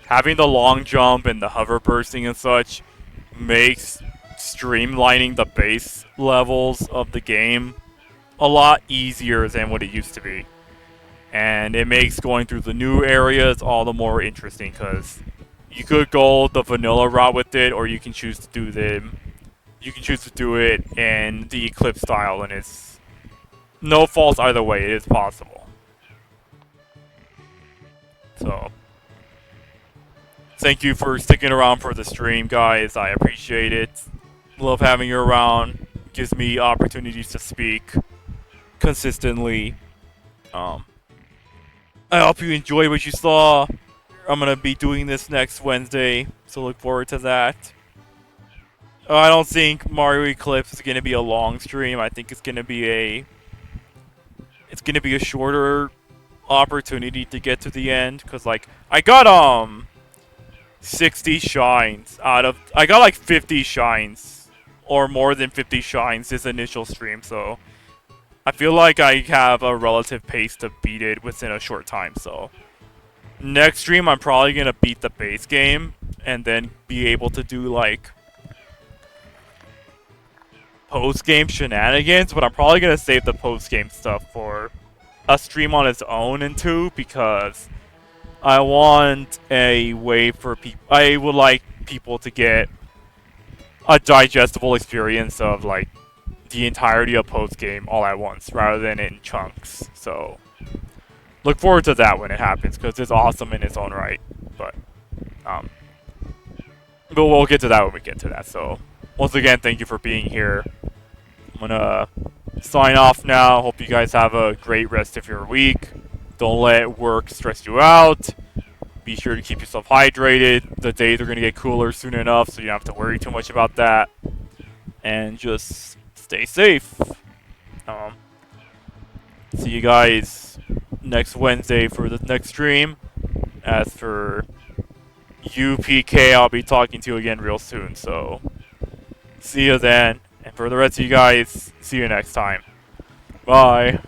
having the long jump and the hover bursting and such makes streamlining the base levels of the game a lot easier than what it used to be. And it makes going through the new areas all the more interesting because you could go the vanilla route with it, or you can choose to do it in the Eclipse style, and it's no faults either way. It is possible. So, thank you for sticking around for the stream, guys. I appreciate it. Love having you around. Gives me opportunities to speak consistently. I hope you enjoyed what you saw. I'm gonna be doing this next Wednesday, so look forward to that. I don't think Mario Eclipse is gonna be a long stream. I think it's gonna be a shorter opportunity to get to the end, cause like I got 60 shines I got like 50 shines or more than 50 shines this initial stream, so I feel like I have a relative pace to beat it within a short time. So next stream I'm probably gonna beat the base game and then be able to do like post-game shenanigans, but I'm probably gonna save the post-game stuff for a stream on its own in 2, because I want a way for people. I would like people to get a digestible experience of like the entirety of post game all at once, rather than in chunks. So look forward to that when it happens, because it's awesome in its own right. But we'll get to that when we get to that. So once again, thank you for being here. I'm gonna sign off now. Hope you guys have a great rest of your week. Don't let work stress you out. Be sure to keep yourself hydrated. The days are going to get cooler soon enough, so you don't have to worry too much about that. And just stay safe. See you guys next Wednesday for the next stream. As for UPK, I'll be talking to you again real soon. So see you then. And for the rest of you guys, see you next time. Bye.